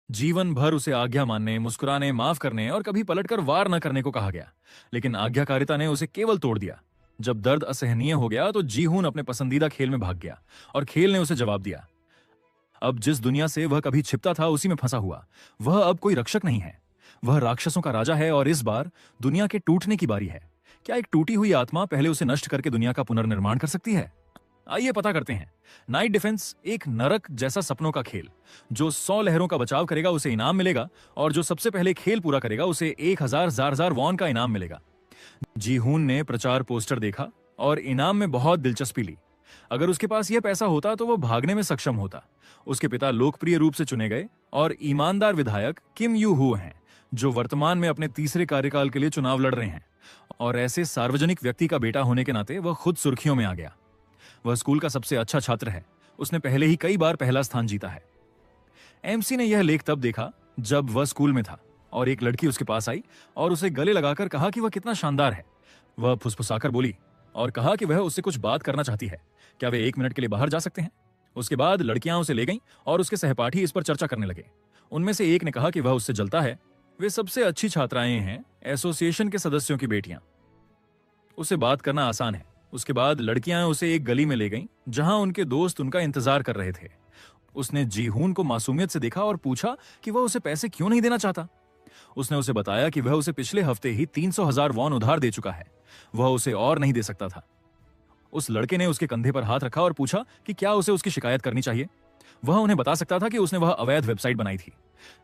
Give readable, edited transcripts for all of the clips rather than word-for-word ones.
जीवन भर उसे आज्ञा मानने, मुस्कुराने, माफ करने और कभी पलटकर वार न करने को कहा गया, लेकिन आज्ञाकारिता ने उसे केवल तोड़ दिया। जब दर्द असहनीय हो गया तो जीहून अपने पसंदीदा खेल में भाग गया और खेल ने उसे जवाब दिया। अब जिस दुनिया से वह कभी छिपता था उसी में फंसा हुआ। वह अब कोई रक्षक नहीं है, वह राक्षसों का राजा है और इस बार दुनिया के टूटने की बारी है। क्या एक टूटी हुई आत्मा पहले उसे नष्ट करके दुनिया का पुनर्निर्माण कर सकती है? आइए पता करते हैं। नाइट डिफेंस एक नरक जैसा सपनों का खेल। जो 100 लहरों का बचाव करेगा उसे इनाम मिलेगा और जो सबसे पहले खेल पूरा करेगा उसे 1000 जार वॉन का इनाम मिलेगा। जीहून ने प्रचार पोस्टर देखा और इनाम में बहुत दिलचस्पी ली। अगर उसके पास यह पैसा होता तो वह भागने में सक्षम होता। उसके पिता लोकप्रिय रूप से चुने गए और ईमानदार विधायक किम यू हू हैं, जो वर्तमान में अपने तीसरे कार्यकाल के लिए चुनाव लड़ रहे हैं। और ऐसे सार्वजनिक व्यक्ति का बेटा होने के नाते वह खुद सुर्खियों में आ गया। वह स्कूल का सबसे अच्छा छात्र है, उसने पहले ही कई बार पहला स्थान जीता है। एमसी ने यह लेख तब देखा जब वह स्कूल में था और एक लड़की उसके पास आई और उसे गले लगाकर कहा कि वह कितना शानदार है। वह फुसफुसाकर बोली और कहा कि वह उससे कुछ बात करना चाहती है। क्या वे 1 मिनट के लिए बाहर जा सकते हैं? उसके बाद लड़कियां उसे ले गईं और उसके सहपाठी इस पर चर्चा करने लगे। उनमें से एक ने कहा कि वह उससे जलता है। वे सबसे अच्छी छात्राएं हैं, एसोसिएशन के सदस्यों की बेटियां। उसे बात करना आसान है। उसके बाद लड़कियां उसे एक गली में ले गईं जहां उनके दोस्त उनका इंतजार कर रहे थे। उसने जीहून को मासूमियत से देखा और पूछा कि वह उसे पैसे क्यों नहीं देना चाहता। उसने उसे बताया कि वह उसे पिछले हफ्ते ही 300,000 वॉन उधार दे चुका है, वह उसे और नहीं दे सकता था। उस लड़के ने उसके कंधे पर हाथ रखा और पूछा कि क्या उसे उसकी शिकायत करनी चाहिए। वह उन्हें बता सकता था कि उसने वह अवैध वेबसाइट बनाई थी।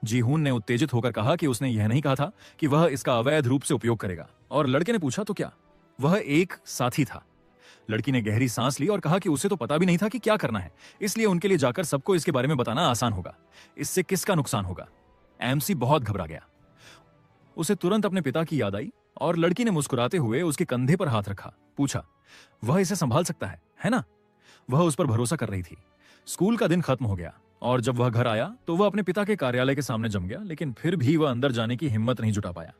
जीहून ने उत्तेजित होकर कहा कि उसने यह नहीं कहा था कि वह इसका अवैध रूप से उपयोग करेगा। और लड़के ने पूछा तो क्या? वह एक साथी था। लड़की ने गहरी सांस ली और कहा कि उसे तो पता भी नहीं था कि क्या करना है, इसलिए उनके लिए जाकर सबको इसके बारे में बताना आसान होगा। इससे किसका नुकसान होगा? एमसी बहुत घबरा गया। उसे तुरंत अपने पिता की याद आई और लड़की ने मुस्कुराते हुए उसके कंधे पर हाथ रखा। पूछा, वह इसे संभाल सकता है ना? वह उस पर भरोसा कर रही थी। स्कूल का दिन खत्म हो गया और जब वह घर आया तो वह अपने पिता के कार्यालय के सामने जम गया, लेकिन फिर भी वह अंदर जाने की हिम्मत नहीं जुटा पाया।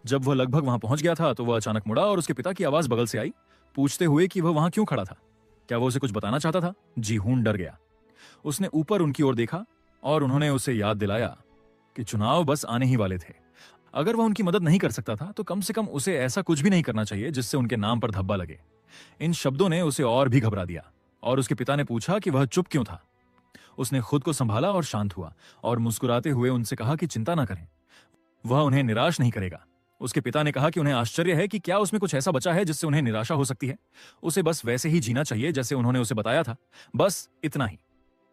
जब वह लगभग वहां पहुंच गया था तो वह अचानक मुड़ा और उसके पिता की आवाज बगल से आई, पूछते हुए कि वह वहां क्यों खड़ा था। क्या वह उसे कुछ बताना चाहता था? जीहून डर गया। उसने ऊपर उनकी ओर देखा और उन्होंने उसे याद दिलाया कि चुनाव बस आने ही वाले थे। अगर वह उनकी मदद नहीं कर सकता था तो कम से कम उसे ऐसा कुछ भी नहीं करना चाहिए जिससे उनके नाम पर धब्बा लगे। इन शब्दों ने उसे और भी घबरा दिया और उसके पिता ने पूछा कि वह चुप क्यों था। उसने खुद को संभाला और शांत हुआ और मुस्कुराते हुए उनसे कहा कि चिंता ना करें, वह उन्हें निराश नहीं करेगा। उसके पिता ने कहा कि उन्हें आश्चर्य है कि क्या उसमें कुछ ऐसा बचा है जिससे उन्हें निराशा हो सकती है। उसे बस वैसे ही जीना चाहिए जैसे उन्होंने उसे बताया था, बस इतना ही।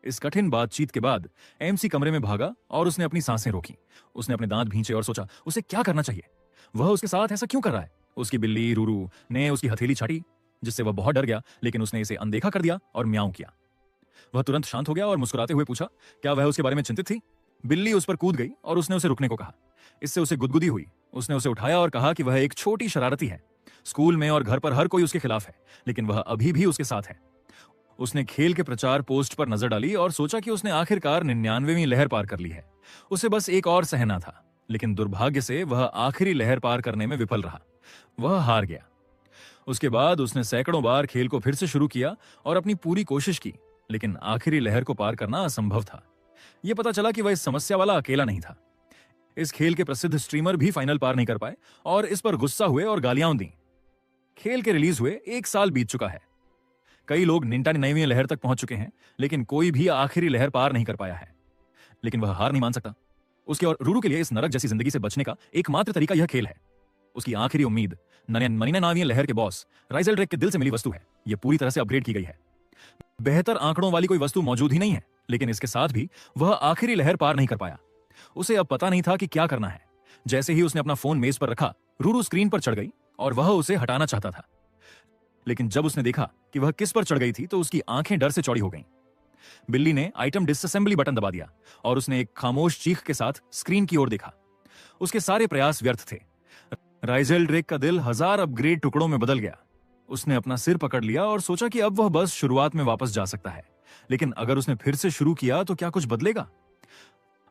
इस कठिन बातचीत के बाद एमसी कमरे में भागा और उसने अपनी सांसें रोकी। उसने अपने दांत भींचे और सोचा उसे क्या करना चाहिए। वह उसके साथ ऐसा क्यों कर रहा है? उसकी बिल्ली रूरू ने उसकी हथेली छाटी जिससे वह बहुत डर गया, लेकिन उसने इसे अनदेखा कर दिया और म्याऊं किया। वह तुरंत शांत हो गया और मुस्कुराते हुए पूछा, क्या वह उसके बारे में चिंतित थी? बिल्ली उस पर कूद गई और उसने उसे रुकने को कहा। इससे उसे गुदगुदी हुई। उसने उसे उठाया और कहा कि वह एक छोटी शरारती है। स्कूल में और घर पर हर कोई उसके खिलाफ है, लेकिन वह अभी भी उसके साथ है। उसने खेल के प्रचार पोस्ट पर नजर डाली और सोचा कि उसने आखिरकार 99वीं लहर पार कर ली है। उसे बस एक और सहना था, लेकिन दुर्भाग्य से वह आखिरी लहर पार करने में विफल रहा। वह हार गया। उसके बाद उसने सैकड़ों बार खेल को फिर से शुरू किया और अपनी पूरी कोशिश की, लेकिन आखिरी लहर को पार करना असंभव था। यह पता चला कि वह इस समस्या वाला अकेला नहीं था। इस खेल के प्रसिद्ध स्ट्रीमर भी फाइनल पार नहीं कर पाए और इस पर गुस्सा हुए और गालियां दी। खेल के रिलीज हुए 1 साल बीत चुका है। कई लोग 99वीं लहर तक पहुंच चुके हैं, लेकिन कोई भी आखिरी लहर पार नहीं कर पाया है। लेकिन वह हार नहीं मान सकता। उसके और रूरू के लिए इस नरक जैसी जिंदगी से बचने का एकमात्र तरीका यह खेल है। उसकी आखिरी उम्मीद 99वीं लहर के बॉस राइजल ड्रेक के दिल से मिली वस्तु है। यह पूरी तरह से अपग्रेड की गई है। बेहतर आंकड़ों वाली कोई वस्तु मौजूद ही नहीं है, लेकिन इसके साथ भी वह आखिरी लहर पार नहीं कर पाया। उसे अब पता नहीं था कि क्या करना है। जैसे ही उसने अपना फोन मेज पर रखा, रूरू स्क्रीन पर चढ़ गई और वह उसे हटाना चाहता था। लेकिन जब उसने देखा कि वह किस पर चढ़ गई थी तो उसकी आंखें डर से चौड़ी हो गईं। बिल्ली ने आइटम डिसअसेंबली बटन दबा दिया और उसने एक खामोश चीख के साथ स्क्रीन की ओर देखा। उसके सारे प्रयास व्यर्थ थे। राइजल ड्रेक का दिल 1000 अपग्रेड टुकड़ों में बदल गया। उसने अपना सिर पकड़ लिया और सोचा कि अब वह बस शुरुआत में वापस जा सकता है। लेकिन अगर उसने फिर से शुरू किया तो क्या कुछ बदलेगा?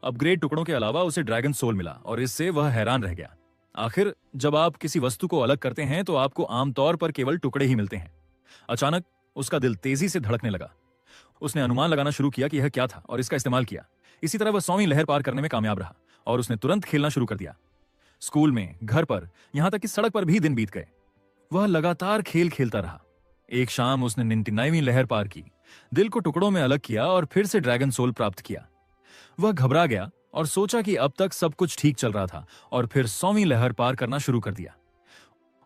अपग्रेड टुकड़ों के अलावा उसे ड्रैगन सोल मिला और इससे वह हैरान रह गया। आखिर जब आप किसी वस्तु को अलग करते हैं तो आपको आमतौर पर केवल टुकड़े ही मिलते हैं। अचानक उसका दिल तेजी से धड़कने लगा। उसने अनुमान लगाना शुरू किया कि यह क्या था और इसका इस्तेमाल किया। इसी तरह वह 100वीं लहर पार करने में कामयाब रहा और उसने तुरंत खेलना शुरू कर दिया। स्कूल में, घर पर, यहां तक कि सड़क पर भी दिन बीत गए। वह लगातार खेल खेलता रहा। एक शाम उसने 99वीं लहर पार की, दिल को टुकड़ों में अलग किया और फिर से ड्रैगन सोल प्राप्त किया। वह घबरा गया और सोचा कि अब तक सब कुछ ठीक चल रहा था और फिर 100वीं लहर पार करना शुरू कर दिया।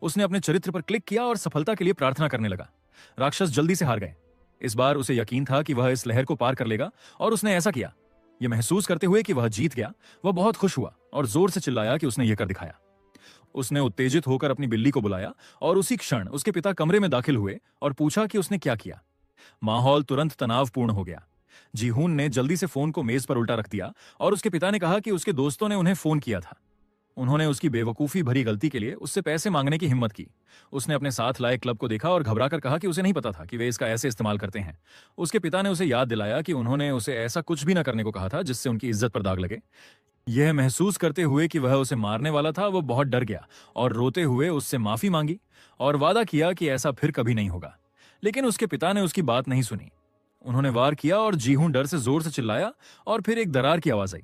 उसने अपने चरित्र पर क्लिक किया और सफलता के लिए प्रार्थना करने लगा। राक्षस जल्दी से हार गए। इस बार उसे यकीन था कि वह इस लहर को पार कर लेगा और उसने ऐसा किया। यह महसूस करते हुए कि वह जीत गया, वह बहुत खुश हुआ और जोर से चिल्लाया कि उसने यह कर दिखाया। उसने उत्तेजित होकर अपनी बिल्ली को बुलाया और उसी क्षण उसके पिता कमरे में दाखिल हुए और पूछा कि उसने क्या किया। माहौल तुरंत तनावपूर्ण हो गया। जीहून ने जल्दी से फोन को मेज पर उल्टा रख दिया और उसके पिता ने कहा कि उसके दोस्तों ने उन्हें फोन किया था। उन्होंने उसकी बेवकूफी भरी गलती के लिए उससे पैसे मांगने की हिम्मत की। उसने अपने साथ लाए क्लब को देखा और घबराकर कहा कि उसे नहीं पता था कि वे इसका ऐसे इस्तेमाल करते हैं। उसके पिता ने उसे याद दिलाया कि उन्होंने उसे ऐसा कुछ भी न करने को कहा था जिससे उनकी इज्जत पर दाग लगे। यह महसूस करते हुए कि वह उसे मारने वाला था, वह बहुत डर गया और रोते हुए उससे माफी मांगी और वादा किया कि ऐसा फिर कभी नहीं होगा। लेकिन उसके पिता ने उसकी बात नहीं सुनी। उन्होंने वार किया और जीहून डर से जोर से चिल्लाया और फिर एक दरार की आवाज आई।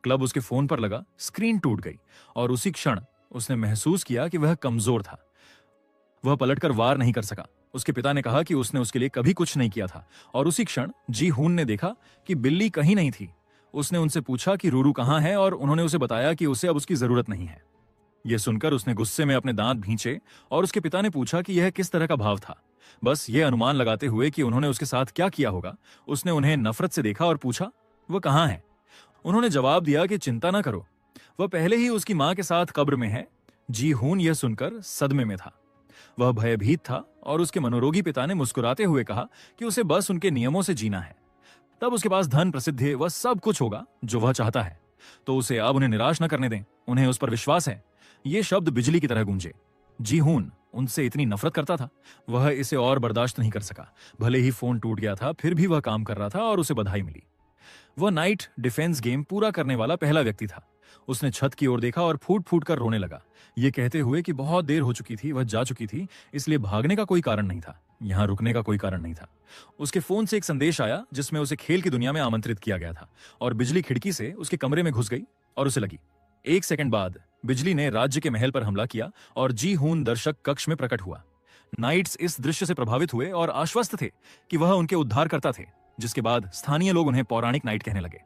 क्लब उसके फोन पर लगा, स्क्रीन टूट गई और उसी क्षण उसने महसूस किया कि वह कमजोर था। वह पलटकर वार नहीं कर सका। उसके पिता ने कहा कि उसने उसके लिए कभी कुछ नहीं किया था और उसी क्षण जीहून ने देखा कि बिल्ली कहीं नहीं थी। उसने उनसे पूछा कि रूरू कहाँ है और उन्होंने उसे बताया कि उसे अब उसकी जरूरत नहीं है। यह सुनकर उसने गुस्से में अपने दांत भींचे और उसके पिता ने पूछा कि यह किस तरह का भाव था। बस यह अनुमान लगाते हुए कि उन्होंने उसके साथ क्या किया होगा, उसने उन्हें नफरत से देखा और पूछा, वह कहाँ है? उन्होंने जवाब दिया कि चिंता ना करो, वह पहले ही उसकी मां के साथ कब्र में है। जीहून यह सुनकर सदमे में था। वह भयभीत था और उसके मनोरोगी पिता ने मुस्कुराते हुए कहा कि उसे बस उनके नियमों से जीना है। तब उसके पास धन, प्रसिद्धि, वह सब कुछ होगा जो वह चाहता है, तो उसे अब उन्हें निराश न करने दें। उन्हें उस पर विश्वास है। ये शब्द बिजली की तरह गूंजे। जीहून उनसे इतनी नफरत करता था, वह इसे और बर्दाश्त नहीं कर सका। भले ही फोन टूट गया था, फिर भी वह काम कर रहा था और उसे बधाई मिली। वह नाइट डिफेंस गेम पूरा करने वाला पहला व्यक्ति था। उसने छत की ओर देखा और फूट फूट कर रोने लगा, ये कहते हुए कि बहुत देर हो चुकी थी, वह जा चुकी थी, इसलिए भागने का कोई कारण नहीं था, यहां रुकने का कोई कारण नहीं था। उसके फोन से एक संदेश आया जिसमें उसे खेल की दुनिया में आमंत्रित किया गया था और बिजली खिड़की से उसके कमरे में घुस गई और उसे लगी। 1 सेकंड बाद बिजली ने राज्य के महल पर हमला किया और जीहून दर्शक कक्ष में प्रकट हुआ। नाइट्स इस दृश्य से प्रभावित हुए और आश्वस्त थे कि वह उनके उद्धारकर्ता थे, जिसके बाद स्थानीय लोग उन्हें पौराणिक नाइट कहने लगे।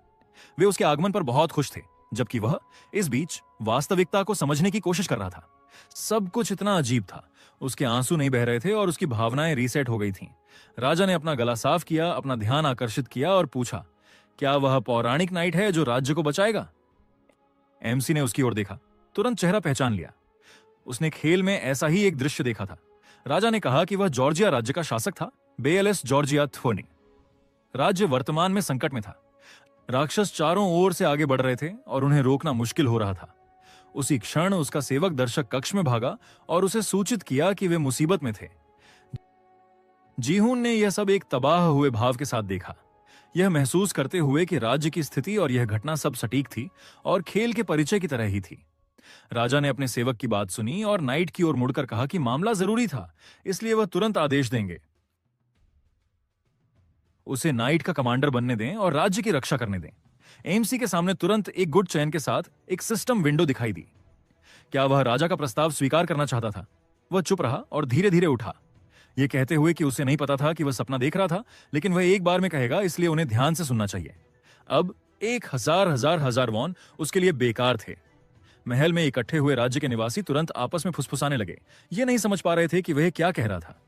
वे उसके आगमन पर बहुत खुश थे, जबकि वह इस बीच वास्तविकता को समझने की कोशिश कर रहा था। सब कुछ इतना अजीब था, उसके आंसू नहीं बह रहे थे और उसकी भावनाएं रीसेट हो गई थीं। राजा ने अपना गला साफ किया, अपना ध्यान आकर्षित किया और पूछा, क्या वह पौराणिक नाइट है जो राज्य को बचाएगा? एमसी ने उसकी ओर देखा, तुरंत चेहरा पहचान लिया। उसने खेल में ऐसा ही एक दृश्य देखा था। राजा ने कहा कि वह जॉर्जिया राज्य का शासक था, बेएलएस जॉर्जिया थ्वोनी। राज्य वर्तमान में संकट में था। राक्षस चारों ओर से आगे बढ़ रहे थे और उन्हें रोकना मुश्किल हो रहा था। उसी क्षण उसका सेवक दर्शक कक्ष में भागा और उसे सूचित किया कि वे मुसीबत में थे। जीहून ने यह सब एक तबाह हुए भाव के साथ देखा, यह महसूस करते हुए कि राज्य की स्थिति और यह घटना सब सटीक थी और खेल के परिचय की तरह ही थी। राजा ने अपने सेवक की बात सुनी और नाइट की ओर मुड़कर कहा कि मामला जरूरी था, इसलिए वह तुरंत आदेश देंगे। उसे नाइट का कमांडर बनने दें और राज्य की रक्षा करने दें। एमसी के सामने तुरंत एक गुड चयन के साथ एक सिस्टम विंडो दिखाई दी। क्या वह राजा का प्रस्ताव स्वीकार करना चाहता था? वह चुप रहा और धीरे धीरे उठा, यह कहते हुए कि उसे नहीं पता था कि वह सपना देख रहा था, लेकिन वह एक बार में कहेगा, इसलिए उन्हें ध्यान से सुनना चाहिए। अब 1000 वॉन उसके लिए बेकार थे। महल में इकट्ठे हुए राज्य के निवासी तुरंत आपस में फुसफुसाने लगे। ये नहीं समझ पा रहे थे कि वह क्या कह रहा था।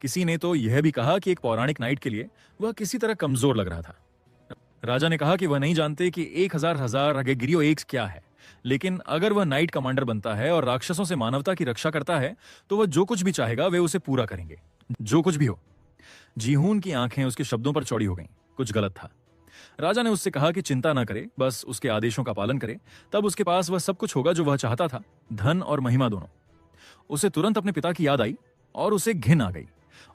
किसी ने तो यह भी कहा कि एक पौराणिक नाइट के लिए वह किसी तरह कमजोर लग रहा था। राजा ने कहा कि वह नहीं जानते कि 1000 अगेगिरियो एक्स क्या है, लेकिन अगर वह नाइट कमांडर बनता है और राक्षसों से मानवता की रक्षा करता है तो वह जो कुछ भी चाहेगा वे उसे पूरा करेंगे, जो कुछ भी हो। जीहून की आंखें उसके शब्दों पर चौड़ी हो गईं। कुछ गलत था। राजा ने उससे कहा कि चिंता ना करे, बस उसके आदेशों का पालन करे, तब उसके पास वह सब कुछ होगा जो वह चाहता था, धन और महिमा दोनों। उसे तुरंत अपने पिता की याद आई और उसे घिन आ गई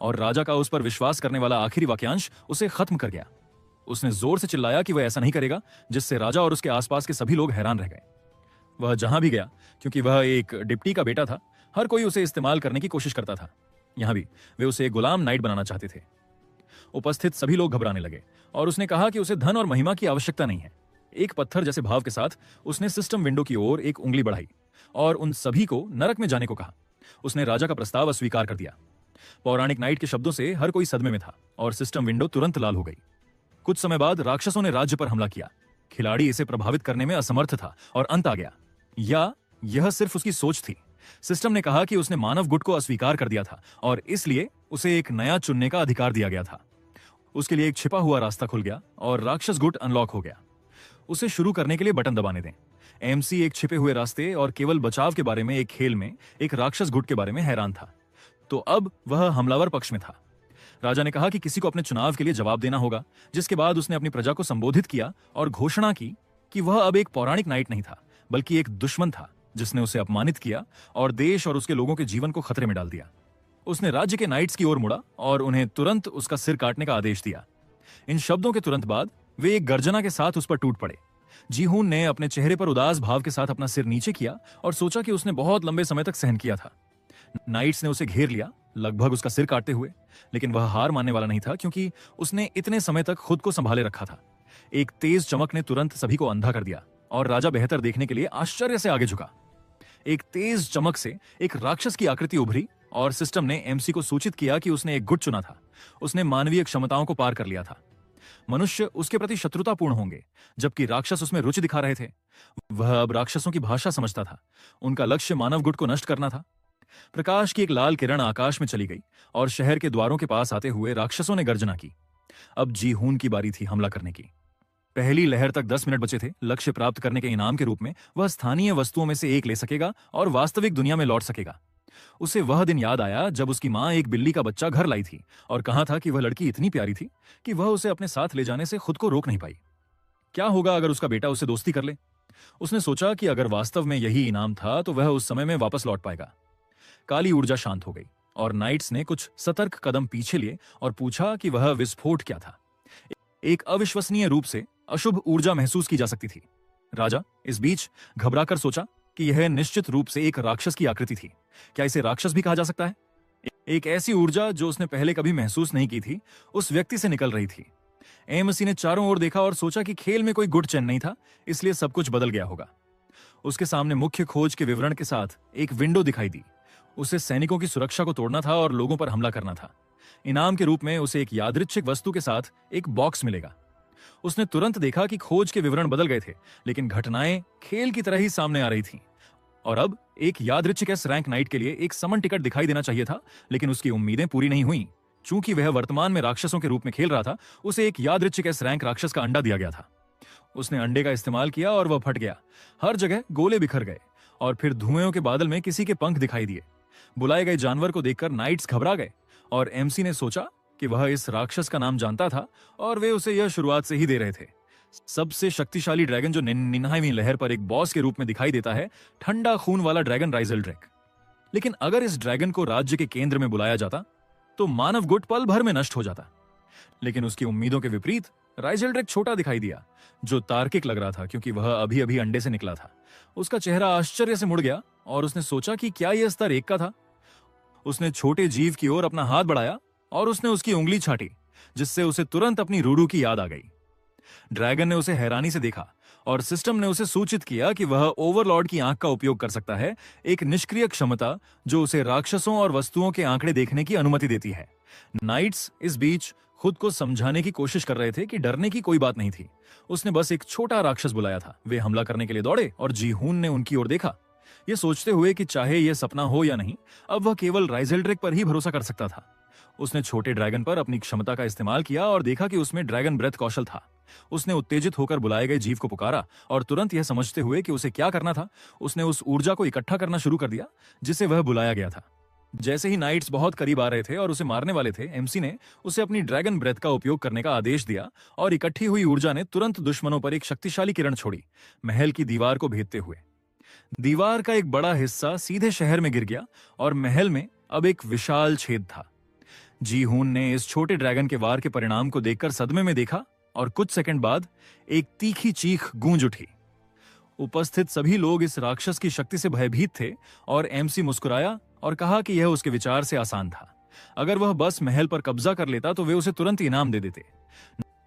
और राजा का उस पर विश्वास करने वाला आखिरी वाक्यांश उसे खत्म कर गया। उसने जोर से चिल्लाया कि वह ऐसा नहीं करेगा, जिससे राजा और उसके आसपास के सभी लोग हैरान रह गए। वह जहां भी गया, क्योंकि वह एक डिप्टी का बेटा था, हर कोई उसे इस्तेमाल करने की कोशिश करता था। यहां भी वे उसे एक गुलाम नाइट बनाना चाहते थे। उपस्थित सभी लोग घबराने लगे और उसने कहा कि उसे धन और महिमा की आवश्यकता नहीं है। एक पत्थर जैसे भाव के साथ उसने सिस्टम विंडो की ओर एक उंगली बढ़ाई और उन सभी को नरक में जाने को कहा। उसने राजा का प्रस्ताव अस्वीकार कर दिया। पौराणिक नाइट के शब्दों से हर कोई सदमे में था और सिस्टम विंडो तुरंत लाल हो गई। कुछ समय बाद राक्षसों ने राज्य पर हमला किया। खिलाड़ी इसे प्रभावित करने में असमर्थ था और अंत आ गया, या यह सिर्फ उसकी सोच थी। सिस्टम ने कहा कि उसने मानव गुट को अस्वीकार कर दिया था और इसलिए उसे एक नया चुनने का अधिकार दिया गया था। उसके लिए एक छिपा हुआ रास्ता खुल गया और राक्षस गुट अनलॉक हो गया। उसे शुरू करने के लिए बटन दबाने दें। एमसी एक छिपे हुए रास्ते और केवल बचाव के बारे में एक खेल में एक राक्षस गुट के बारे में हैरान था, तो अब वह हमलावर पक्ष में था। राजा ने कहा कि किसी को अपने चुनाव के लिए जवाब देना होगा, जिसके बाद उसने अपनी प्रजा को संबोधित किया और घोषणा की कि वह अब एक पौराणिक नाइट नहीं था, बल्कि एक दुश्मन था जिसने उसे अपमानित किया और देश और उसके लोगों के जीवन को खतरे में डाल दिया। उसने राज्य के नाइट्स की ओर मुड़ा और उन्हें तुरंत उसका सिर काटने का आदेश दिया। इन शब्दों के तुरंत बाद वे एक गर्जना के साथ उस पर टूट पड़े। जीहून ने अपने चेहरे पर उदास भाव के साथ अपना सिर नीचे किया और सोचा कि उसने बहुत लंबे समय तक सहन किया था। नाइट्स ने उसे घेर लिया, लगभग उसका सिर काटते हुए, लेकिन वह हार मानने वाला नहीं था क्योंकि उसने इतने समय तक खुद को संभाले रखा था। एक तेज चमक ने तुरंत सभी को अंधा कर दिया और राजा बेहतर देखने के लिए आश्चर्य से आगे झुका। एक तेज चमक से एक राक्षस की आकृति उभरी और सिस्टम ने एमसी को सूचित किया कि उसने एक गुट चुना था। उसने मानवीय क्षमताओं को पार कर लिया था। मनुष्य उसके प्रति शत्रुतापूर्ण होंगे, जबकि राक्षस उसमें रुचि दिखा रहे थे। वह अब राक्षसों की भाषा समझता था। उनका लक्ष्य मानव गुट को नष्ट करना था। प्रकाश की एक लाल किरण आकाश में चली गई और शहर के द्वारों के पास आते हुए राक्षसों ने गर्जना की। अब जीहून की बारी थी हमला करने की। पहली लहर तक 10 मिनट बचे थे। लक्ष्य प्राप्त करने के इनाम के रूप में वह स्थानीय वस्तुओं में से एक ले सकेगा और वास्तविक दुनिया में लौट सकेगा। उसे वह दिन याद आया जब उसकी मां एक बिल्ली का बच्चा घर लाई थी और कहा था कि वह लड़की इतनी प्यारी थी कि वह उसे अपने साथ ले जाने से खुद को रोक नहीं पाई। क्या होगा अगर उसका बेटा उससे दोस्ती कर ले? उसने सोचा कि अगर वास्तव में यही इनाम था तो वह उस समय में वापस लौट पाएगा। काली ऊर्जा शांत हो गई और नाइट्स ने कुछ सतर्क कदम पीछे लिए और पूछा कि वह विस्फोट क्या था। एक अविश्वसनीय रूप से अशुभ ऊर्जा महसूस की जा सकती थी। राजा इस बीच घबराकर सोचा कि यह निश्चित रूप से एक राक्षस की आकृति थी। क्या इसे राक्षस भी कहा जा सकता है? एक ऐसी ऊर्जा जो उसने पहले कभी महसूस नहीं की थी, उस व्यक्ति से निकल रही थी। एमसी ने चारों ओर देखा और सोचा कि खेल में कोई गुड चैन नहीं था, इसलिए सब कुछ बदल गया होगा। उसके सामने मुख्य खोज के विवरण के साथ एक विंडो दिखाई दी। उसे सैनिकों की सुरक्षा को तोड़ना था और लोगों पर हमला करना था। इनाम के रूप में उसे एक यादृच्छिक वस्तु के साथ एक बॉक्स मिलेगा। उसने तुरंत देखा कि खोज के विवरण बदल गए थे, लेकिन घटनाएं खेल की तरह ही सामने आ रही थीं। और अब एक यादृच्छिक एस रैंक नाइट के लिए एक समन टिकट दिखाई देना चाहिए था, लेकिन उसकी उम्मीदें पूरी नहीं हुई। चूंकि वह वर्तमान में राक्षसों के रूप में खेल रहा था, उसे एक यादृच्छिक एस रैंक राक्षस का अंडा दिया गया था। उसने अंडे का इस्तेमाल किया और वह फट गया। हर जगह गोले बिखर गए और फिर धुएं के बादल में किसी के पंख दिखाई दिए। बुलाए गए जानवर को देखकर नाइट्स घबरा गए और एमसी ने सोचा कि वह इस राक्षस का नाम जानता था और वे उसे यह शुरुआत से ही दे रहे थे। सबसे शक्तिशाली ड्रैगन जो 99वीं लहर पर एक बॉस के रूप में दिखाई देता है, ठंडा खून वाला ड्रैगन राइजलड्रेक। लेकिन अगर इस ड्रैगन को राज्य के केंद्र में बुलाया जाता तो मानव गुट पल भर में नष्ट हो जाता। लेकिन उसकी उम्मीदों के विपरीत राइजलड्रेक छोटा दिखाई दिया, जो तार्किक लग रहा था क्योंकि वह अभी अभी अंडे से निकला था। उसका चेहरा आश्चर्य से मुड़ गया और उसने सोचा कि क्या यह स्तर 1 का था। उसने छोटे जीव की ओर अपना हाथ बढ़ाया और उसने उसकी उंगली छाटी, जिससे उसे तुरंत अपनी रूरू की याद आ गई। ड्रैगन ने उसे हैरानी से देखा और सिस्टम ने उसे सूचित किया कि वह ओवरलॉर्ड की आंख का उपयोग कर सकता है, एक निष्क्रिय क्षमता जो उसे राक्षसों और वस्तुओं के आंकड़े देखने की अनुमति देती है। नाइट्स इस बीच खुद को समझाने की कोशिश कर रहे थे कि डरने की कोई बात नहीं थी। उसने बस एक छोटा राक्षस बुलाया था। वे हमला करने के लिए दौड़े और जीहून ने उनकी ओर देखा, ये सोचते हुए कि चाहे यह सपना हो या नहीं, अब वह केवल राइजलड्रेक पर ही भरोसा कर सकता था। उसने छोटे ड्रैगन पर अपनी क्षमता का इस्तेमाल किया और देखा कि उसमें ड्रैगन ब्रेथ कौशल था। उसने उत्तेजित होकर बुलाए गए जीव को पुकारा और तुरंत यह समझते हुए कि उसे क्या करना था, उसने उस ऊर्जा को इकट्ठा करना शुरू कर दिया जिसे वह बुलाया गया था। जैसे ही नाइट्स बहुत करीब आ रहे थे और उसे मारने वाले थे, एमसी ने उसे अपनी ड्रैगन ब्रेथ का उपयोग करने का आदेश दिया और इकट्ठी हुई ऊर्जा ने तुरंत दुश्मनों पर एक शक्तिशाली किरण छोड़ी, महल की दीवार को भेदते हुए। दीवार का एक बड़ा हिस्सा सीधे शहर में गिर गया और महल में अब एक विशाल छेद था। जीहून ने इस छोटे ड्रैगन के वार के परिणाम को देखकर सदमे में देखा और कुछ सेकंड बाद एक तीखी चीख गूंज उठी। उपस्थित सभी लोग इस राक्षस की शक्ति से भयभीत थे और एमसी मुस्कुराया और कहा कि यह उसके विचार से आसान था। अगर वह बस महल पर कब्जा कर लेता तो वे उसे तुरंत इनाम दे देते।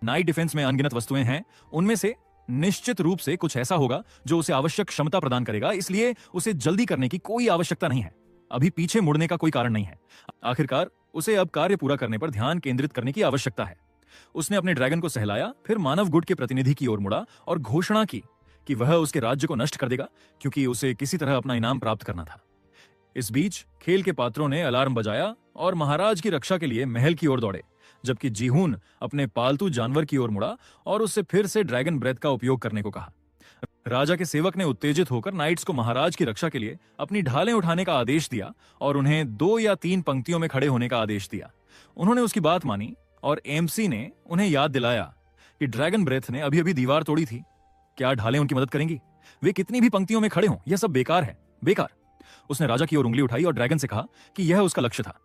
नाइट डिफेंस में अनगिनत वस्तुएं हैं, उनमें से निश्चित रूप से कुछ ऐसा होगा जो उसे आवश्यक क्षमता प्रदान करेगा, इसलिए उसे जल्दी करने की कोई आवश्यकता नहीं है। अभी पीछे मुड़ने का कोई कारण नहीं है। आखिरकार उसे अब कार्य पूरा करने पर ध्यान केंद्रित करने की आवश्यकता है। उसने अपने ड्रैगन को सहलाया, फिर मानव गुट के प्रतिनिधि की ओर मुड़ा और घोषणा की कि वह उसके राज्य को नष्ट कर देगा, क्योंकि उसे किसी तरह अपना इनाम प्राप्त करना था। इस बीच खेल के पात्रों ने अलार्म बजाया और महाराज की रक्षा के लिए महल की ओर दौड़े, जबकि जीहून अपने पालतू जानवर की ओर मुड़ा और उससे फिर से ड्रैगन ब्रेथ का उपयोग करने को कहा। राजा के सेवक ने उत्तेजित होकर नाइट्स को महाराज की रक्षा के लिए अपनी ढालें उठाने का आदेश दिया और उन्हें 2 या 3 पंक्तियों में खड़े होने का आदेश दिया। उन्होंने उसकी बात मानी और एमसी ने उन्हें याद दिलाया कि ड्रैगन ब्रेथ ने अभी अभी दीवार तोड़ी थी। क्या ढालें उनकी मदद करेंगी? वे कितनी भी पंक्तियों में खड़े हों, यह सब बेकार है, बेकार। उसने राजा की ओर उंगली उठाई और ड्रैगन से कहा कि यह उसका लक्ष्य था।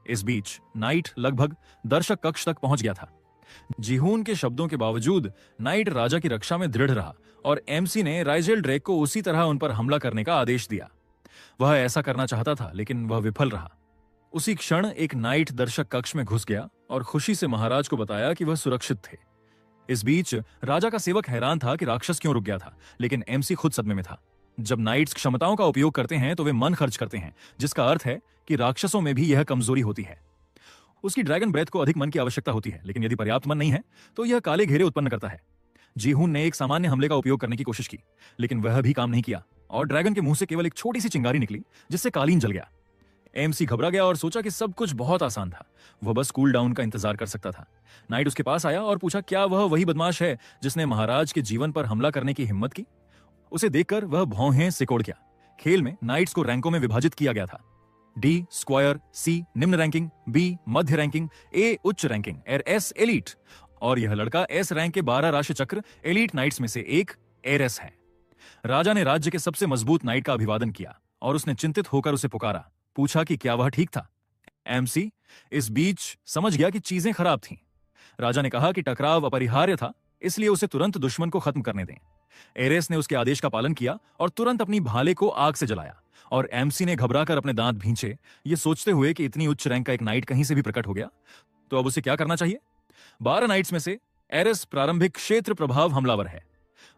इस बीच नाइट लगभग दर्शक कक्ष तक पहुंच गया था। जीहून के शब्दों के बावजूद नाइट राजा की रक्षा में दृढ़ रहा और एमसी ने राइजेल ड्रेक को उसी तरह उन पर हमला करने का आदेश दिया। वह ऐसा करना चाहता था, लेकिन वह विफल रहा। उसी क्षण एक नाइट दर्शक कक्ष में घुस गया और खुशी से महाराज को बताया कि वह सुरक्षित थे। इस बीच राजा का सेवक हैरान था कि राक्षस क्यों रुक गया था, लेकिन एमसी खुद सदमे में था। जब नाइट्स क्षमताओं का उपयोग करते हैं तो वे मन खर्च करते हैं, जिसका अर्थ है कि राक्षसों में भी यह कमजोरी होती है। उसकी ड्रैगन ब्रेथ को अधिक मन की आवश्यकता होती है, लेकिन यदि पर्याप्त मन नहीं है तो यह काले घेरे उत्पन्न करता है। जीहून ने एक सामान्य हमले का उपयोग करने की कोशिश की, लेकिन वह भी काम नहीं किया और ड्रैगन के मुंह से केवल एक छोटी सी चिंगारी निकली, जिससे कालीन जल गया। एमसी घबरा गया और सोचा कि सब कुछ बहुत आसान था, वह बस कूल डाउन का इंतजार कर सकता था। नाइट उसके पास आया और पूछा क्या वह वही बदमाश है जिसने महाराज के जीवन पर हमला करने की हिम्मत की। उसे देखकर वह भौहें सिकोड़ गया। खेल में नाइट्स को रैंकों में विभाजित किया गया था। डी स्क्वायर, सी निम्न रैंकिंग, बी मध्य रैंकिंग, ए उच्च रैंकिंग और एस एलीट। और यह लड़का एस रैंक के 12 राशि चक्र एलीट नाइट्स में से एक एरेस है। राजा ने राज्य के सबसे मजबूत नाइट का अभिवादन किया और उसने चिंतित होकर उसे पुकारा, पूछा कि क्या वह ठीक था। एमसी इस बीच समझ गया कि चीजें खराब थीं। राजा ने कहा कि टकराव अपरिहार्य था, इसलिए उसे तुरंत दुश्मन को खत्म करने दें। एरेस ने उसके आदेश का पालन किया और तुरंत अपनी भाले को आग से जलाया और एमसी ने घबराकर अपने दांत भींचे, ये सोचते हुए कि इतनी उच्च रैंक का एक नाइट कहीं से भी प्रकट हो गया तो अब उसे क्या करना चाहिए। 12 नाइट्स में से एरेस प्रारंभिक क्षेत्र प्रभाव हमलावर है।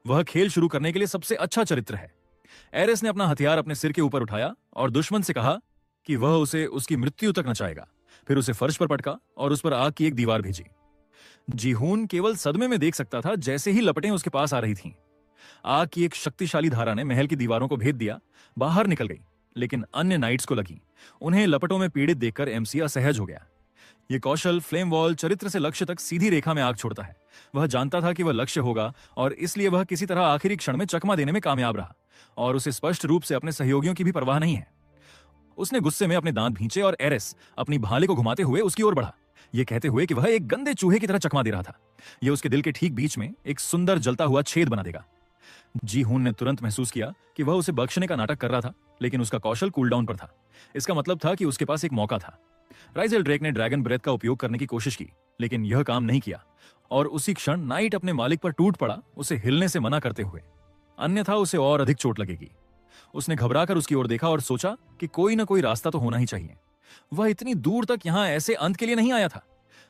वह खेल शुरू करने के लिए सबसे अच्छा चरित्र है। एरेस ने अपना हथियार अपने सिर के ऊपर उठाया और दुश्मन से कहा कि वह उसे उसकी मृत्यु तक नचाएगा। फिर उसे फर्श पर पटका और उस पर आग की एक दीवार भेजी। जीहून केवल सदमे में देख सकता था जैसे ही लपटें उसके पास आ रही थीं। आग की एक शक्तिशाली धारा ने महल की दीवारों को भेद दिया, बाहर निकल गई, लेकिन अन्य नाइट्स को लगी। उन्हें लपटों में पीड़ित देखकर एमसी असहज हो गया। यह कौशल फ्लेम वॉल चरित्र से लक्ष्य तक सीधी रेखा में आग छोड़ता है। वह जानता था कि वह लक्ष्य होगा और इसलिए वह किसी तरह आखिरी क्षण में चकमा देने में कामयाब रहा और उसे स्पष्ट रूप से अपने सहयोगियों की भी परवाह नहीं है। उसने गुस्से में अपने दांत भींचे और एरेस अपनी भाले को घुमाते हुए उसकी ओर बढ़ा, यह कहते हुए कि वह एक गंदे चूहे की तरह चकमा दे रहा था। यह उसके दिल के ठीक बीच में एक सुंदर जलता हुआ छेद बना देगा। जीहून ने तुरंत महसूस किया कि वह उसे बख्शने का नाटक कर रहा था, लेकिन उसका कौशल कूलडाउन पर था। इसका मतलब था कि उसके पास एक मौका था। राइजेल ड्रेक ने ड्रैगन ब्रेथ का उपयोग करने की कोशिश की, लेकिन यह काम नहीं किया और उसी क्षण नाइट अपने मालिक पर टूट पड़ा, उसे हिलने से मना करते हुए, अन्यथा उसे और अधिक चोट लगेगी। उसने घबराकर उसकी ओर देखा और सोचा कि कोई ना कोई रास्ता तो होना ही चाहिए। वह इतनी दूर तक यहां ऐसे अंत के लिए नहीं आया था।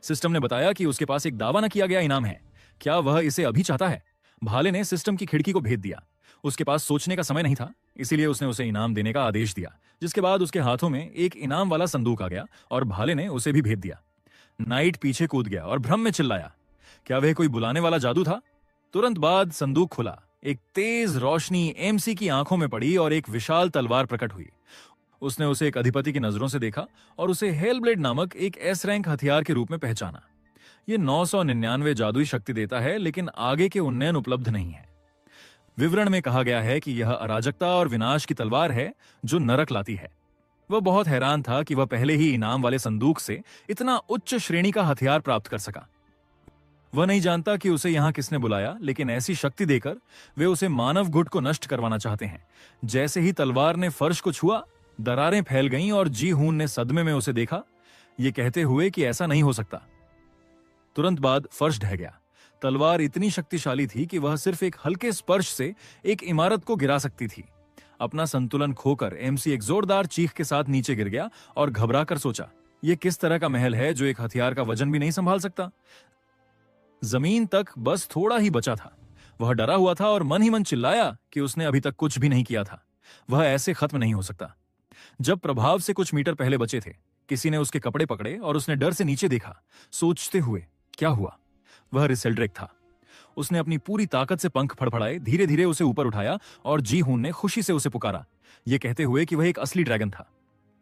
सिस्टम ने बताया कि उसके पास एक दावा न किया गया इनाम है। क्या वह इसे अभी चाहता है? भाले ने सिस्टम की खिड़की को भेद दिया। उसके पास सोचने का समय नहीं था, इसीलिए उसने उसे इनाम देने का आदेश दिया, जिसके बाद उसके हाथों में एक इनाम वाला संदूक आ गया और भाले ने उसे भी भेद दिया। नाइट पीछे कूद गया और भ्रम में चिल्लाया, क्या वह कोई बुलाने वाला जादू था? तुरंत बाद संदूक खुला। एक तेज रोशनी एमसी की आंखों में पड़ी और एक विशाल तलवार प्रकट हुई। उसने उसे एक अधिपति की नजरों से देखा और उसे हेलब्लेड नामक एक एस रैंक हथियार के रूप में पहचाना। यह 999 जादुई शक्ति देता है, लेकिन आगे के उन्नयन उपलब्ध नहीं है। विवरण में कहा गया है कि यह अराजकता और विनाश की तलवार है जो नरक लाती है। वह बहुत हैरान था कि वह पहले ही इनाम वाले संदूक से इतना उच्च श्रेणी का हथियार प्राप्त कर सका। वह नहीं जानता कि उसे यहां किसने बुलाया, लेकिन ऐसी शक्ति देकर वे उसे मानव गुट को नष्ट करवाना चाहते हैं। जैसे ही तलवार ने फर्श को छुआ, दरारें फैल गईं और जीहून ने सदमे में उसे देखा, यह कहते हुए कि ऐसा नहीं हो सकता। तुरंत बाद फर्श ढह गया। तलवार इतनी शक्तिशाली थी कि वह सिर्फ एक हल्के स्पर्श से एक इमारत को गिरा सकती थी। अपना संतुलन खोकर एमसी एक जोरदार चीख के साथ नीचे गिर गया और घबराकर सोचा, यह किस तरह का महल है जो एक हथियार का वजन भी नहीं संभाल सकता। जमीन तक बस थोड़ा ही बचा था। वह डरा हुआ था और मन ही मन चिल्लाया कि उसने अभी तक कुछ भी नहीं किया था। वह ऐसे खत्म नहीं हो सकता। जब प्रभाव से कुछ मीटर पहले बचे थे, किसी ने उसके कपड़े पकड़े और उसने डर से नीचे देखा, सोचते हुए क्या हुआ। वह रिसेल्ड्रेक था। उसने अपनी पूरी ताकत से पंख फड़फड़ाए, धीरे धीरे उसे ऊपर उठाया और जी हून ने खुशी से उसे पुकारा, यह कहते हुए कि वह एक असली ड्रैगन था।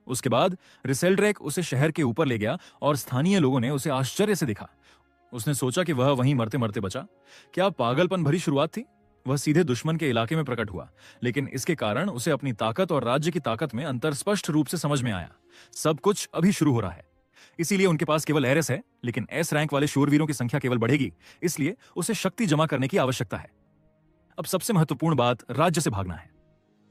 उसके बाद रिसेल्ड्रेक उसे शहर के ऊपर ले गया और स्थानीय लोगों ने उसे आश्चर्य से देखा। उसने सोचा कि वह वहीं मरते मरते बचा। क्या पागलपन भरी शुरुआत थी। वह सीधे दुश्मन के इलाके में प्रकट हुआ, लेकिन इसके कारण उसे अपनी ताकत और राज्य की ताकत में अंतर स्पष्ट रूप से समझ में आया। सब कुछ अभी शुरू हो रहा है। इसीलिए उनके पास केवल एरेस है, लेकिन एस रैंक वाले शूरवीरों की संख्या केवल बढ़ेगी, इसलिए उसे शक्ति जमा करने की आवश्यकता है। अब सबसे महत्वपूर्ण बात, राज्य से भागना है।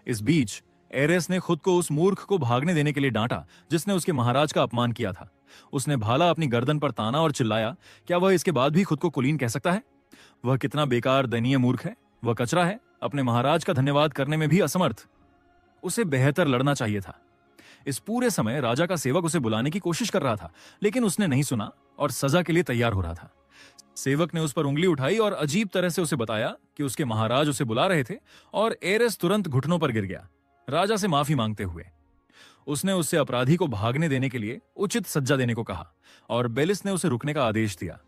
इस बीच एरेस ने खुद को उस मूर्ख को भागने देने के लिए डांटा जिसने उसके महाराज का अपमान किया था। उसने भाला अपनी गर्दन पर ताना और चिल्लाया, क्या वह इसके बाद भी खुद को कुलीन कह सकता है? वह कितना बेकार दयनीय मूर्ख है। वह कचरा है, अपने महाराज का धन्यवाद करने में भी असमर्थ। उसे बेहतर लड़ना चाहिए था। इस पूरे समय राजा का सेवक उसे बुलाने की कोशिश कर रहा था, लेकिन उसने नहीं सुना और सजा के लिए तैयार हो रहा था। सेवक ने उस पर उंगली उठाई और अजीब तरह से उसे बताया कि उसके महाराज उसे बुला रहे थे, और एरेस तुरंत घुटनों पर गिर गया, राजा से माफी मांगते हुए। उसने उससे अपराधी को भागने देने के लिए उचित सज्जा देने को कहा और बेलिस ने उसे रुकने का आदेश दिया।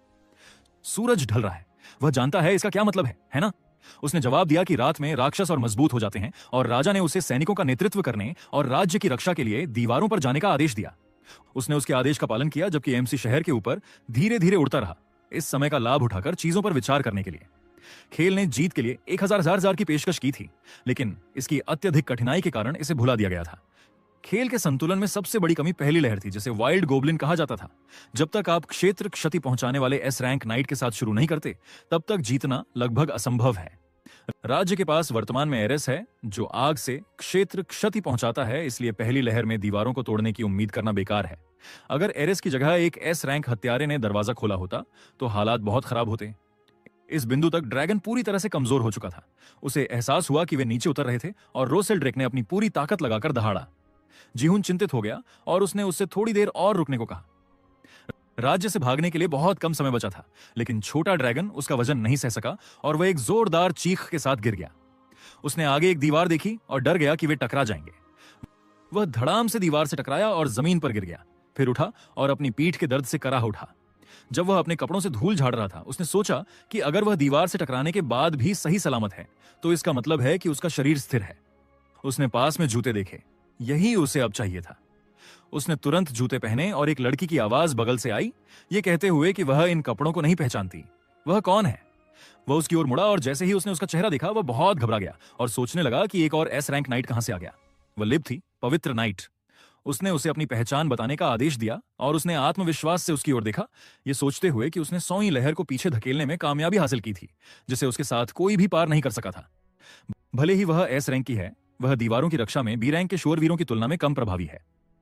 सूरज ढल रहा है, वह जानता है इसका क्या मतलब है ना? उसने जवाब दिया कि रात में राक्षस और मजबूत हो जाते हैं, और राजा ने उसे सैनिकों का नेतृत्व करने और राज्य की रक्षा के लिए दीवारों पर जाने का आदेश दिया। उसने उसके आदेश का पालन किया, जबकि एमसी शहर के ऊपर धीरे धीरे उड़ता रहा, इस समय का लाभ उठाकर चीजों पर विचार करने के लिए। खेल ने जीत के लिए 1000 की पेशकश की थी, लेकिन इसकी अत्यधिक कठिनाई के कारण इसे भुला दिया गया था। खेल के संतुलन में सबसे बड़ी कमी पहली लहर थी, जिसे वाइल्ड गोब्लिन कहा जाता था। जब तक आप क्षेत्र क्षति पहुंचाने वाले एस रैंक नाइट के साथ शुरू नहीं करते, तब तक जीतना लगभग असंभव है। राज्य के पास वर्तमान में एरेस है, जो आग से क्षेत्र क्षति पहुंचाता है, इसलिए पहली लहर में दीवारों को तोड़ने की उम्मीद करना बेकार है। अगर एरेस की जगह एक एस रैंक हत्यारे ने दरवाजा खोला होता, तो हालात बहुत खराब होते। इस बिंदु तक ड्रैगन पूरी तरह से कमजोर हो चुका था। उसे एहसास हुआ कि वे नीचे उतर रहे थे, और रोसेल्ड्रेक ने अपनी पूरी ताकत लगाकर दहाड़ा। जीहून चिंतित हो गया और उसने उससे थोड़ी देर और रुकने को कहा। राज्य से भागने के लिए बहुत कम समय बचा था, लेकिन छोटा ड्रैगन उसका वजन नहीं सह सका और वह एक जोरदार चीख के साथ गिर गया। उसने आगे एक दीवार देखी और डर गया कि वे टकरा जाएंगे। वह धड़ाम से दीवार से टकराया और जमीन पर गिर गया, फिर उठा और अपनी पीठ के दर्द से कराह उठा। जब वह अपने कपड़ों से धूल झाड़ रहा था, उसने सोचा कि अगर वह दीवार से टकराने के बाद भी सही सलामत है, तो इसका मतलब है कि उसका शरीर स्थिर है। उसने पास में जूते देखे, यही उसे अब चाहिए था। उसने तुरंत जूते पहने और एक लड़की की आवाज बगल से आई, ये कहते हुए कि वह इन कपड़ों को नहीं पहचानती। वह कौन है? वह उसकी ओर मुड़ा और जैसे ही उसने उसका चेहरा देखा, वह बहुत घबरा गया और सोचने लगा कि एक और एस रैंक नाइट कहां से आ गया। वह लिब थी, पवित्र नाइट। उसने उसे अपनी पहचान बताने का आदेश दिया और उसने आत्मविश्वास से उसकी ओर देखा, ये सोचते हुए कि उसने 100वीं लहर को पीछे धकेलने में कामयाबी हासिल की थी, जिसे उसके साथ कोई भी पार नहीं कर सका था। भले ही वह एस रैंक की है, वह दीवारों की रक्षा में बी रैंक के शूरवीरों की तुलना में कम प्रभावी है,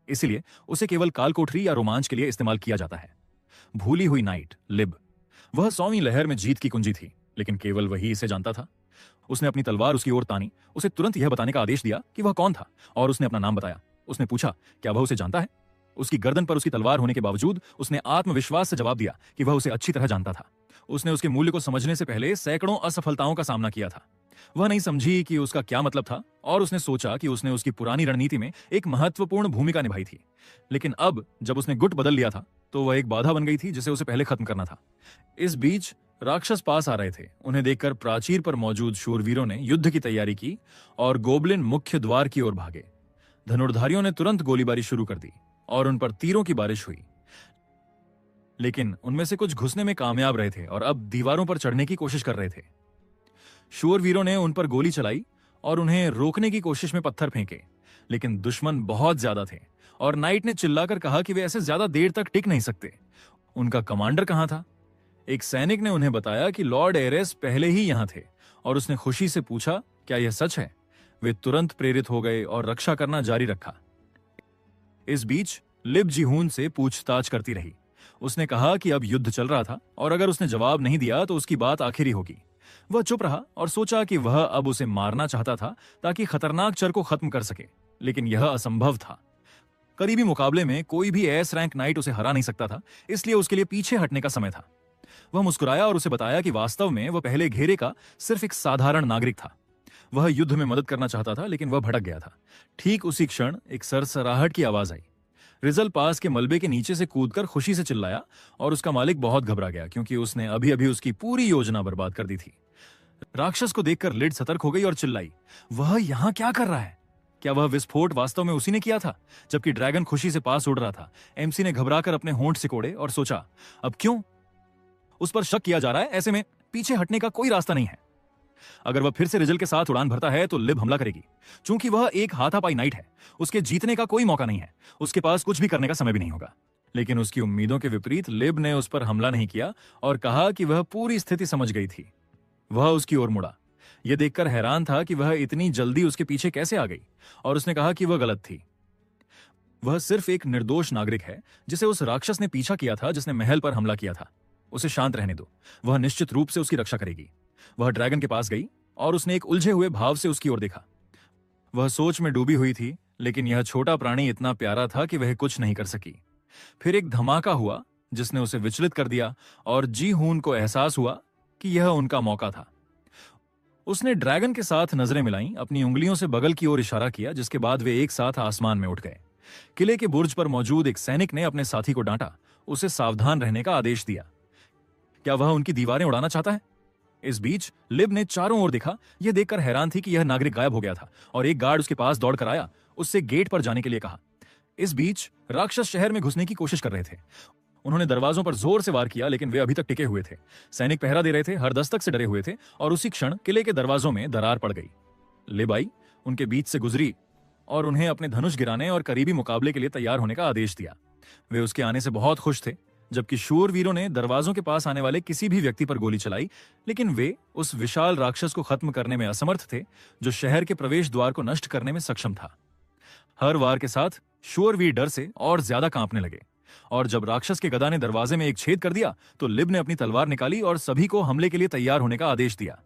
इसलिए उसे केवल कालकोठरी या रोमांच के लिए इस्तेमाल किया जाता है। भूली हुई नाइट लिब, वह 100वीं लहर में जीत की कुंजी थी, लेकिन केवल वही इसे जानता था। उसने अपनी तलवार उसकी ओर तानी, उसे तुरंत यह बताने का आदेश दिया कि वह कौन था, और उसने अपना नाम बताया। उसने पूछा, क्या वह उसे जानता है? उसकी गर्दन पर उसकी तलवार होने के बावजूद उसने आत्मविश्वास से जवाब दिया कि वह उसे अच्छी तरह जानता था। उसने उसके मूल्य को समझने से पहले सैकड़ों असफलताओं का सामना किया था। वह नहीं समझी कि उसका क्या मतलब था, और उसने सोचा कि उसने उसकी पुरानी रणनीति में एक महत्वपूर्ण भूमिका निभाई थी। लेकिन अब जब उसने गुट बदल लिया था, तो वह एक बाधा बन गई थी जिसे उसे पहले खत्म करना था। इस बीच राक्षस पास आ रहे थे। उन्हें देखकर प्राचीर पर मौजूद शूरवीरों ने युद्ध की तैयारी की और गोब्लिन मुख्य द्वार की ओर भागे। धनुर्धारियों ने तुरंत गोलीबारी शुरू कर दी और उन पर तीरों की बारिश हुई, लेकिन उनमें से कुछ घुसने में कामयाब रहे थे और अब दीवारों पर चढ़ने की कोशिश कर रहे थे। शूरवीरों ने उन पर गोली चलाई और उन्हें रोकने की कोशिश में पत्थर फेंके, लेकिन दुश्मन बहुत ज्यादा थे और नाइट ने चिल्लाकर कहा कि वे ऐसे ज्यादा देर तक टिक नहीं सकते। उनका कमांडर कहां था? एक सैनिक ने उन्हें बताया कि लॉर्ड एरेस पहले ही यहां थे, और उसने खुशी से पूछा, क्या यह सच है? वे तुरंत प्रेरित हो गए और रक्षा करना जारी रखा। इस बीच लिब जीहून से पूछताछ करती रही। उसने कहा कि अब युद्ध चल रहा था और अगर उसने जवाब नहीं दिया तो उसकी बात आखिरी होगी। वह चुप रहा और सोचा कि वह अब उसे मारना चाहता था ताकि खतरनाक चर को खत्म कर सके, लेकिन यह असंभव था। करीबी मुकाबले में कोई भी एस रैंक नाइट उसे हरा नहीं सकता था, इसलिए उसके लिए पीछे हटने का समय था। वह मुस्कुराया और उसे बताया कि वास्तव में वह पहले घेरे का सिर्फ एक साधारण नागरिक था। वह युद्ध में मदद करना चाहता था, लेकिन वह भटक गया था। ठीक उसी क्षण एक सरसराहट की आवाज आई। रिजल पास के मलबे के नीचे से कूदकर खुशी से चिल्लाया और उसका मालिक बहुत घबरा गया, क्योंकि उसने अभी अभी उसकी पूरी योजना बर्बाद कर दी थी। राक्षस को देखकर लिड सतर्क हो गई और चिल्लाई, वह यहां क्या कर रहा है? क्या वह विस्फोट वास्तव में उसी ने किया था? जबकि ड्रैगन खुशी से पास उड़ रहा था, एमसी ने घबराकर अपने होंठ सिकोड़े और सोचा, अब क्यों उस पर शक किया जा रहा है? ऐसे में पीछे हटने का कोई रास्ता नहीं है। अगर वह फिर से रिजल के साथ उड़ान भरता है तो लिब हमला करेगी। चूंकि वह एक हाथापाई नाइट है, उसके जीतने का कोई मौका नहीं है, उसके पास कुछ भी करने का समय भी नहीं होगा। लेकिन उसकी उम्मीदों के विपरीत लिब ने उस पर हमला नहीं किया और कहा कि वह पूरी स्थिति समझ गई थी। वह उसकी ओर मुड़ा। यह देखकर हैरान था कि वह इतनी जल्दी उसके पीछे कैसे आ गई, और उसने कहा कि वह गलत थी। वह सिर्फ एक निर्दोष नागरिक है जिसे उस राक्षस ने पीछा किया था, जिसने महल पर हमला किया था। उसे शांत रहने दो, वह निश्चित रूप से उसकी रक्षा करेगी। वह ड्रैगन के पास गई और उसने एक उलझे हुए भाव से उसकी ओर देखा। वह सोच में डूबी हुई थी, लेकिन यह छोटा प्राणी इतना प्यारा था कि वह कुछ नहीं कर सकी। फिर एक धमाका हुआ जिसने उसे विचलित कर दिया, और जी हून को एहसास हुआ कि यह उनका मौका था। उसने ड्रैगन के साथ नजरें मिलाईं, अपनी उंगलियों से बगल की ओर इशारा किया, जिसके बाद वे एक साथ आसमान में उठ गए। किले के बुर्ज पर मौजूद एक सैनिक ने अपने साथी को डांटा, उसे सावधान रहने का आदेश दिया। क्या वह उनकी दीवारें उड़ाना चाहता है? इस बीच लिब ने चारों ओर देखा। यह देखकर हैरान थी कि यह नागरिक गायब हो गया था, और एक गार्ड उसके पास दौड़ कर आया, उससे गेट पर जाने के लिए कहा। इस बीच राक्षस शहर में घुसने की कोशिश कर रहे थे। उन्होंने दरवाजों पर जोर से वार किया, लेकिन वे अभी तक टिके हुए थे। सैनिक पहरा दे रहे थे, हर दस्तक से डरे हुए थे, और उसी क्षण किले के दरवाजों में दरार पड़ गई। लिब आई, उनके बीच से गुजरी और उन्हें अपने धनुष गिराने और करीबी मुकाबले के लिए तैयार होने का आदेश दिया। वे उसके आने से बहुत खुश थे, जबकि शूरवीरों ने दरवाजों के पास आने वाले किसी भी व्यक्ति पर गोली चलाई, लेकिन वे उस विशाल राक्षस को खत्म करने में असमर्थ थे, जो शहर के प्रवेश द्वार को नष्ट करने में सक्षम था। हर वार के साथ शूरवीर डर से और ज्यादा कांपने लगे, और जब राक्षस के गदा ने दरवाजे में एक छेद कर दिया तो लिब ने अपनी तलवार निकाली और सभी को हमले के लिए तैयार होने का आदेश दिया।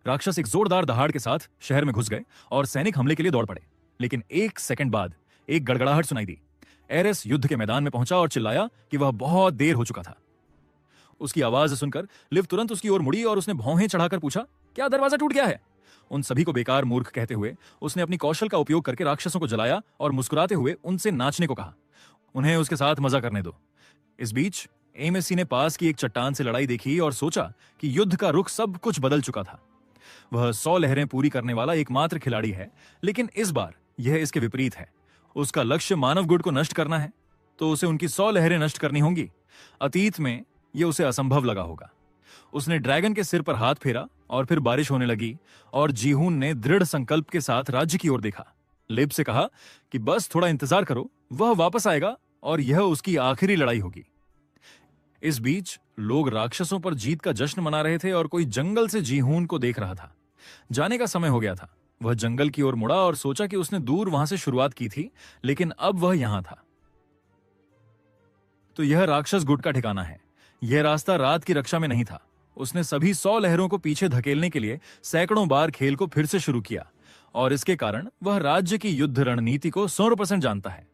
राक्षस एक जोरदार दहाड़ के साथ शहर में घुस गए और सैनिक हमले के लिए दौड़ पड़े। लेकिन एक सेकंड बाद एक गड़गड़ाहट सुनाई दी। एरेस युद्ध के मैदान में पहुंचा और चिल्लाया कि वह बहुत देर हो चुका था। उसकी आवाज सुनकर लिव तुरंत उसकी ओर मुड़ी और उसने भौहें चढ़ाकर पूछा, क्या दरवाजा टूट गया है? उन सभी को बेकार मूर्ख कहते हुए उसने अपनी कौशल का उपयोग करके राक्षसों को जलाया और मुस्कुराते हुए उनसे नाचने को कहा। उन्हें उसके साथ मजा करने दो। इस बीच एमएससी ने पास की एक चट्टान से लड़ाई देखी और सोचा कि युद्ध का रुख सब कुछ बदल चुका था। वह 100 लहरें पूरी करने वाला एकमात्र खिलाड़ी है, लेकिन इस बार यह इसके विपरीत है। उसका लक्ष्य मानव गुट को नष्ट करना है, तो उसे उनकी 100 लहरें नष्ट करनी होंगी। अतीत में यह उसे असंभव लगा होगा। उसने ड्रैगन के सिर पर हाथ फेरा और फिर बारिश होने लगी, और जीहून ने दृढ़ संकल्प के साथ राज्य की ओर देखा। लिब से कहा कि बस थोड़ा इंतजार करो, वह वापस आएगा और यह उसकी आखिरी लड़ाई होगी। इस बीच लोग राक्षसों पर जीत का जश्न मना रहे थे और कोई जंगल से जीहून को देख रहा था। जाने का समय हो गया था। वह जंगल की ओर मुड़ा और सोचा कि उसने दूर वहां से शुरुआत की थी, लेकिन अब वह यहां था। तो यह राक्षस गुट का ठिकाना है। यह रास्ता रात की रक्षा में नहीं था। उसने सभी 100 लहरों को पीछे धकेलने के लिए सैकड़ों बार खेल को फिर से शुरू किया, और इसके कारण वह राज्य की युद्ध रणनीति को 100% जानता है।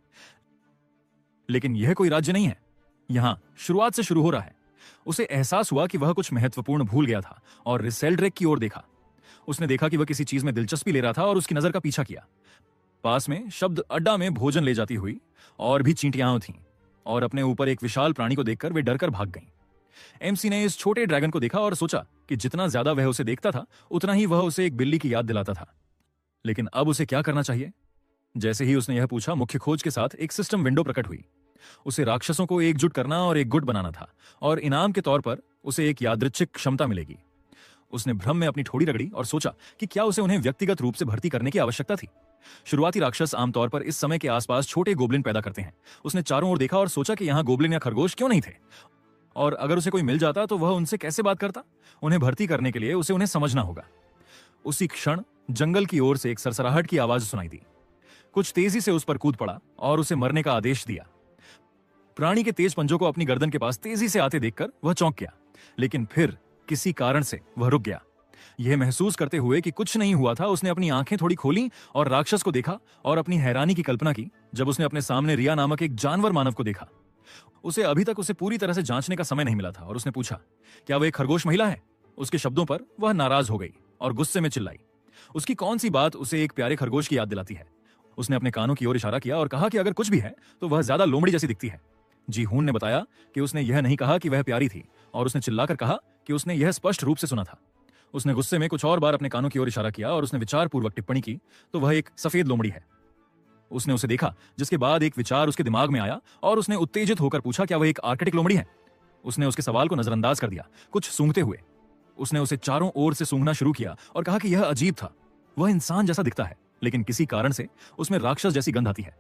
लेकिन यह कोई राज्य नहीं है। यहां शुरुआत से शुरू हो रहा है। उसे एहसास हुआ कि वह कुछ महत्वपूर्ण भूल गया था और रिसेल्ड्रेक की ओर देखा। उसने देखा कि वह किसी चीज में दिलचस्पी ले रहा था और उसकी नजर का पीछा किया। पास में शब्द अड्डा में भोजन ले जाती हुई और भी चींटियां थीं, और अपने ऊपर एक विशाल प्राणी को देखकर वे डरकर भाग गईं। एमसी ने इस छोटे ड्रैगन को देखा और सोचा कि जितना ज्यादा वह उसे देखता था, उतना ही वह उसे एक बिल्ली की याद दिलाता था। लेकिन अब उसे क्या करना चाहिए? जैसे ही उसने यह पूछा, मुख्य खोज के साथ एक सिस्टम विंडो प्रकट हुई। उसे राक्षसों को एकजुट करना और एक गुट बनाना था, और इनाम के तौर पर उसे एक यादृच्छिक क्षमता मिलेगी। उसने भ्रम में अपनी ठोड़ी रगड़ी और सोचा कि क्या उसे उन्हें व्यक्तिगत रूप से भर्ती करने की आवश्यकता थी। शुरुआती राक्षस आमतौर पर इस समय के आसपास छोटे गोब्लिन पैदा करते हैं। उसने चारों ओर देखा और सोचा कि यहाँ गोब्लिन या खरगोश क्यों नहीं थे, और अगर उसे कोई मिल जाता तो वह उनसे कैसे बात करता। उन्हें भर्ती करने के लिए उसे उन्हें समझना होगा। उसी क्षण जंगल की ओर से एक सरसराहट की आवाज सुनाई दी। कुछ तेजी से उस पर कूद पड़ा और उसे मरने का आदेश दिया। प्राणी के तेज पंजों को अपनी गर्दन के पास तेजी से आते देखकर वह चौंक गया, लेकिन फिर किसी कारण से वह रुक गया। यह महसूस करते हुए कि कुछ नहीं हुआ था, उसने अपनी आंखें थोड़ी खोली और राक्षस को देखा, और अपनी हैरानी की कल्पना की जब उसने अपने सामने रिया नामक एक जानवर मानव को देखा। उसे अभी तक उसे पूरी तरह से जांचने का समय नहीं मिला था और उसने पूछा, क्या वह एक खरगोश महिला है? उसके शब्दों पर वह नाराज हो गई और गुस्से में चिल्लाई। उसकी कौन सी बात उसे एक प्यारे खरगोश की याद दिलाती है? उसने अपने कानों की ओर इशारा किया और कहा कि अगर कुछ भी है तो वह ज्यादा लोमड़ी जैसी दिखती है। जी हून ने बताया कि उसने यह नहीं कहा कि वह प्यारी थी, और उसने चिल्लाकर कहा कि उसने यह स्पष्ट रूप से सुना था। उसने गुस्से में कुछ और बार अपने कानों की ओर इशारा किया और उसने विचारपूर्वक टिप्पणी की, तो वह एक सफेद लोमड़ी है। उसने उसे देखा, जिसके बाद एक विचार उसके दिमाग में आया और उसने उत्तेजित होकर पूछा, क्या वह एक आर्कटिक लोमड़ी है? उसने उसके सवाल को नजरअंदाज कर दिया, कुछ सूंघते हुए। उसने उसे चारों ओर से सूंघना शुरू किया और कहा कि यह अजीब था। वह इंसान जैसा दिखता है, लेकिन किसी कारण से उसमें राक्षस जैसी गंध आती है।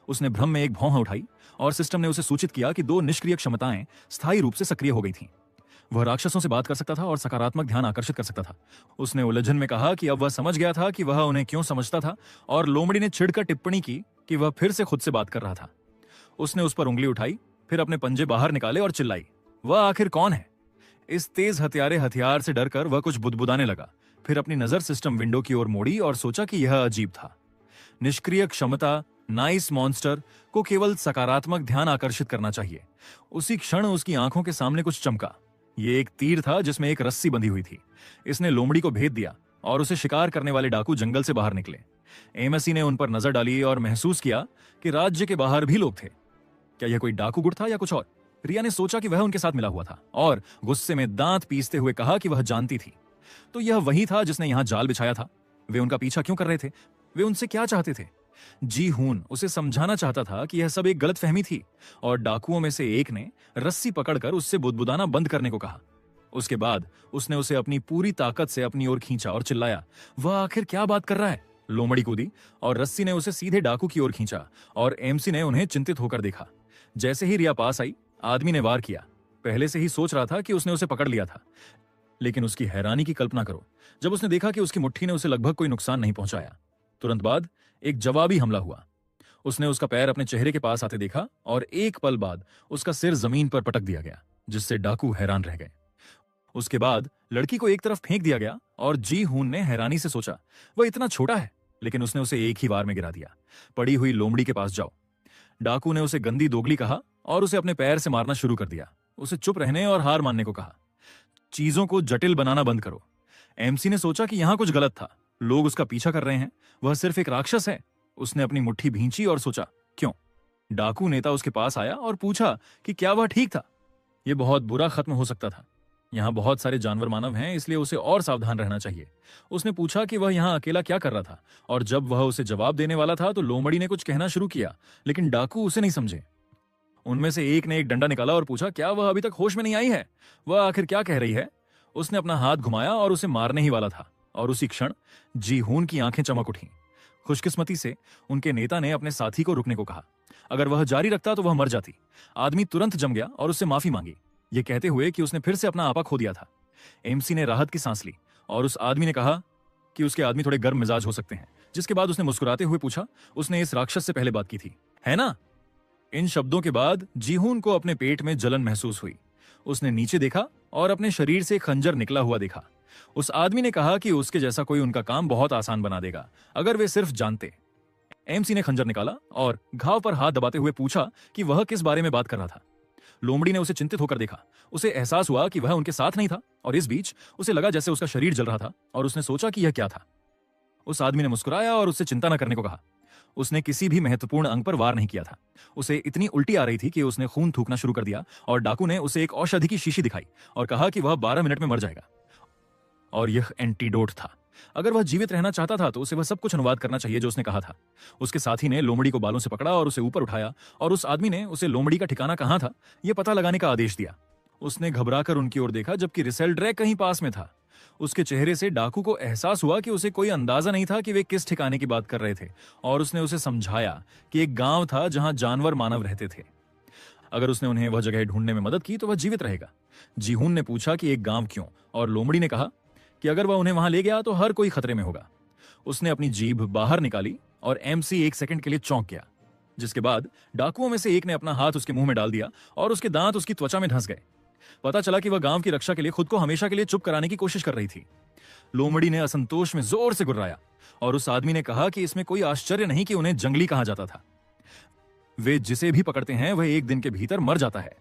उसने भ्रम में एक भौं उठाई और सिस्टम ने उसे सूचित किया कि 2 निष्क्रिय क्षमताएं स्थायी रूप से सक्रिय हो गई थीं। वह राक्षसों से बात कर सकता था और सकारात्मक ध्यान आकर्षित कर सकता था। उसने उलझन में कहा कि अब वह समझ गया था कि वह उन्हें क्यों समझता था, और लोमड़ी ने चिढ़कर टिप्पणी की कि वह फिर से खुद से बात कर रहा था। उसने उस पर उंगली उठाई, फिर अपने पंजे बाहर निकाले और चिल्लाई, वह आखिर कौन है? इस तेज हथियारे हथियार से डरकर वह कुछ बुदबुदाने लगा, फिर अपनी नजर सिस्टम विंडो की ओर मोड़ी और सोचा कि यह अजीब था। निष्क्रिय क्षमता नाइस मॉन्स्टर को केवल सकारात्मक ध्यान आकर्षित करना चाहिए। उसी क्षण उसकी आंखों के सामने कुछ चमका। यह एक तीर था जिसमें एक रस्सी बंधी हुई थी। इसने लोमड़ी को भेद दिया और उसे शिकार करने वाले डाकू जंगल से बाहर निकले। एमएससी ने उन पर नजर डाली और महसूस किया कि राज्य के बाहर भी लोग थे। क्या यह कोई डाकू गुट था या कुछ और? रिया ने सोचा कि वह उनके साथ मिला हुआ था और गुस्से में दांत पीसते हुए कहा कि वह जानती थी। तो यह वही था जिसने यहां जाल बिछाया था। वे उनका पीछा क्यों कर रहे थे? वे उनसे क्या चाहते थे? जी हून उसे समझाना चाहता था कि यह सब एक गलतफहमी थी, और डाकुओं में से एक ने रस्सी पकड़कर उससे बुदबुदाना बंद करने को कहा। उसके बाद उसने उसे अपनी पूरी ताकत से अपनी ओर खींचा और चिल्लाया, वह आखिर क्या बात कर रहा है? लोमड़ी कूदी और रस्सी ने उसे सीधे डाकू की ओर खींचा और एमसी ने उन्हें चिंतित होकर देखा। जैसे ही रिया पास आई, आदमी ने वार किया। पहले से ही सोच रहा था कि उसने उसे पकड़ लिया था, लेकिन उसकी हैरानी की कल्पना करो जब उसने देखा कि उसकी मुट्ठी ने उसे लगभग कोई नुकसान नहीं पहुंचाया। तुरंत बाद एक जवाबी हमला हुआ। उसने उसका पैर अपने चेहरे के पास आते देखा और एक पल बाद उसका सिर जमीन पर पटक दिया गया, जिससे डाकू हैरान रह गए। उसके बाद लड़की को एक तरफ फेंक दिया गया और जी हून ने हैरानी से सोचा, वह इतना छोटा है, लेकिन उसने उसे एक ही वार में गिरा दिया। पड़ी हुई लोमड़ी के पास जाओ। डाकू ने उसे गंदी दोगली कहा और उसे अपने पैर से मारना शुरू कर दिया। उसे चुप रहने और हार मानने को कहा। चीजों को जटिल बनाना बंद करो। एमसी ने सोचा कि यहां कुछ गलत था। लोग उसका पीछा कर रहे हैं, वह सिर्फ एक राक्षस है। उसने अपनी मुट्ठी भींची और सोचा, क्यों? डाकू नेता उसके पास आया और पूछा कि क्या वह ठीक था। यह बहुत बुरा खत्म हो सकता था। यहां बहुत सारे जानवर मानव हैं, इसलिए उसे और सावधान रहना चाहिए। उसने पूछा कि वह यहां अकेला क्या कर रहा था, और जब वह उसे जवाब देने वाला था तो लोमड़ी ने कुछ कहना शुरू किया, लेकिन डाकू उसे नहीं समझे। उनमें से एक ने एक डंडा निकाला और पूछा, क्या वह अभी तक होश में नहीं आई है? वह आखिर क्या कह रही है? उसने अपना हाथ घुमाया और उसे मारने ही वाला था, और उसी क्षण जी हून की आंखें चमक उठीं। खुशकिस्मती से उनके नेता ने अपने साथी को रुकने को कहा। अगर वह जारी रखता तो वह मर जाती। आदमी तुरंत जम गया और उससे माफी मांगी, ये कहते हुए कि उसने फिर से अपना आपा खो दिया था। एमसी ने राहत की सांस ली और उस आदमी ने कहा कि उसके आदमी थोड़े गर्म मिजाज हो सकते हैं, जिसके बाद उसने मुस्कुराते हुए पूछा, उसने इस राक्षस से पहले बात की थी, है ना? इन शब्दों के बाद जीहून को अपने पेट में जलन महसूस हुई। उसने नीचे देखा और अपने शरीर से खंजर निकला हुआ देखा। उस आदमी ने कहा कि उसके जैसा कोई उनका काम बहुत आसान बना देगा, अगर वे सिर्फ जानते। एमसी ने खंजर निकाला और घाव पर हाथ दबाते हुए पूछा कि वह किस बारे में बात कर रहा था। लोमड़ी ने उसे चिंतित होकर देखा। उसे एहसास हुआ कि वह उनके साथ नहीं था, और इस बीच उसे लगा जैसे उसका शरीर जल रहा था, और उसने सोचा कि यह क्या था। उस आदमी ने मुस्कुराया और उससे चिंता न करने को कहा। उसने किसी भी महत्वपूर्ण अंग पर वार नहीं किया था। उसे इतनी उल्टी आ रही थी कि उसने खून थूकना शुरू कर दिया, और डाकू ने उसे एक औषधि की शीशी दिखाई और कहा कि वह 12 मिनट में मर जाएगा, और यह एंटीडोट था। अगर वह जीवित रहना चाहता था तो उसे वह सब कुछ अनुवाद करना चाहिए जो उसने कहा था। उसके साथी ने लोमड़ी को बालों से पकड़ा और उसे ऊपर उठाया, और उस आदमी ने उसे लोमड़ी का ठिकाना कहां था यह पता लगाने का आदेश दिया। उसने घबराकर उनकी ओर देखा, जबकि रिसेल ड्रैग कहीं पास में था। उसके चेहरे से डाकू को एहसास हुआ कि उसे कोई अंदाजा नहीं था कि वे किस ठिकाने की बात कर रहे थे, और उसने उसे समझाया कि एक गांव था जहां जानवर मानव रहते थे। अगर उसने उन्हें वह जगह ढूंढने में मदद की तो वह जीवित रहेगा। जीहून ने पूछा कि एक गांव क्यों, और लोमड़ी ने कहा कि अगर वह उन्हें वहां ले गया तो हर कोई खतरे में होगा। उसने अपनी जीभ बाहर निकाली और एमसी एक सेकंड के लिए चौंक गया, जिसके बाद डाकुओं में से एक ने अपना हाथ उसके मुंह में डाल दिया और उसके दांत उसकी त्वचा में धंस गए। पता चला कि वह गांव की रक्षा के लिए खुद को हमेशा के लिए चुप कराने की कोशिश कर रही थी। लोमड़ी ने असंतोष में जोर से गुर्राया, और उस आदमी ने कहा कि इसमें कोई आश्चर्य नहीं कि उन्हें जंगली कहा जाता था। वे जिसे भी पकड़ते हैं वह एक दिन के भीतर मर जाता है।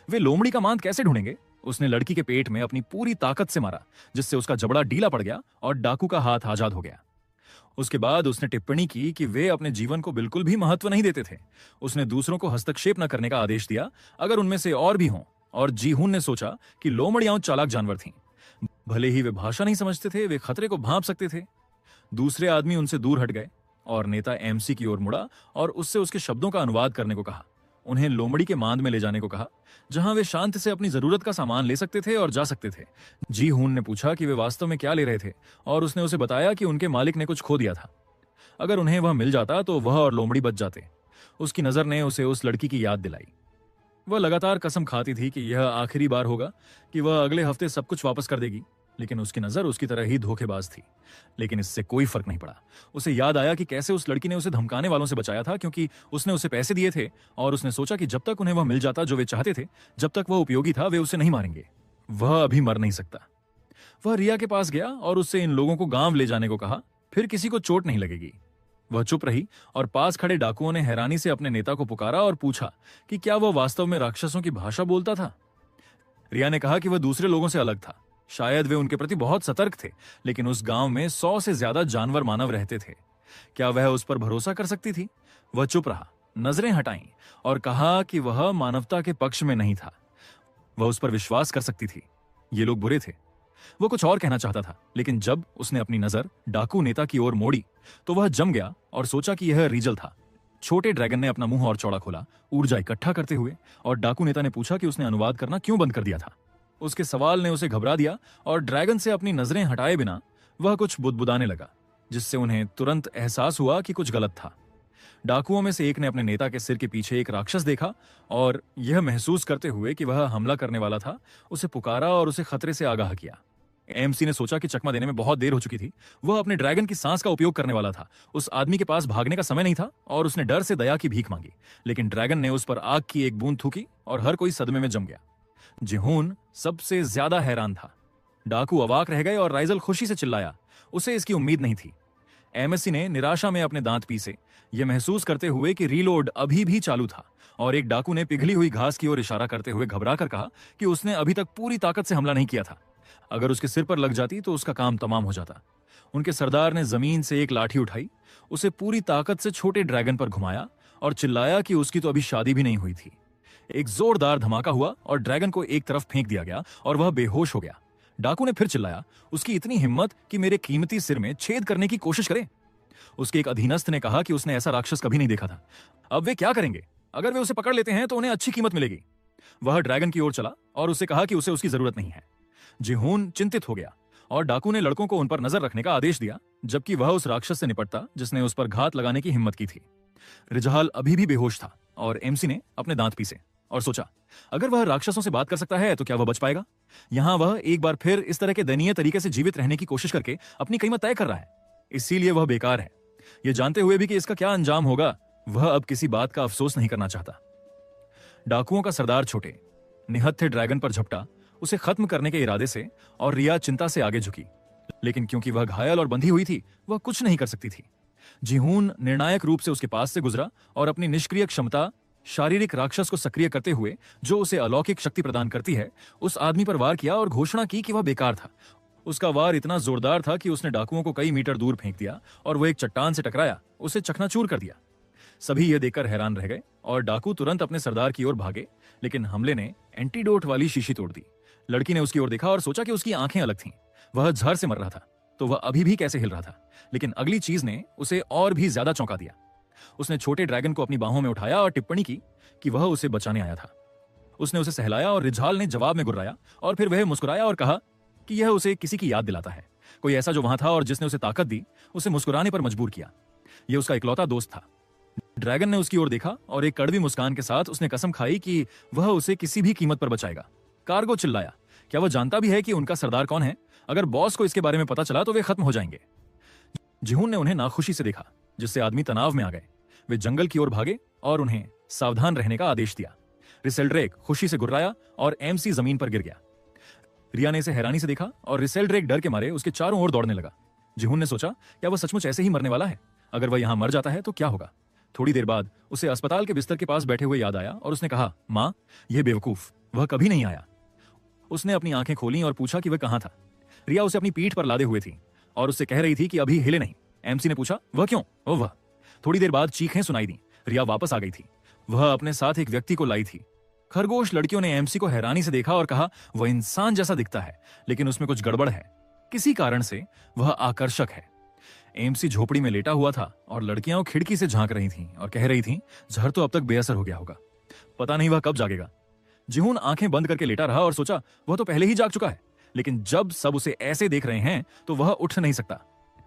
वे लोमड़ी का मांद कैसे ढूंढेंगे? उसने लड़की के पेट में अपनी पूरी ताकत से मारा, जिससे उसका जबड़ा ढीला पड़ गया और डाकू का हाथ आजाद हो गया। उसके बाद उसने टिप्पणी की कि वे अपने जीवन को बिल्कुल भी महत्व नहीं देते थे। उसने दूसरों को हस्तक्षेप न करने का आदेश दिया, अगर उनमें से और भी हों। और जीहून ने सोचा कि लोमड़ियां चालाक जानवर थीं। भले ही वे भाषा नहीं समझते थे, वे खतरे को भांप सकते थे। दूसरे आदमी उनसे दूर हट गए और नेता एमसी की ओर मुड़ा और उससे उसके शब्दों का अनुवाद करने को कहा। उन्हें लोमड़ी के मांद में ले जाने को कहा, जहां वे शांति से अपनी जरूरत का सामान ले सकते थे और जा सकते थे। जी हून ने पूछा कि वे वास्तव में क्या ले रहे थे और उसने उसे बताया कि उनके मालिक ने कुछ खो दिया था। अगर उन्हें वह मिल जाता तो वह और लोमड़ी बच जाते। उसकी नजर ने उसे उस लड़की की याद दिलाई। वह लगातार कसम खाती थी कि यह आखिरी बार होगा, कि वह अगले हफ्ते सब कुछ वापस कर देगी। लेकिन उसकी नजर उसकी तरह ही धोखेबाज थी। लेकिन इससे कोई फर्क नहीं पड़ा। उसे याद आया कि कैसे उस लड़की ने उसे धमकाने वालों से बचाया था, क्योंकि उसने उसे पैसे दिए थे और उसने सोचा कि जब तक उन्हें वह मिल जाता जो वे चाहते थे, जब तक वह उपयोगी था, वे उसे नहीं मारेंगे। वह अभी मर नहीं सकता। वह रिया के पास गया और उससे इन लोगों को गांव ले जाने को कहा, फिर किसी को चोट नहीं लगेगी। वह चुप रही और पास खड़े डाकुओं ने हैरानी से अपने नेता को पुकारा और पूछा कि क्या वह वास्तव में राक्षसों की भाषा बोलता था। रिया ने कहा कि वह दूसरे लोगों से अलग था। शायद वे उनके प्रति बहुत सतर्क थे, लेकिन उस गांव में 100 से ज्यादा जानवर मानव रहते थे। क्या वह उस पर भरोसा कर सकती थी? वह चुप रहा, नजरें हटाईं और कहा कि वह मानवता के पक्ष में नहीं था। वह उस पर विश्वास कर सकती थी। ये लोग बुरे थे। वो कुछ और कहना चाहता था, लेकिन जब उसने अपनी नजर डाकू नेता की ओर मोड़ी तो वह जम गया और सोचा कि यह रीजल था। छोटे ड्रैगन ने अपना मुंह और चौड़ा खोला, ऊर्जा इकट्ठा करते हुए, और डाकू नेता ने पूछा कि उसने अनुवाद करना क्यों बंद कर दिया था। उसके सवाल ने उसे घबरा दिया और ड्रैगन से अपनी नजरें हटाए बिना वह कुछ बुदबुदाने लगा, जिससे उन्हें तुरंत एहसास हुआ कि कुछ गलत था। डाकुओं में से एक ने अपने नेता के सिर के पीछे एक राक्षस देखा और यह महसूस करते हुए कि वह हमला करने वाला था, उसे पुकारा और उसे खतरे से आगाह किया। एमसी ने सोचा कि चकमा देने में बहुत देर हो चुकी थी। वह अपने ड्रैगन की सांस का उपयोग करने वाला था। उस आदमी के पास भागने का समय नहीं था और उसने डर से दया की भीख मांगी, लेकिन ड्रैगन ने उस पर आग की एक बूंद थूकी और हर कोई सदमे में जम गया। जिहून सबसे ज्यादा हैरान था। डाकू अवाक रह गए और राइजल खुशी से चिल्लाया। उसे इसकी उम्मीद नहीं थी। एमएससी ने निराशा में अपने दांत पीसे, यह महसूस करते हुए कि रीलोड अभी भी चालू था, और एक डाकू ने पिघली हुई घास की ओर इशारा करते हुए घबराकर कहा कि उसने अभी तक पूरी ताकत से हमला नहीं किया था। अगर उसके सिर पर लग जाती तो उसका काम तमाम हो जाता। उनके सरदार ने जमीन से एक लाठी उठाई, उसे पूरी ताकत से छोटे ड्रैगन पर घुमाया और चिल्लाया कि उसकी तो अभी शादी भी नहीं हुई थी। एक जोरदार धमाका हुआ और ड्रैगन को एक तरफ फेंक दिया गया और वह बेहोश हो गया। डाकू ने फिर चिल्लाया, उसकी इतनी हिम्मत कि मेरे कीमती सिर में छेद करने की कोशिश करे। उसके एक अधीनस्थ ने कहा कि उसने ऐसा राक्षस कभी नहीं देखा था। अब वे क्या करेंगे? अगर वे उसे पकड़ लेते हैं तो उन्हें अच्छी कीमत मिलेगी। वह ड्रैगन की ओर चला और उससे कहा कि उसे उसकी जरूरत नहीं है। जिहून चिंतित हो गया और डाकू ने लड़कों को उन पर नजर रखने का आदेश दिया, जबकि वह उस राक्षस से निपटता जिसने उस पर घात लगाने की हिम्मत की थी। रिजहाल अभी भी बेहोश था और एमसी ने अपने दांत पीसे और सोचा, अगर वह राक्षसों से बात कर सकता है तो क्या वह बच पाएगा? यहां वह एक बार फिर इस तरह के दयनीय तरीके से जीवित रहने की कोशिश करके अपनी कीमत तय कर रहा है। इसीलिए वह बेकार है। यह जानते हुए भी कि इसका क्या अंजाम होगा, वह अब किसी बात का अफसोस नहीं करना चाहता। डाकुओं का सरदार छोटे निहत्थे ड्रैगन पर झपटा, उसे खत्म करने के इरादे से, और रिया चिंता से आगे झुकी, लेकिन क्योंकि वह घायल और बंधी हुई थी, वह कुछ नहीं कर सकती थी। जिहून निर्णायक रूप से उसके पास से गुजरा और अपनी निष्क्रिय क्षमता शारीरिक राक्षस को सक्रिय करते हुए, जो उसे अलौकिक शक्ति प्रदान करती है, उस आदमी पर वार किया और घोषणा की कि वह बेकार था। उसका वार इतना जोरदार था कि उसने डाकुओं को कई मीटर दूर फेंक दिया और वह एक चट्टान से टकराया, उसे चकनाचूर कर दिया। सभी यह देखकर हैरान रह गए और डाकू तुरंत अपने सरदार की ओर भागे, लेकिन हमले ने एंटीडोट वाली शीशी तोड़ दी। लड़की ने उसकी ओर देखा और सोचा कि उसकी आंखें अलग थीं। वह झर से मर रहा था, तो वह अभी भी कैसे हिल रहा था। लेकिन अगली चीज ने उसे और भी ज्यादा चौंका दिया। उसने छोटे ड्रैगन को अपनी बाहों में उठाया और टिप्पणी की कि वह उसे बचाने आया था। उसने उसे सहलाया और रिजहाल ने जवाब में गुर्राया, और फिर वह मुस्कुराया और कहा कि यह उसे किसी की याद दिलाता है, कोई ऐसा जो वहां था और जिसने उसे ताकत दी, उसे मुस्कुराने पर मजबूर किया। यह उसका इकलौता दोस्त था। ड्रैगन ने उसकी ओर देखा और एक कड़वी मुस्कान के साथ उसने कसम खाई कि वह उसे किसी भी कीमत पर बचाएगा। कार्गो चिल्लाया, क्या वह जानता भी है कि उनका सरदार कौन है? अगर बॉस को इसके बारे में पता चला तो वे खत्म हो जाएंगे। जिहून ने उन्हें नाखुशी से देखा, जिससे आदमी तनाव में आ गए। वे जंगल की ओर भागे और उन्हें सावधान रहने का आदेश दिया। रिसेल्ड्रेक खुशी से गुर्राया और एमसी जमीन पर गिर गया। रिया ने इसे हैरानी से देखा और रिसेल्ड्रेक डर के मारे उसके चारों ओर दौड़ने लगा। जिहून ने सोचा, क्या वह सचमुच ऐसे ही मरने वाला है? अगर वह यहां मर जाता है तो क्या होगा? थोड़ी देर बाद उसे अस्पताल के बिस्तर के पास बैठे हुए याद आया और उसने कहा, माँ, यह बेवकूफ, वह कभी नहीं आया। उसने अपनी आंखें खोली और पूछा कि वह कहाँ था। रिया उसे अपनी पीठ पर लादे हुए थी और उससे कह रही थी कि अभी हिले नहीं। एमसी ने पूछा, वह क्यों? वह थोड़ी देर बाद चीखें सुनाई दी। रिया वापस आ गई थी। वह अपने साथ एक व्यक्ति को लाई थी। खरगोश लड़कियों ने एमसी को हैरानी से देखा और कहा, वह इंसान जैसा दिखता है, लेकिन उसमें कुछ गड़बड़ है। किसी कारण से वह आकर्षक है। एमसी झोपड़ी में लेटा हुआ था और लड़कियां खिड़की से झांक रही थीं और कह रही थीं, जहर तो अब तक बेअसर हो गया होगा, पता नहीं वह कब जागेगा। जिहून आंखें बंद करके लेटा रहा और सोचा, वह तो पहले ही जाग चुका है, लेकिन जब सब उसे ऐसे देख रहे हैं तो वह उठ नहीं सकता।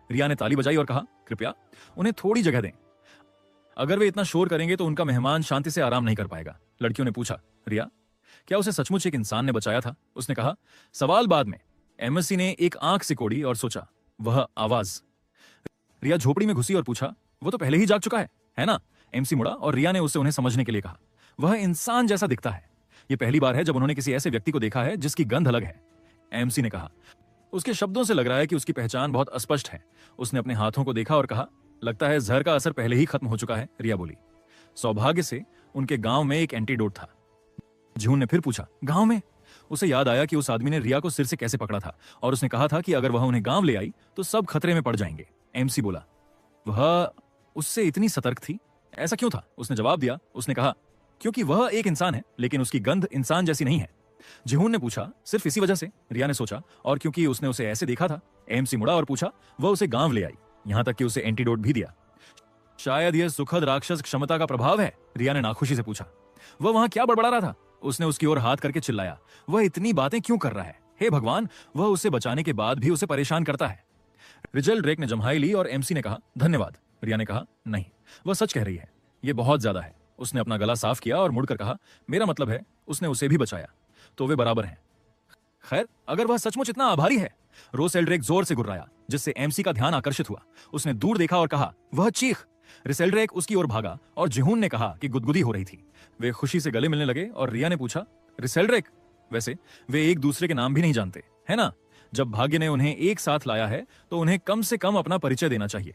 रिया ने ताली बजाई और कहा, कृपया उन्हें थोड़ी जगह दें, अगर वे इतना शोर करेंगे तो उनका मेहमान शांति से आराम नहीं कर पाएगा। लड़कियों ने पूछा, रिया, क्या उसे सचमुच एक इंसान ने बचाया था? उसने कहा, सवाल बाद में। एमएससी ने एक आंख सिकोड़ी और सोचा, वह आवाज। रिया झोपड़ी में घुसी और पूछा, वो तो पहले ही जाग चुका है ना? एमसी मुड़ा और रिया ने उससे उन्हें समझने के लिए कहा, वह इंसान जैसा दिखता है। यह पहली बार है जब उन्होंने किसी ऐसे व्यक्ति को देखा है जिसकी गंध अलग है। एमसी ने कहा, उसके शब्दों से लग रहा है कि उसकी पहचान बहुत अस्पष्ट है। उसने अपने हाथों को देखा और कहा, लगता है जहर का असर पहले ही खत्म हो चुका है। रिया बोली, सौभाग्य से उनके गांव में एक एंटीडोट था। जिहून ने फिर पूछा, गांव में? उसे याद आया कि उस आदमी ने रिया को सिर से कैसे पकड़ा था और उसने कहा था कि अगर वह उन्हें गांव ले आई तो सब खतरे में पड़ जाएंगे। एमसी बोला, वह उससे इतनी सतर्क थी, ऐसा क्यों था? उसने जवाब दिया, उसने कहा, क्योंकि वह एक इंसान है लेकिन उसकी गंध इंसान जैसी नहीं है। जिहून ने पूछा, सिर्फ इसी वजह से? रिया ने सोचा, और क्योंकि उसने उसे ऐसे देखा था। एमसी मुड़ा और पूछा, वह उसे गांव ले आई, यहां तक कि उसे एंटीडोट भी दिया। शायद यह सुखद राक्षस क्षमता का प्रभाव है? रिया ने नाखुशी से पूछा। वह वहां क्या बड़बड़ा रहा था? उसने उसकी ओर हाथ करके चिल्लाया, वह इतनी बातें क्यों कर रहा है? हे भगवान, वह उसे बचाने के बाद भी उसे परेशान करता है। रिजल ड्रेक ने जम्हाई ली और एमसी ने कहा, धन्यवाद। रिया ने कहा, नहीं, वह सच कह रही है, यह बहुत ज्यादा है। उसने अपना गला साफ किया और मुड़कर कहा, मेरा मतलब है उसने उसे भी बचाया, तो वे बराबर हैं। खैर, अगर वह सचमुच इतना आभारी है। रोसेल्ड्रेक जोर से गुर्राया, जिससे एमसी का ध्यान आकर्षित हुआ। उसने दूर देखा और कहा, वह चीख। रिसेल्ड्रेक उसकी ओर भागा और जिहून ने कहा कि गुदगुदी हो रही थी। वे खुशी से गले मिलने लगे और रिया ने पूछा, रिसेल्ड्रेक? वैसे वे एक दूसरे के नाम भी नहीं जानते, है ना? जब भाग्य ने उन्हें एक साथ लाया है तो उन्हें कम से कम अपना परिचय देना चाहिए।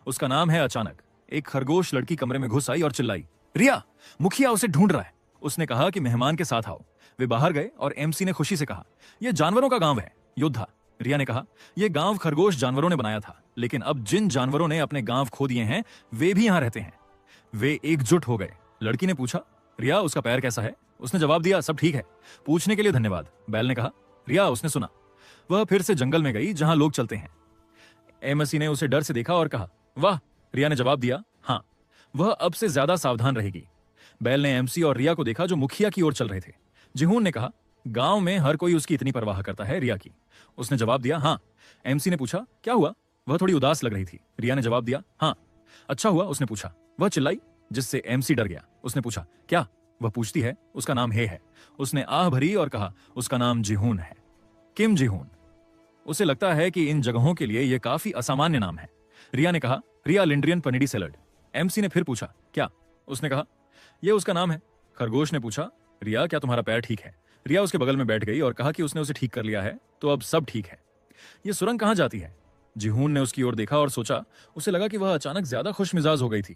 उसका नाम है अचानक। एक खरगोश लड़की कमरे में घुस आई और चिल्लाई, रिया, मुखिया उसे ढूंढ रहा है। उसने कहा कि मेहमान के साथ आओ। वे बाहर गए और एमसी ने खुशी से कहा, यह जानवरों का गांव है, योद्धा। रिया ने कहा, यह गांव खरगोश जानवरों ने बनाया था, लेकिन अब जिन जानवरों ने अपने गांव खो दिए हैं वे भी यहां रहते हैं। वे एकजुट हो गए। लड़की ने पूछा, रिया, उसका पैर कैसा है? उसने जवाब दिया, सब ठीक है। पूछने के लिए धन्यवाद। बैल ने कहा, रिया, उसने सुना। वह फिर से जंगल में गई जहां लोग चलते हैं। एमसी ने उसे डर से देखा और कहा, वाह। रिया ने जवाब दिया, हाँ, वह अब से ज्यादा सावधान रहेगी। बैल ने एमसी और रिया को देखा जो मुखिया की ओर चल रहे थे। जिहून ने कहा, गांव में हर कोई उसकी इतनी परवाह करता है रिया की। उसने जवाब दिया, हाँ। एमसी ने पूछा, क्या हुआ? वह थोड़ी उदास लग रही थी। रिया ने जवाब दिया, हाँ। अच्छा हुआ? उसने पूछा। वह चिल्लाई, जिससे एमसी डर गया। उसने पूछा, क्या? वह पूछती है, उसका नाम हे है। उसने आह भरी और कहा, उसका नाम जिहून है, किम जिहून। उसे लगता है कि इन जगहों के लिए यह काफी असामान्य नाम है। रिया ने कहा, रिया लिंड्रियन पनीडी सैलड। एमसी ने फिर पूछा, क्या? उसने कहा, यह उसका नाम है। खरगोश ने पूछा, रिया, क्या तुम्हारा पैर ठीक है? रिया उसके बगल में बैठ गई और कहा कि उसने उसे ठीक कर लिया है, तो अब सब ठीक है। यह सुरंग कहां जाती है? जिहून ने उसकी ओर देखा और सोचा, उसे लगा कि वह अचानक ज्यादा खुश मिजाज हो गई थी।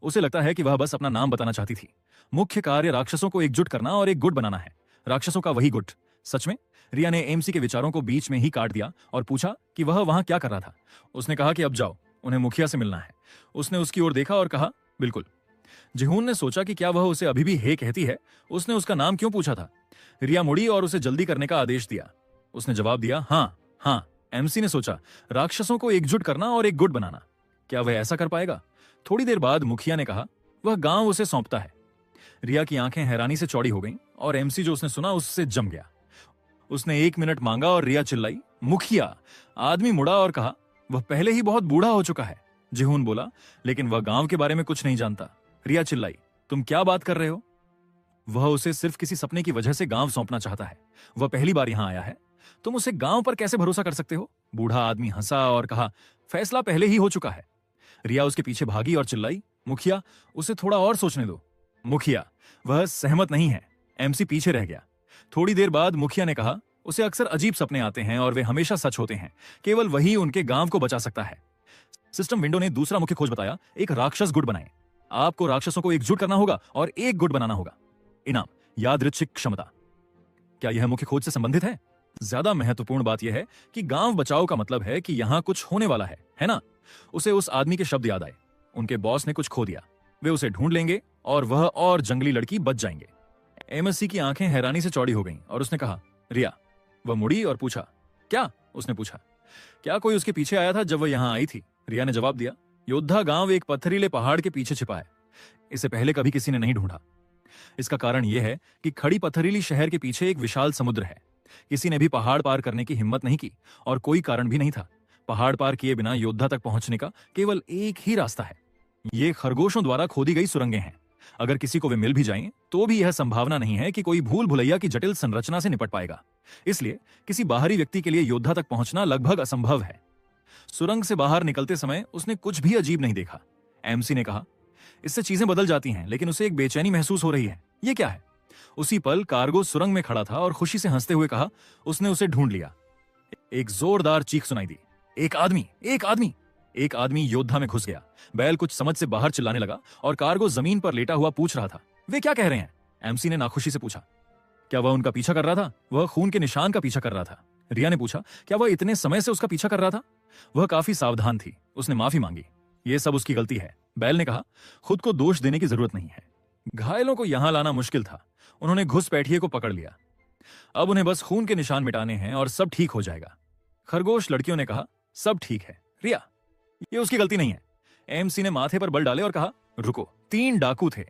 उसे लगता है कि वह बस अपना नाम बताना चाहती थी। मुख्य कार्य राक्षसों को एकजुट करना और एक गुट बनाना है, राक्षसों का वही गुट। सच में? रिया ने एमसी के विचारों को बीच में ही काट दिया और पूछा कि वह वहां क्या कर रहा था। उसने कहा कि अब जाओ, उन्हें मुखिया से मिलना है। उसने उसकी ओर देखा और कहा, बिल्कुल। जिहून ने सोचा कि क्या वह उसे अभी भी हे कहती है। उसने उसका नाम क्यों पूछा था? रिया मुड़ी और उसे जल्दी करने का आदेश दिया। उसने जवाब दिया, हाँ हाँ। एमसी ने सोचा, राक्षसों को एकजुट करना और एक गुट बनाना, क्या वह ऐसा कर पाएगा? थोड़ी देर बाद मुखिया ने कहा, वह गांव उसे सौंपता है। रिया की आंखें हैरानी से चौड़ी हो गईं और एमसी जो उसने सुना उससे जम गया। उसने 1 मिनट मांगा और रिया चिल्लाई, मुखिया। आदमी मुड़ा और कहा, वह पहले ही बहुत बूढ़ा हो चुका है। जिहून बोला, लेकिन वह गांव के बारे में कुछ नहीं जानता। रिया चिल्लाई, तुम क्या बात कर रहे हो? वह उसे सिर्फ किसी सपने की वजह से गांव सौंपना चाहता है। वह पहली बार यहां आया है। तुम उसे गांव पर कैसे भरोसा कर सकते हो? बूढ़ा आदमी हंसा और कहा, फैसला पहले ही हो चुका है। रिया उसके पीछे भागी और चिल्लाई, मुखिया, उसे थोड़ा और सोचने दो। मुखिया, वह सहमत नहीं है। एमसी पीछे रह गया। थोड़ी देर बाद मुखिया ने कहा, उसे अक्सर अजीब सपने आते हैं और वे हमेशा सच होते हैं। केवल वही उनके गांव को बचा सकता है। सिस्टम विंडो ने दूसरा मुख्य खोज बताया, एक राक्षस गुट बनाए। आपको राक्षसों को एकजुट करना होगा और एक गुट बनाना होगा। इनाम, यादृच्छिक क्षमता। क्या यह मुख्य खोज से संबंधित है? ज्यादा महत्वपूर्ण बात यह है कि गांव बचाओ का मतलब है कि यहां कुछ होने वाला है ना? उसे उस आदमी के शब्द याद आए। उनके बॉस ने कुछ खो दिया, वे उसे ढूंढ लेंगे और वह और जंगली लड़की बच जाएंगे। एमएससी की आंखें हैरानी से चौड़ी हो गईं और उसने कहा, रिया। वह मुड़ी और पूछा, क्या? उसने पूछा, क्या कोई उसके पीछे आया था जब वह यहां आई थी? रिया ने जवाब दिया, योद्धा गांव एक पत्थरीले पहाड़ के पीछे छिपा है। इसे पहले कभी किसी ने नहीं ढूंढा। इसका कारण यह है कि खड़ी पत्थरीली शहर के पीछे एक विशाल समुद्र है। किसी ने भी पहाड़ पार करने की हिम्मत नहीं की और कोई कारण भी नहीं था। पहाड़ पार किए बिना योद्धा तक पहुंचने का केवल एक ही रास्ता है। ये खरगोशों द्वारा खोदी गई सुरंगें हैं। अगर किसी को वे मिल भी जाएं, तो भी यह संभावना नहीं है कि कोई भूल भुलैया की जटिल संरचना से निपट पाएगा। इसलिए किसी बाहरी व्यक्ति के लिए योद्धा तक पहुंचना लगभग असंभव है। सुरंग से बाहर निकलते समय उसने कुछ भी अजीब नहीं देखा। एमसी ने कहा, इससे चीजें बदल जाती हैं, लेकिन उसे एक बेचैनी महसूस हो रही है। यह क्या है? उसी पल कार्गो सुरंग में खड़ा था और खुशी से हंसते हुए कहा, उसने उसे ढूंढ लिया। एक जोरदार चीख सुनाई दी, एक आदमी, एक आदमी! एक आदमी योद्धा में घुस गया। बैल कुछ समझ से बाहर चिल्लाने लगा और कार्गो जमीन पर लेटा हुआ पूछ रहा था, वे क्या कह रहे हैं? एमसी ने नाखुशी से पूछा। क्या वह उनका पीछा कर रहा था? वह खून के निशान का पीछा कर रहा था। रिया ने पूछा, क्या वह इतने समय से उसका पीछा कर रहा था? वह काफी सावधान थी। उसने माफी मांगी। यह सब उसकी गलती है। बैल ने कहा, खुद को दोष देने की जरूरत नहीं है। घायलों को यहां लाना मुश्किल था। उन्होंने घुसपैठिए को पकड़ लिया। अब उन्हें बस खून के निशान मिटाने हैं और सब ठीक हो जाएगा। खरगोश लड़कियों ने कहा, सब ठीक है रिया, ये उसकी गलती नहीं है। एमसी ने माथे पर बल डाले और कहा, रुको, 3 डाकू थे,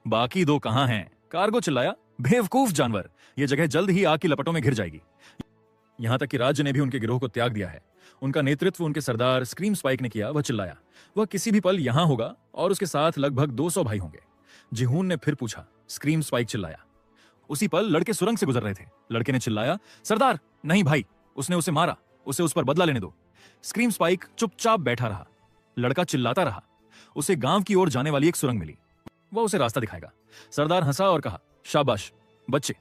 बाकी 2 कहां हैं? कार्गो चिल्लाया, बेवकूफ जानवर, यह जगह जल्द ही आग की लपटों में घिर जाएगी। यहां तक कि राज्य ने भी उनके गिरोह को त्याग दिया है। उनका नेतृत्व उनके सरदार स्क्रीम स्पाइक ने किया। वह चिल्लाया, वह किसी भी पल यहां होगा और उसके साथ लगभग 200 भाई होंगे। जिहून ने फिर पूछा। स्क्रीम स्पाइक चिल्लाया। उसी पल लड़के सुरंग से गुजर रहे थे। लड़के ने चिल्लाया, सरदार! नहीं भाई, उसने उसे मारा, उसे उस पर बदला लेने दो। स्क्रीम स्पाइक चुपचाप बैठा रहा। लड़का चिल्लाता रहा। उसे गांव की ओर जाने वाली एक सुरंग मिली। वह उसे रास्ता दिखाएगा। सरदार हंसा और कहा, शाबाश बच्चे,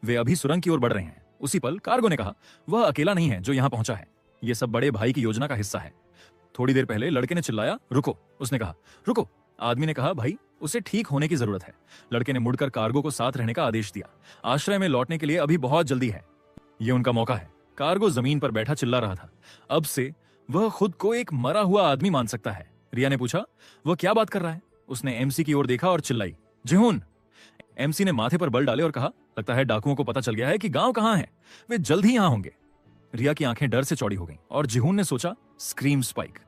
वे अभी सुरंग की ओर बढ़ रहे हैं। उसी पल कार्गो ने कहा, वह अकेला नहीं है जो यहां पहुंचा है, यह सब बड़े भाई की योजना का हिस्सा है। थोड़ी देर पहले लड़के ने चिल्लाया, रुको! उसने कहा, रुको! आदमी ने कहा, भाई, उसे ठीक होने की जरूरत है। लड़के ने मुड़कर कार्गो को साथ रहने का आदेश दिया। आश्रय में लौटने के लिए अभी बहुत जल्दी है, यह उनका मौका है। कार्गो जमीन पर बैठा चिल्ला रहा था। अब से वह खुद को एक मरा हुआ आदमी मान सकता है। रिया ने पूछा, वह क्या बात कर रहा है? उसने एमसी की ओर देखा और चिल्लाई, जिहून! एमसी ने माथे पर बल डाले और कहा, लगता है डाकुओं को पता चल गया है कि गांव कहां है, वे जल्द ही यहां होंगे। रिया की आंखें डर से चौड़ी हो गईं और जिहून ने सोचा, स्क्रीम स्पाइक,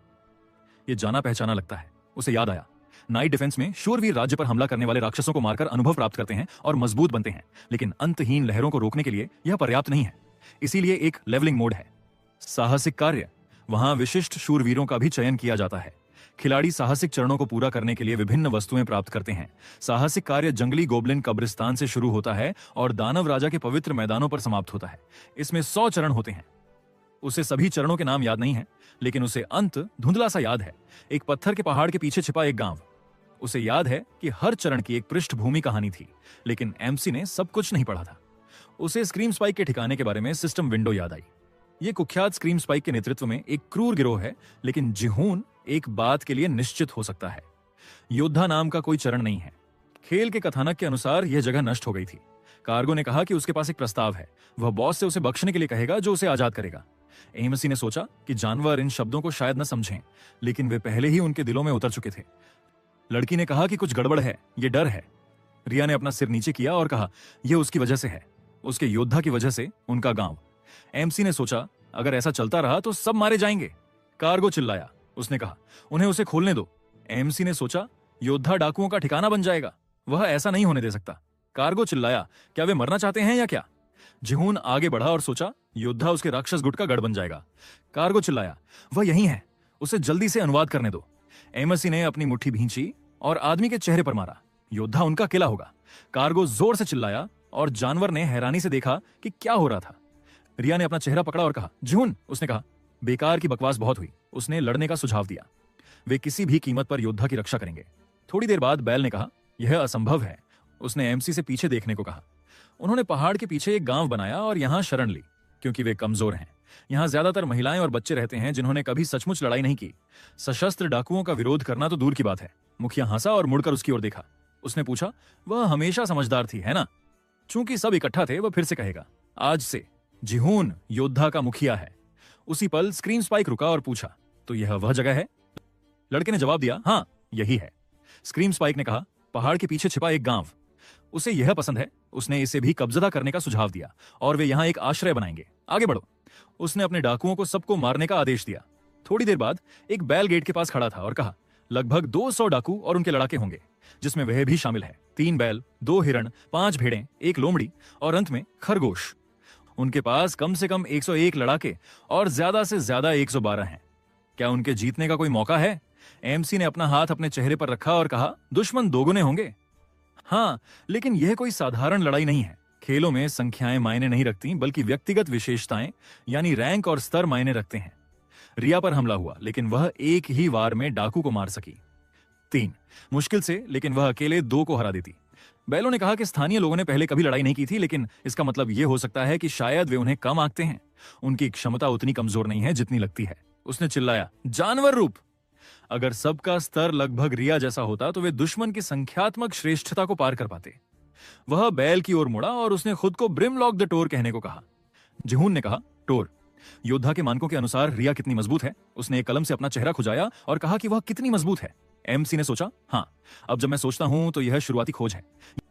ये जाना पहचाना लगता है। उसे याद आया, नाइट डिफेंस में शूरवीर राज्य पर हमला करने वाले राक्षसों को मारकर अनुभव प्राप्त करते हैं और मजबूत बनते हैं, लेकिन अंतहीन लहरों को रोकने के लिए यह पर्याप्त नहीं है। इसीलिए एक लेवलिंग मोड है, साहसिक कार्य। वहां विशिष्ट शूरवीरों का भी चयन किया जाता है। खिलाड़ी साहसिक चरणों को पूरा करने के लिए विभिन्न वस्तुएं प्राप्त करते हैं। साहसिक कार्य जंगली गोब्लिन कब्रिस्तान से शुरू होता है और दानव राजा के पवित्र मैदानों पर समाप्त होता है। इसमें 100 चरण होते हैं। उसे सभी चरणों के नाम याद नहीं है, लेकिन उसे अंत धुंधला सा याद है। एक पत्थर के पहाड़ के पीछे छिपा एक गांव। उसे याद है कि हर चरण की एक पृष्ठभूमि कहानी थी, लेकिन एमसी ने सब कुछ नहीं पढ़ा था। उसे स्क्रीम स्पाइक के ठिकाने के बारे में सिस्टम विंडो याद आई। यह कुख्यात स्क्रीम स्पाइक के नेतृत्व में एक क्रूर गिरोह है, लेकिन जिहून एक बात के लिए निश्चित हो सकता है, योद्धा नाम का कोई चरण नहीं है। खेल के कथानक के अनुसार यह जगह नष्ट हो गई थी। कार्गो ने कहा कि उसके पास एक प्रस्ताव है। वह बॉस से उसे बख्शने के लिए कहेगा जो उसे आजाद करेगा। एमसी ने सोचा कि जानवर इन शब्दों को शायद न समझें, लेकिन वे पहले ही उनके दिलों में उतर चुके थे। लड़की ने कहा कि कुछ गड़बड़ है, ये डर है। रिया ने अपना सिर नीचे किया और कहा, यह उसकी वजह से है, उसके योद्धा की वजह से, उनका गांव। एमसी ने सोचा, अगर ऐसा चलता रहा तो सब मारे जाएंगे। कार्गो चिल्लाया। उसने कहा, उन्हें उसे खोलने दो। एमसी ने सोचा, योद्धा डाकुओं का ठिकाना बन जाएगा, वह ऐसा नहीं होने दे सकता। कार्गो चिल्लाया, क्या वे मरना चाहते हैं या क्या? जिहून आगे बढ़ा और सोचा, योद्धा उसके राक्षस गुट का गढ़ बन जाएगा। कार्गो चिल्लाया, वह यही है, उसे जल्दी से अनुवाद करने दो। एमसी ने अपनी मुट्ठी भींची और आदमी के चेहरे पर मारा। योद्धा उनका अकेला होगा। कार्गो जोर से चिल्लाया और जानवर ने हैरानी से देखा कि क्या हो रहा था। रिया ने अपना चेहरा पकड़ा और कहा, जिहून! उसने कहा, बेकार की बकवास बहुत हुई। उसने लड़ने का सुझाव दिया। वे किसी भी कीमत पर योद्धा की रक्षा करेंगे। थोड़ी देर बाद बैल ने कहा, यह असंभव है। उसने एमसी से पीछे देखने को कहा। उन्होंने पहाड़ के पीछे एक गांव बनाया और यहां शरण ली, क्योंकि वे कमजोर हैं। यहाँ ज्यादातर महिलाएं और बच्चे रहते हैं जिन्होंने कभी सचमुच लड़ाई नहीं की। सशस्त्र डाकुओं का विरोध करना तो दूर की बात है। मुखिया हंसा और मुड़कर उसकी ओर देखा। उसने पूछा, वह हमेशा समझदार थी, है ना? चूंकि सब इकट्ठा थे, वह फिर से कहेगा, आज से जिहून योद्धा का मुखिया है। उसी पल स्क्रीन स्पाइक रुका और पूछा, तो यह वह जगह है? लड़के ने जवाब दिया, हाँ यही है। स्क्रीम स्पाइक ने कहा, पहाड़ के पीछे छिपा एक गांव, उसे यह पसंद है। उसने इसे भी कब्जा करने का सुझाव दिया और वे यहां एक आश्रय बनाएंगे। आगे बढ़ो। उसने अपने डाकुओं को सबको मारने का आदेश दिया। थोड़ी देर बाद एक बैल गेट के पास खड़ा था और कहा, लगभग 200 डाकू और उनके लड़ाके होंगे, जिसमें वह भी शामिल है। 3 बैल, 2 हिरण, 5 भेड़ें, 1 लोमड़ी और अंत में खरगोश। उनके पास कम से कम 101 लड़ाके और ज्यादा से ज्यादा 112 हैं। क्या उनके जीतने का कोई मौका है? एमसी ने अपना हाथ अपने चेहरे पर रखा और कहा, दुश्मन दोगुने होंगे। हाँ, लेकिन यह कोई साधारण लड़ाई नहीं है। खेलों में संख्याएं मायने नहीं रखती, बल्कि व्यक्तिगत विशेषताएं यानी रैंक और स्तर मायने रखते हैं। रिया पर हमला हुआ, लेकिन वह एक ही वार में डाकू को मार सकी। 3 मुश्किल से, लेकिन वह अकेले 2 को हरा देती। बैलों ने कहा कि स्थानीय लोगों ने पहले कभी लड़ाई नहीं की थी, लेकिन इसका मतलब यह हो सकता है कि शायद वे उन्हें कम आंकते हैं। उनकी क्षमता उतनी कमजोर नहीं है जितनी लगती है। उसने चिल्लाया, जानवर रूप। अगर सबका स्तर लगभग रिया जैसा होता तो वे दुश्मन की संख्यात्मक श्रेष्ठता को पार कर पाते। वह बैल की ओर मुड़ा और उसने खुद को ब्रिमलॉक द टोर कहने को कहा। जिहून ने कहा, टोर योद्धा के मानकों के अनुसार रिया कितनी मजबूत है? उसने एक कलम से अपना चेहरा खुजाया और कहा कि वह कितनी मजबूत है। एमसी ने सोचा, हाँ, अब जब मैं सोचता हूं तो यह शुरुआती खोज है।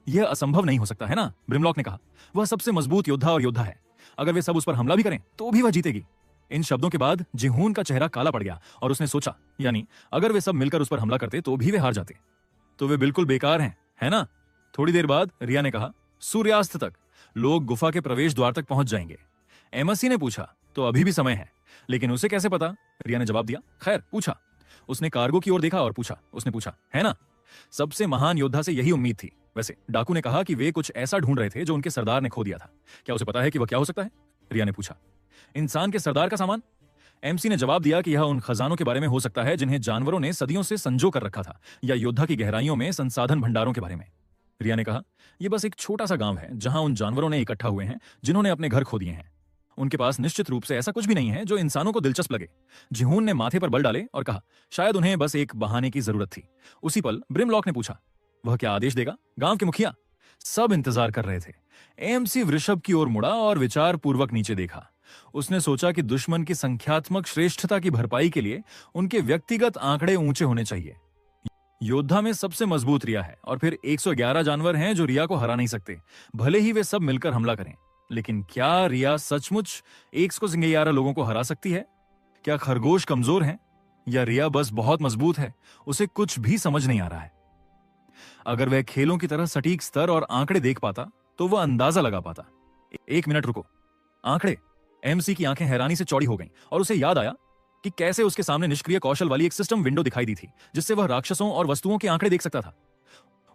यह असंभव नहीं हो सकता है ना? ब्रिमलॉक ने कहा, वह सबसे मजबूत योद्धा और योद्धा है। अगर वे सब उस पर हमला भी करें तो भी वह जीतेगी। इन शब्दों के बाद जिहून का चेहरा काला पड़ गया और उसने सोचा, यानी अगर वे सब मिलकर उस पर हमला करते तो भी वे हार जाते। तो वे बिल्कुल बेकार हैं, है ना? थोड़ी देर बाद रिया ने कहा, सूर्यास्त तक लोग गुफा के प्रवेश द्वार तक पहुंच जाएंगे। एमसी ने पूछा, तो अभी भी समय है, लेकिन उसे कैसे पता? रिया ने जवाब दिया, खैर पूछा। उसने कार्गो की ओर देखा और पूछा, उसने पूछा, है ना? सबसे महान योद्धा से यही उम्मीद थी। वैसे डाकू ने कहा कि वे कुछ ऐसा ढूंढ रहे थे जो उनके सरदार ने खो दिया था। क्या उसे पता है कि वह क्या हो सकता है? रिया ने पूछा। इंसान के सरदार का सामान? एमसी ने जवाब दिया कि यह उन खजानों के बारे में हो सकता है जिन्हें जानवरों ने सदियों से संजो कर रखा था, या योद्धा की गहराइयों में संसाधन भंडारों के बारे में। रिया ने कहा, यह बस एक छोटा सा गांव है जहां उन जानवरों ने इकट्ठा हुए हैं जिन्होंने अपने घर खो दिए हैं। उनके पास निश्चित रूप से ऐसा कुछ भी नहीं है जो इंसानों को दिलचस्प लगे। जिहून ने माथे पर बल डाले और कहा, शायद उन्हें बस एक बहाने की जरूरत थी। उसी पल ब्रिमलॉक ने पूछा, वह क्या आदेश देगा? गांव के मुखिया? सब इंतजार कर रहे थे। एमसी वृषभ की ओर मुड़ा और विचार पूर्वक नीचे देखा। उसने सोचा कि दुश्मन की संख्यात्मक श्रेष्ठता की भरपाई के लिए उनके व्यक्तिगत आंकड़े ऊंचे होने चाहिए। योद्धा में सबसे मजबूत रिया है और फिर 111 जानवर हैं जो रिया को हरा नहीं सकते, भले ही वे सब मिलकर हमला करें। लेकिन क्या रिया सचमुच 111 लोगों को हरा सकती है? क्या खरगोश कमजोर हैं या रिया बस बहुत मजबूत है? उसे कुछ भी समझ नहीं आ रहा है। अगर वह खेलों की तरह सटीक स्तर और आंकड़े देख पाता तो वह अंदाजा लगा पाता। 1 मिनट रुको। आंकड़े? एमसी की आंखें हैरानी से चौड़ी हो गईं और उसे याद आया कि कैसे उसके सामने निष्क्रिय कौशल वाली एक सिस्टम विंडो दिखाई दी थी जिससे वह राक्षसों और वस्तुओं के आंकड़े देख सकता था।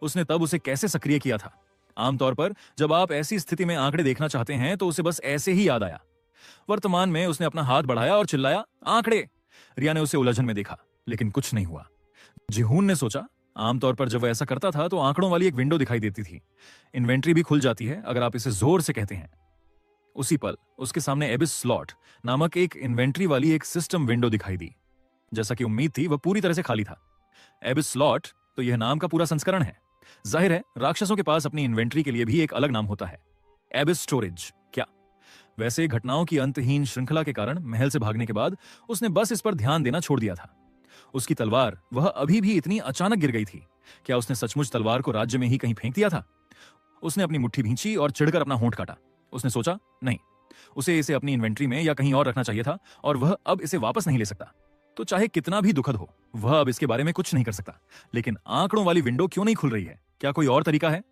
उसने तब उसे कैसे सक्रिय किया था? आमतौर पर जब आप ऐसी स्थिति में आंकड़े देखना चाहते हैं तो उसे बस ऐसे ही याद आया। वर्तमान में उसने अपना हाथ बढ़ाया और चिल्लाया, आंकड़े। रिया ने उसे उलझन में देखा, लेकिन कुछ नहीं हुआ। जिहून ने सोचा, आमतौर पर जब वह ऐसा करता था तो आंकड़ों वाली एक विंडो दिखाई देती थी। इन्वेंट्री भी खुल जाती है अगर आप इसे जोर से कहते हैं। उसी पल उसके सामने एबिस स्लॉट नामक एक इन्वेंट्री वाली एक सिस्टम विंडो दिखाई दी। जैसा कि उम्मीद थी, वह पूरी तरह से खाली था। एबिस स्लॉट तो यह नाम का पूरा संस्करण है। जाहिर है राक्षसों के पास अपनी इन्वेंट्री के लिए भी एक अलग नाम होता है, एबिस स्टोरेज। क्या? वैसे घटनाओं की अंतहीन श्रृंखला के कारण महल से भागने के बाद उसने बस इस पर ध्यान देना छोड़ दिया था। उसकी तलवार, वह अभी भी इतनी अचानक गिर गई थी। क्या उसने सचमुच तलवार को राज्य में ही कहीं फेंक दिया था? उसने अपनी मुट्ठी भींची और चिढ़कर अपना होंठ काटा। उसने सोचा, नहीं, उसे इसे अपनी इन्वेंट्री में या कहीं और रखना चाहिए था और वह अब इसे वापस नहीं ले सकता। तो चाहे कितना भी दुखद हो, वह अब इसके बारे में कुछ नहीं कर सकता। लेकिन आंकड़ों वाली विंडो क्यों नहीं खुल रही है? क्या कोई और तरीका है?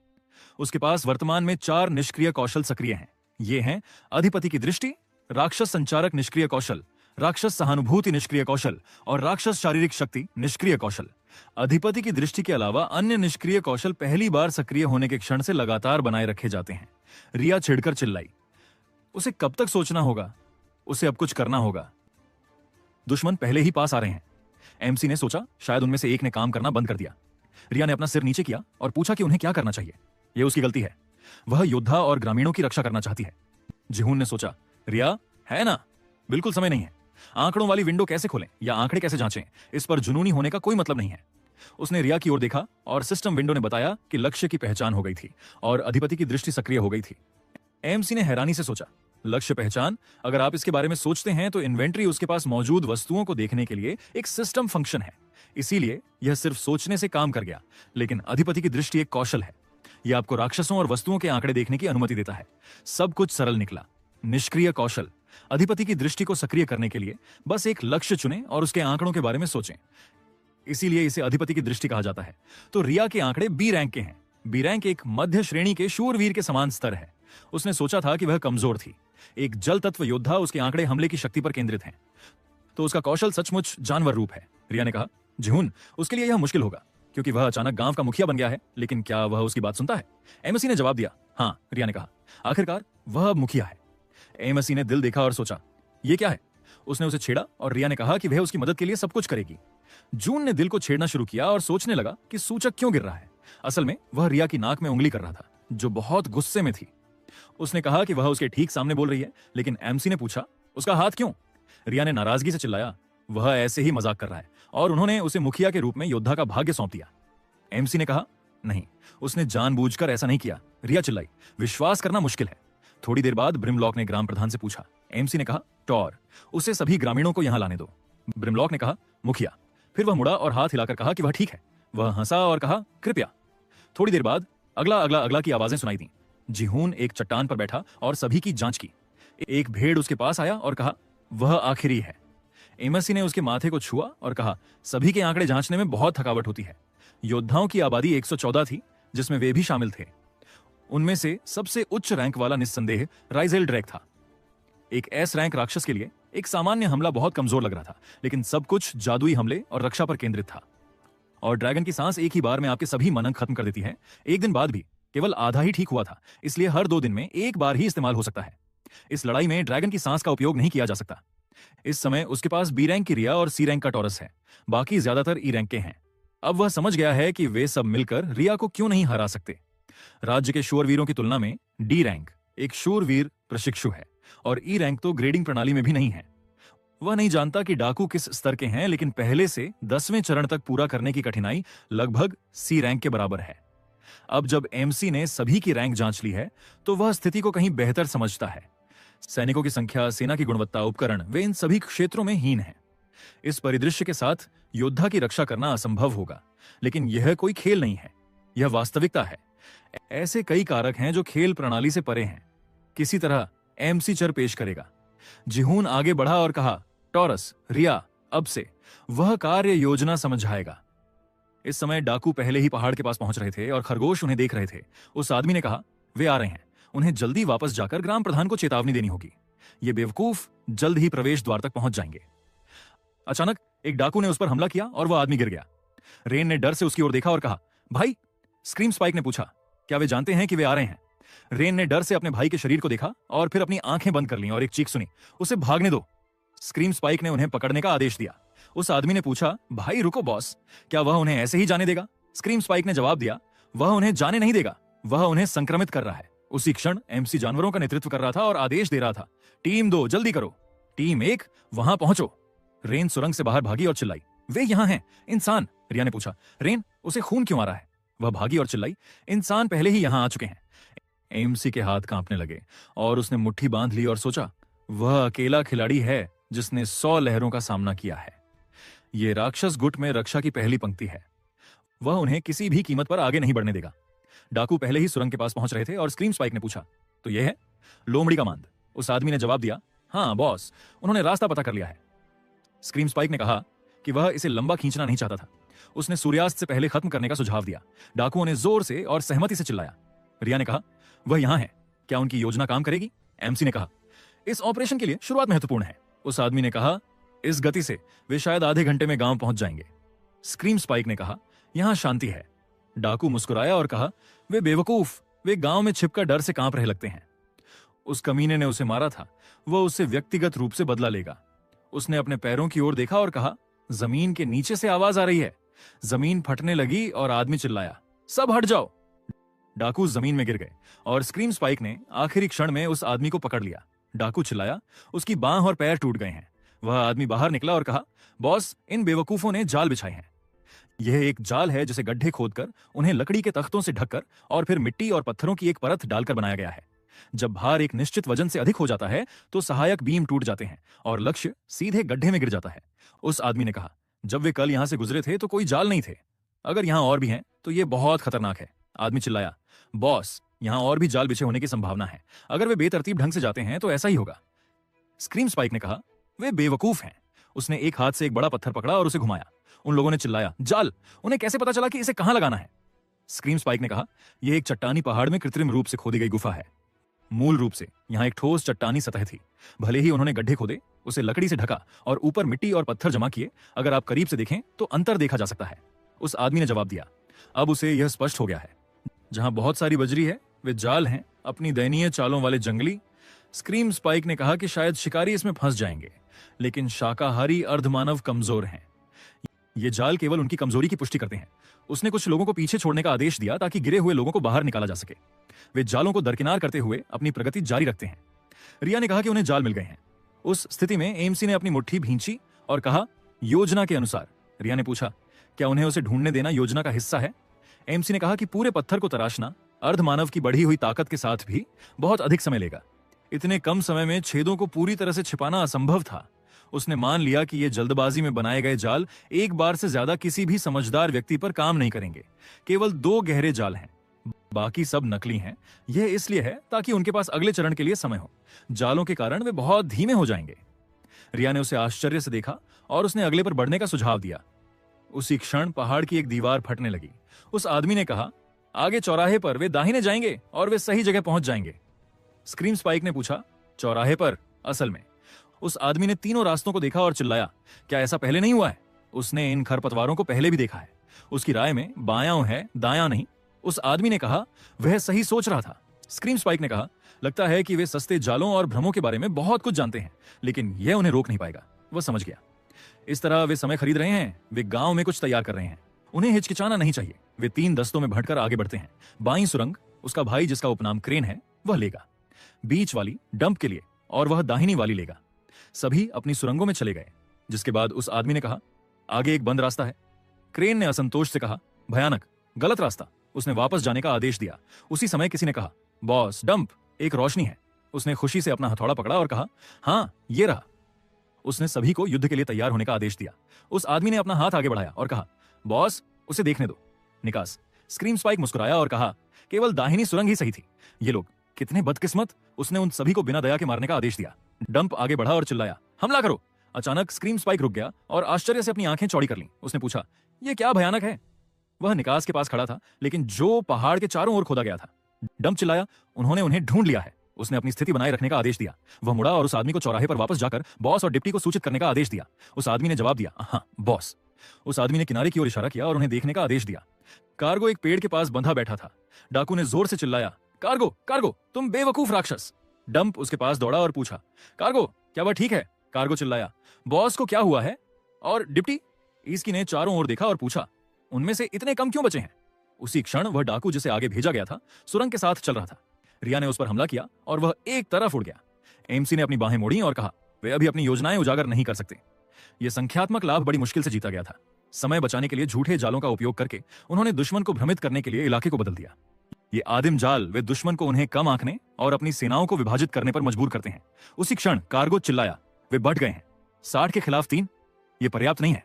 उसके पास वर्तमान में 4 निष्क्रिय कौशल सक्रिय हैं। ये हैं अधिपति की दृष्टि, राक्षस संचारक निष्क्रिय कौशल, राक्षस सहानुभूति निष्क्रिय कौशल और राक्षस शारीरिक शक्ति निष्क्रिय कौशल। अधिपति की दृष्टि के अलावा अन्य निष्क्रिय कौशल पहली बार सक्रिय होने के क्षण से लगातार बनाए रखे जाते हैं। रिया छिड़कर चिल्लाई, उसे कब तक सोचना होगा? उसे अब कुछ करना होगा। दुश्मन पहले ही पास आ रहे हैं। एमसी ने सोचा, शायद उनमें से एक ने काम करना बंद कर दिया। रिया ने अपना सिर नीचे किया और पूछा कि उन्हें क्या करना चाहिए। यह उसकी गलती है। वह योद्धा और ग्रामीणों की रक्षा करना चाहती है। जिहून ने सोचा, रिया, है ना? बिल्कुल समय नहीं है। आंकड़ों वाली विंडो कैसे खोलें या आंकड़े कैसे जांचें, इस पर जुनूनी होने का कोई मतलब नहीं है। उसने रिया की ओर देखा और सिस्टम विंडो ने बताया कि लक्ष्य की पहचान हो गई थी और अधिपति की दृष्टि सक्रिय हो गई थी। एएमसी ने हैरानी से सोचा, लक्ष्य पहचान? अगर आप इसके बारे में सोचते हैं तो इन्वेंट्री उसके पास मौजूद वस्तुओं को देखने के लिए एक सिस्टम फंक्शन है, इसीलिए यह सिर्फ सोचने से काम कर गया। लेकिन अधिपति की दृष्टि एक कौशल है, यह आपको राक्षसों और वस्तुओं के आंकड़े देखने की अनुमति देता है। सब कुछ सरल निकला। निष्क्रिय कौशल। अधिपति की दृष्टि को सक्रिय करने के लिए बस एक लक्ष्य चुनें और उसके आंकड़ों के बारे में सोचें, इसीलिए इसे अधिपति की दृष्टि कहा जाता है। तो रिया के आंकड़े बी रैंक के हैं। बी रैंक एक मध्य श्रेणी के शूरवीर के समान स्तर है। उसने सोचा था कि वह कमजोर थी। एक जल तत्व योद्धा, उसके आंकड़े हमले की शक्ति पर केंद्रित हैं, तो उसका कौशल सचमुच जानवर रूप है। रिया ने कहा, जिहुन, उसके लिए यह मुश्किल होगा क्योंकि वह अचानक गांव का मुखिया बन गया है, लेकिन क्या वह उसकी बात सुनता है? एमएससी ने जवाब दिया, हाँ। रिया ने कहा, आखिरकार वह अब मुखिया है। एमएससी ने दिल देखा और सोचा, यह क्या है? उसने उसे छेड़ा और रिया ने कहा कि वह उसकी मदद के लिए सब कुछ करेगी। जून ने दिल को छेड़ना शुरू किया और सोचने लगा कि सूचक क्यों गिर रहा है। असल में वह रिया की नाक में उंगली कर रहा था, जो बहुत गुस्से में थी। उसने कहा कि वह उसके ठीक सामने बोल रही है, लेकिन एमसी ने पूछा, उसका हाथ क्यों? रिया ने नाराजगी से चिल्लाया, वह ऐसे ही मजाक कर रहा है, और उन्होंने उसे मुखिया के रूप में योद्धा का भाग्य सौंप दिया। एमसी ने कहा, नहीं, उसने जानबूझकर ऐसा नहीं किया। रिया चिल्लाई, विश्वास करना मुश्किल है। थोड़ी देर बाद ब्रिमलॉक ने ग्राम प्रधान से पूछा। एमसी ने कहा, टॉर, उसे सभी ग्रामीणों को यहां लाने दो। ब्रिमलॉक ने कहा, मुखिया। फिर वह मुड़ा और हाथ हिलाकर कहा कि वह ठीक है। वह हंसा और कहा, कृपया। थोड़ी देर बाद अगला अगला अगला की आवाजें सुनाई दी। जिहून एक चट्टान पर बैठा और सभी की जांच की। एक भेड़ उसके पास आया और कहा, वह आखिरी है। एमसी ने उसके माथे को छुआ और कहा, सभी के आंकड़े जांचने में बहुत थकावट होती है। योद्धाओं की आबादी 114 थी, जिसमें वे भी शामिल थे। उनमें से सबसे उच्च रैंक वाला निस्संदेह राइजेल ड्रैक था। एक एस रैंक राक्षस के लिए एक सामान्य हमला बहुत कमजोर लग रहा था, लेकिन सब कुछ जादुई हमले और रक्षा पर केंद्रित था। और ड्रैगन की सांस एक ही बार में आपके सभी मनन खत्म कर देती है। एक दिन बाद भी केवल आधा ही ठीक हुआ था, इसलिए हर 2 दिन में एक बार ही इस्तेमाल हो सकता है। इस लड़ाई में ड्रैगन की सांस का उपयोग नहीं किया जा सकता। इस समय उसके पास बी रैंक की रिया और सी रैंक का टॉरस है, बाकी ज्यादातर ई रैंक के हैं। अब वह समझ गया है कि वे सब मिलकर रिया को क्यों नहीं हरा सकते। राज्य के शूरवीरों की तुलना में डी रैंक एक शूरवीर प्रशिक्षु है, और ई रैंक तो ग्रेडिंग प्रणाली में भी नहीं है। वह नहीं जानता कि डाकू किस स्तर के हैं, लेकिन पहले से 10वें चरण तक पूरा करने की कठिनाई लगभग सी रैंक के बराबर है। अब जब एमसी ने सभी की रैंक जांच ली है, तो वह स्थिति को कहीं बेहतर समझता है। सैनिकों की संख्या, सेना की गुणवत्ता, उपकरण, वे इन सभी क्षेत्रों में हीन हैं। इस परिदृश्य के साथ योद्धा की रक्षा करना असंभव होगा, लेकिन यह कोई खेल नहीं है, यह वास्तविकता है। ऐसे कई कारक हैं जो खेल प्रणाली से परे हैं। किसी तरह एमसी चर पेश करेगा। जिहून आगे बढ़ा और कहा, टॉरस, रिया, अब से वह कार्य योजना समझाएगा। इस समय डाकू पहले ही पहाड़ के पास पहुंच रहे थे और खरगोश उन्हें देख रहे थे। उस आदमी ने कहा, वे आ रहे हैं, उन्हें जल्दी वापस जाकर ग्राम प्रधान को चेतावनी देनी होगी। ये बेवकूफ जल्द ही प्रवेश द्वार तक पहुंच जाएंगे। अचानक एक डाकू ने उस पर हमला किया और वह आदमी गिर गया। रेन ने डर से उसकी ओर देखा और कहा, भाई। स्क्रीम स्पाइक ने पूछा, क्या वे जानते हैं कि वे आ रहे हैं? रेन ने डर से अपने भाई के शरीर को देखा और फिर अपनी आंखें बंद कर लीं और एक चीख सुनी, उसे भागने दो। स्क्रीम स्पाइक ने उन्हें पकड़ने का आदेश दिया। उस आदमी ने पूछा, भाई रुको बॉस, क्या वह उन्हें ऐसे ही जाने देगा? स्क्रीम स्पाइक ने जवाब दिया, वह उन्हें जाने नहीं देगा, वह उन्हें संक्रमित कर रहा है। उसी क्षण एमसी जानवरों का नेतृत्व कर रहा था और आदेश दे रहा था, टीम 2 जल्दी करो, टीम 1 वहां पहुंचो। रेन सुरंग से बाहर भागी और चिल्लाई, वे यहां हैं। इंसान? रिया ने पूछा, रेन, उसे खून क्यों आ रहा है? वह भागी और चिल्लाई, इंसान पहले ही यहां आ चुके हैं। एमसी के हाथ कांपने लगे और उसने मुट्ठी बांध ली और सोचा, वह अकेला खिलाड़ी है जिसने 100 लहरों का सामना किया है। यह राक्षस गुट में रक्षा की पहली पंक्ति है। वह उन्हें किसी भी कीमत पर आगे नहीं बढ़ने देगा। डाकू पहले ही सुरंग के पास पहुंच रहे थे और स्क्रीम स्पाइक ने पूछा, तो यह है लोमड़ी का मांद? उस आदमी ने जवाब दिया, हाँ बॉस, उन्होंने रास्ता पता कर लिया है। स्क्रीम स्पाइक ने कहा कि वह इसे लंबा खींचना नहीं चाहता था। उसने सूर्यास्त से पहले खत्म करने का सुझाव दिया। डाकुओं ने जोर से और सहमति से चिल्लाया। रिया ने कहा, वह यहां है, क्या उनकी योजना काम करेगी? एमसी ने कहा, इस ऑपरेशन के लिए शुरुआत महत्वपूर्ण है। उस आदमी ने कहा, इस गति से वे शायद आधे घंटे में गांव पहुंच जाएंगे। स्क्रीम स्पाइक ने कहा, यहां शांति है। डाकू मुस्कुराया और कहा, वे बेवकूफ, वे गांव में छिपकर डर से कांप रहे लगते हैं। उस कमीने ने उसे मारा था, वह उससे व्यक्तिगत रूप से बदला लेगा। उसने अपने पैरों की ओर देखा और कहा, जमीन के नीचे से आवाज आ रही है। जमीन फटने लगी और आदमी चिल्लाया, सब हट जाओ। डाकू जमीन में गिर गए और स्क्रीम स्पाइक ने आखिरी क्षण में उस आदमी को पकड़ लिया। डाकू चिल्लाया, उसकी बांह और पैर टूट गए हैं। वह आदमी बाहर निकला और कहा, बॉस, इन बेवकूफों ने जाल बिछाए हैं। यह एक जाल है जिसे गड्ढे खोदकर, उन्हें लकड़ी के तख्तों से ढककर और फिर मिट्टी और पत्थरों की एक परत डालकर बनाया गया है। जब भार एक निश्चित वजन से अधिक हो जाता है तो सहायक बीम टूट जाते हैं और लक्ष्य सीधे गड्ढे में गिर जाता है। उस आदमी ने कहा, जब वे कल यहां से गुजरे थे तो कोई जाल नहीं थे। अगर यहां और भी हैं तो ये बहुत खतरनाक है। आदमी चिल्लाया, बॉस, यहां और भी जाल बिछे होने की संभावना है। अगर वे बेतरतीब ढंग से जाते हैं तो ऐसा ही होगा। स्क्रीम स्पाइक ने कहा, वे बेवकूफ हैं। उसने एक हाथ से एक बड़ा पत्थर पकड़ा और उसे घुमाया। उन लोगों ने चिल्लाया, जाल! उन्हें कैसे पता चला कि इसे कहां लगाना है? स्क्रीम स्पाइक ने कहा, यह एक चट्टानी पहाड़ में कृत्रिम रूप से खोदी गई गुफा है। मूल रूप से यहां एक ठोस चट्टानी सतह थी। भले ही उन्होंने गड्ढे खोदे, उसे लकड़ी से ढका और ऊपर मिट्टी और पत्थर जमा किए, अगर आप करीब से देखें तो अंतर देखा जा सकता है। उस आदमी ने जवाब दिया। अब उसे यह स्पष्ट हो गया है, जहां बहुत सारी बजरी है वे जाल हैं, अपनी दयनीय चालों वाले जंगली। स्क्रीम स्पाइक ने कहा कि शायद शिकारी इसमें फंस जाएंगे, लेकिन शाकाहारी अर्धमानव कमजोर हैं। ये जाल केवल उनकी कमजोरी की पुष्टि करते हैं। उसने कुछ लोगों को पीछे छोड़ने का आदेश दिया ताकि गिरे हुए लोगों को बाहर निकाला जा सके। वे जालों को दरकिनार करते हुए अपनी प्रगति जारी रखते हैं। रिया ने कहा कि उन्हें जाल मिल गए हैं। उस स्थिति में एमसी ने अपनी मुट्ठी भींची और कहा, योजना के अनुसार। रिया ने पूछा, क्या उन्हें उसे ढूंढने देना योजना का हिस्सा है? एमसी ने कहा कि पूरे पत्थर को तराशना अर्धमानव की बढ़ी हुई ताकत के साथ भी बहुत अधिक समय लेगा। इतने कम समय में छेदों को पूरी तरह से छिपाना असंभव था। उसने मान लिया कि ये जल्दबाजी में बनाए गए जाल एक बार से ज्यादा किसी भी समझदार व्यक्ति पर काम नहीं करेंगे। केवल 2 गहरे जाल हैं, बाकी सब नकली हैं। यह इसलिए है ताकि उनके पास अगले चरण के लिए समय हो। जालों के कारण वे बहुत धीमे हो जाएंगे। रिया ने उसे आश्चर्य से देखा और उसने अगले पर बढ़ने का सुझाव दिया। उसी क्षण पहाड़ की एक दीवार फटने लगी। उस आदमी ने कहा, आगे चौराहे पर वे दाहिने जाएंगे और वे सही जगह पहुंच जाएंगे। स्क्रीम स्पाइक ने पूछा, चौराहे पर? असल में उस आदमी ने तीनों रास्तों को देखा और चिल्लाया, क्या ऐसा पहले नहीं हुआ है? उसने इन खरपतवारों को पहले भी देखा है। उसकी राय में बायां है, दायां नहीं। उस आदमी ने कहा, वह सही सोच रहा था। स्क्रीम स्पाइक ने कहा, लगता है कि वे सस्ते जालों और भ्रमों के बारे में बहुत कुछ जानते हैं, लेकिन यह उन्हें रोक नहीं पाएगा। वह समझ गया। इस तरह वे समय खरीद रहे हैं। वे गांव में कुछ तैयार कर रहे हैं। उन्हें हिचकिचाना नहीं चाहिए। वे 3 दस्तों में भटकर आगे बढ़ते हैं। बाईं सुरंग उसका भाई, जिसका उपनाम क्रेन है, वह लेगा। बीच वाली डंप के लिए और वह दाहिनी वाली लेगा। सभी अपनी सुरंगों में चले गए। जिसके बाद उस आदमी ने कहा, आगे एक बंद रास्ता है। क्रेन ने असंतोष से कहा, भयानक, गलत रास्ता। उसने वापस जाने का आदेश दिया। उसी समय किसी ने कहा, बॉस, डंप एक रोशनी है। उसने खुशी से अपना हथौड़ा पकड़ा और कहा, हाँ, ये रहा। उसने सभी को युद्ध के लिए तैयार होने का आदेश दिया। उस आदमी ने अपना हाथ आगे बढ़ाया और कहा, बॉस, उसे देखने दो। निकास। स्क्रीम स्पाइक मुस्कुराया और कहा, केवल दाहिनी सुरंग ही सही थी। ये लोग कितने बदकिस्मत। उसने उन सभी को बिना दया के मारने का आदेश दिया। डंप आगे बढ़ा और चिल्लाया, हमला करो। अचानक स्क्रीम स्पाइक रुक गया और आश्चर्य से अपनी आंखें चौड़ी कर लीं। उसने पूछा, यह क्या भयानक है? वह निकास के पास खड़ा था, लेकिन जो पहाड़ के चारों ओर खोदा गया था। डंप चिल्लाया, उन्होंने उन्हें ढूंढ लिया है। उसने अपनी स्थिति बनाए रखने का आदेश दिया। वह मुड़ा और उस आदमी को चौराहे पर वापस जाकर बॉस और डिप्टी को सूचित करने का आदेश दिया। उस आदमी ने जवाब दिया, हाँ, बॉस। उस आदमी ने किनारे की ओर इशारा किया और उन्हें देखने का आदेश दिया। कार्गो एक पेड़ के पास बंधा बैठा था। डाकू ने जोर से चिल्लाया, कार्गो, कार्गो, तुम बेवकूफ राक्षस। डंप उसके पास दौड़ा और पूछा, कार्गो, क्या वह ठीक है? कार्गो चिल्लाया, बॉस को क्या हुआ है? और डिप्टी? ईस्की ने चारों ओर देखा और पूछा, उनमें से इतने कम क्यों बचे हैं? उसी क्षण वह डाकू जिसे आगे भेजा गया था सुरंग के साथ चल रहा था। रिया ने उस पर हमला किया और वह एक तरफ उड़ गया। एमसी ने अपनी बाहें मोड़ी और कहा, वे अभी अपनी योजनाएं उजागर नहीं कर सकते। यह संख्यात्मक लाभ बड़ी मुश्किल से जीता गया था। समय बचाने के लिए झूठे जालों का उपयोग करके उन्होंने दुश्मन को भ्रमित करने के लिए इलाके को बदल दिया। ये आदिम जाल वे दुश्मन को उन्हें कम आंकने और अपनी सेनाओं को विभाजित करने पर मजबूर करते हैं। उसी क्षण कार्गो चिल्लाया, वे बढ़ गए हैं। 60 के खिलाफ 3, ये पर्याप्त नहीं है।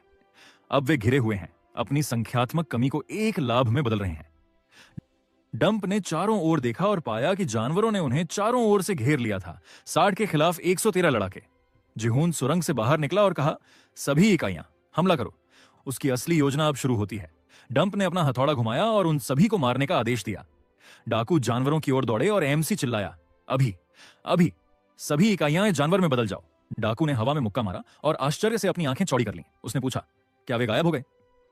अब वे घिरे हुए हैं, अपनी संख्यात्मक कमी को एक लाभ में बदल रहे हैं। डंप ने चारों ओर देखा और पाया कि जानवरों ने उन्हें चारों ओर से घेर लिया था। 60 के खिलाफ 113 लड़ाके। जिहून सुरंग से बाहर निकला और कहा, सभी इकाइयां हमला करो। उसकी असली योजना अब शुरू होती है। डंप ने अपना हथौड़ा घुमाया और उन सभी को मारने का आदेश दिया। डाकू जानवरों की ओर दौड़े और एमसी चिल्लाया, अभी अभी सभी इकाइयां जानवर में बदल जाओ। डाकू ने हवा में मुक्का मारा और आश्चर्य से अपनी आंखें चौड़ी कर लीं। उसने पूछा, क्या वे गायब हो गए?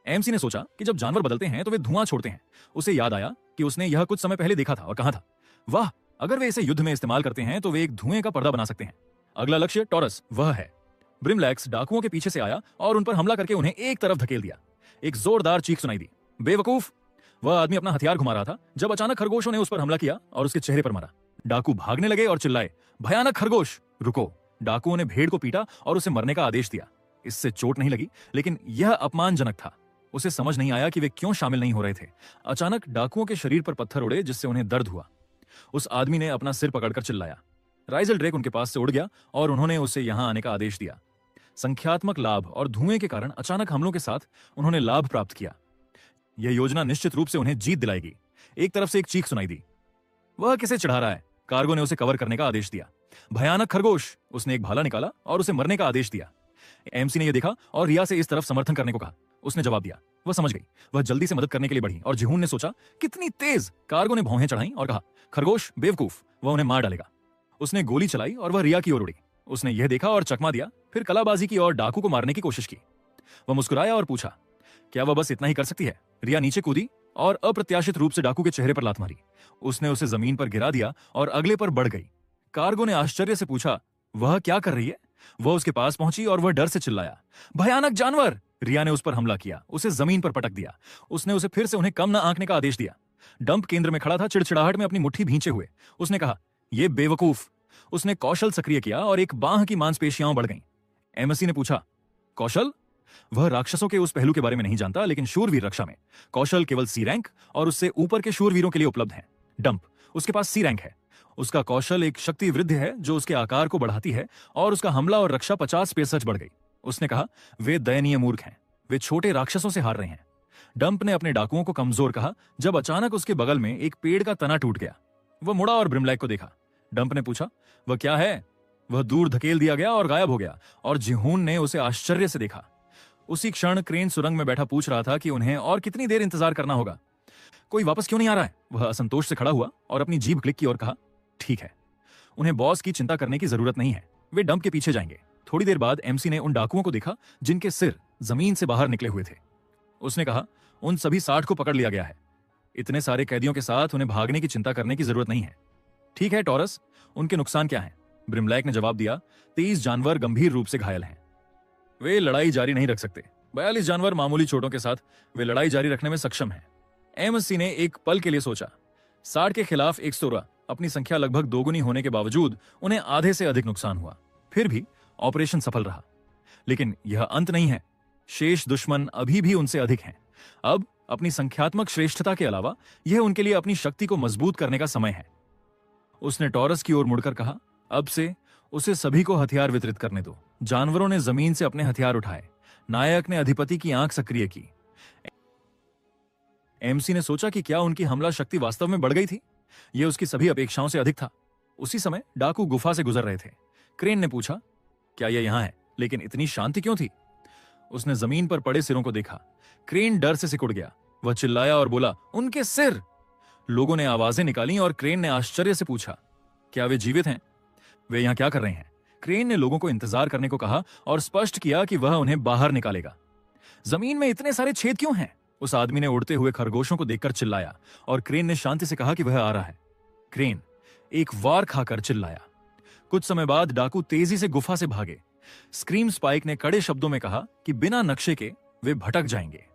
एमसी ने सोचा कि जब जानवर बदलते हैं तो वे धुआं छोड़ते हैं। उसे याद आया कि उसने यह कुछ समय पहले देखा था और कहा था, वाह, अगर वे इसे युद्ध में इस्तेमाल करते हैं तो वे एक धुएं का पर्दा बना सकते हैं। अगला लक्ष्य टॉरस वह है। ब्रिमलैक्स डाकुओं के पीछे से आया और उन पर हमला करके उन्हें एक तरफ धकेल दिया। एक जोरदार चीख सुनाई दी, बेवकूफ। वह आदमी अपना हथियार घुमा रहा था जब अचानक खरगोशों ने उस पर हमला किया और उसके चेहरे पर मारा। डाकू भागने लगे और चिल्लाए, भयानक खरगोश, रुको। डाकुओं ने भेड़ को पीटा और उसे मरने का आदेश दिया। इससे चोट नहीं लगी, लेकिन यह अपमानजनक था। उसे समझ नहीं आया कि वे क्यों शामिल नहीं हो रहे थे। अचानक डाकुओं के शरीर पर पत्थर उड़े, जिससे उन्हें दर्द हुआ। उस आदमी ने अपना सिर पकड़कर चिल्लाया। राइजल ड्रेक उनके पास से उड़ गया और उन्होंने उसे यहां आने का आदेश दिया। संख्यात्मक लाभ और धुएं के कारण अचानक हमलों के साथ उन्होंने लाभ प्राप्त किया। यह योजना निश्चित रूप से उन्हें जीत दिलाएगी। एक तरफ से एक चीख सुनाई दी, वह किसे चढ़ा रहा है? कार्गो ने उसे कवर करने का आदेश दिया। भयानक खरगोश, उसने एक भाला निकाला और उसे मरने का आदेश दिया। एमसी ने यह देखा और रिया से इस तरफ समर्थन करने को कहा। उसने जवाब दिया। वह समझ गई। वह जल्दी से मदद करने के लिए बढ़ी और जिहून ने सोचा, कितनी तेज। कार्गो ने भौहें चढ़ाई और कहा, खरगोश बेवकूफ, वह उन्हें मार डालेगा। उसने गोली चलाई और वह रिया की ओर उड़ी। उसने यह देखा और चकमा दिया, फिर कलाबाजी की और डाकू को मारने की कोशिश की। वह मुस्कुराया और पूछा, क्या वह बस इतना ही कर सकती है? रिया नीचे कूदी और अप्रत्याशित रूप से डाकू के चेहरे पर लात मारी। उसने उसे जमीन पर गिरा दिया और अगले पर बढ़ गई। कार्गो ने आश्चर्य से पूछा, वह क्या कर रही है? वह उसके पास पहुंची और वह डर से चिल्लाया, भयानक जानवर। रिया ने उस पर हमला किया, उसे जमीन पर पटक दिया। उसने उसे फिर से उन्हें कम न आंकने का आदेश दिया। डंप केंद्र में खड़ा था, चिड़चिड़ाहट में अपनी मुट्ठी भींचे हुए। उसने कहा, यह बेवकूफ। उसने कौशल सक्रिय किया और एक बांह की मांसपेशियां बढ़ गईं। एमएससी ने पूछा, कौशल? वह राक्षसों के उस पहलू के बारे में नहीं जानता, लेकिन शूरवीर रक्षा में कौशल केवल सी रैंक और उससे ऊपर के शूरवीरों के लिए उपलब्ध है। डंप, उसके पास सी रैंक है। उसका कौशल एक शक्ति वृद्धि है जो उसके आकार को बढ़ाती है और उसका हमला और रक्षा 50% बढ़ गई। उसने कहा, वे दयनीय मूर्ख हैं, वे छोटे राक्षसों से हार रहे हैं। डंप ने अपने डाकुओं को कमजोर कहा जब अचानक उसके बगल में एक पेड़ का तना टूट गया। वह मुड़ा और ब्रिमलैक को देखा। डंप ने पूछा, वह क्या है? वह दूर धकेल दिया गया और गायब हो गया और जिहून ने उसे आश्चर्य से देखा। उसी क्षण क्रेन सुरंग में बैठा पूछ रहा था कि उन्हें और कितनी देर इंतजार करना होगा। कोई वापस क्यों नहीं आ रहा है? वह असंतोष से खड़ा हुआ और अपनी जीभ क्लिक की और कहा, ठीक है, उन्हें बॉस की चिंता करने की जरूरत नहीं है, वे डंप के पीछे जाएंगे। थोड़ी देर बाद एमसी ने उन डाकुओं को देखा जिनके सिर जमीन से बाहर निकले हुए थे। उसने कहा, उन सभी 60 को पकड़ लिया गया है। इतने सारे कैदियों के साथ उन्हें भागने की चिंता करने की जरूरत नहीं है। ठीक है टॉरस, उनके नुकसान क्या है? ब्रिमलैक ने जवाब दिया, 30 जानवर गंभीर रूप से घायल हैं। वे लड़ाई जारी नहीं रख सकते। 42 जानवर मामूली चोटों के साथ वे लड़ाई जारी रखने में सक्षम हैं। एमएससी ने एक पल के लिए सोचा। 60 के खिलाफ 116, अपनी संख्या लगभग दोगुनी होने के बावजूद उन्हें आधे से अधिक नुकसान हुआ। फिर भी ऑपरेशन सफल रहा। लेकिन यह अंत नहीं है। शेष दुश्मन अभी भी उनसे अधिक हैं। अब अपनी संख्यात्मक श्रेष्ठता के अलावा यह उनके लिए अपनी शक्ति को मजबूत करने का समय है। उसने टॉरस की ओर मुड़कर कहा, अब से उसे सभी को हथियार वितरित करने दो। जानवरों ने जमीन से अपने हथियार उठाए। नायक ने अधिपति की आंख सक्रिय की। एमसी ने सोचा कि क्या उनकी हमला शक्ति वास्तव में बढ़ गई थी? यह उसकी सभी अपेक्षाओं से अधिक था। उसी समय डाकू गुफा से गुजर रहे थे। क्रेन ने पूछा, क्या यह यहां है? लेकिन इतनी शांति क्यों थी? उसने जमीन पर पड़े सिरों को देखा। क्रेन डर से सिकुड़ गया। वह चिल्लाया और बोला, उनके सिर! लोगों ने आवाजें निकाली और क्रेन ने आश्चर्य से पूछा, क्या वे जीवित हैं? वे यहां क्या कर रहे हैं? क्रेन ने लोगों को इंतजार करने को कहा और स्पष्ट किया कि वह उन्हें बाहर निकालेगा। जमीन में इतने सारे छेद क्यों हैं? उस आदमी ने उड़ते हुए खरगोशों को देखकर चिल्लाया और क्रेन ने शांति से कहा कि वह आ रहा है। क्रेन एक वार खाकर चिल्लाया। कुछ समय बाद डाकू तेजी से गुफा से भागे। स्क्रीम स्पाइक ने कड़े शब्दों में कहा कि बिना नक्शे के वे भटक जाएंगे।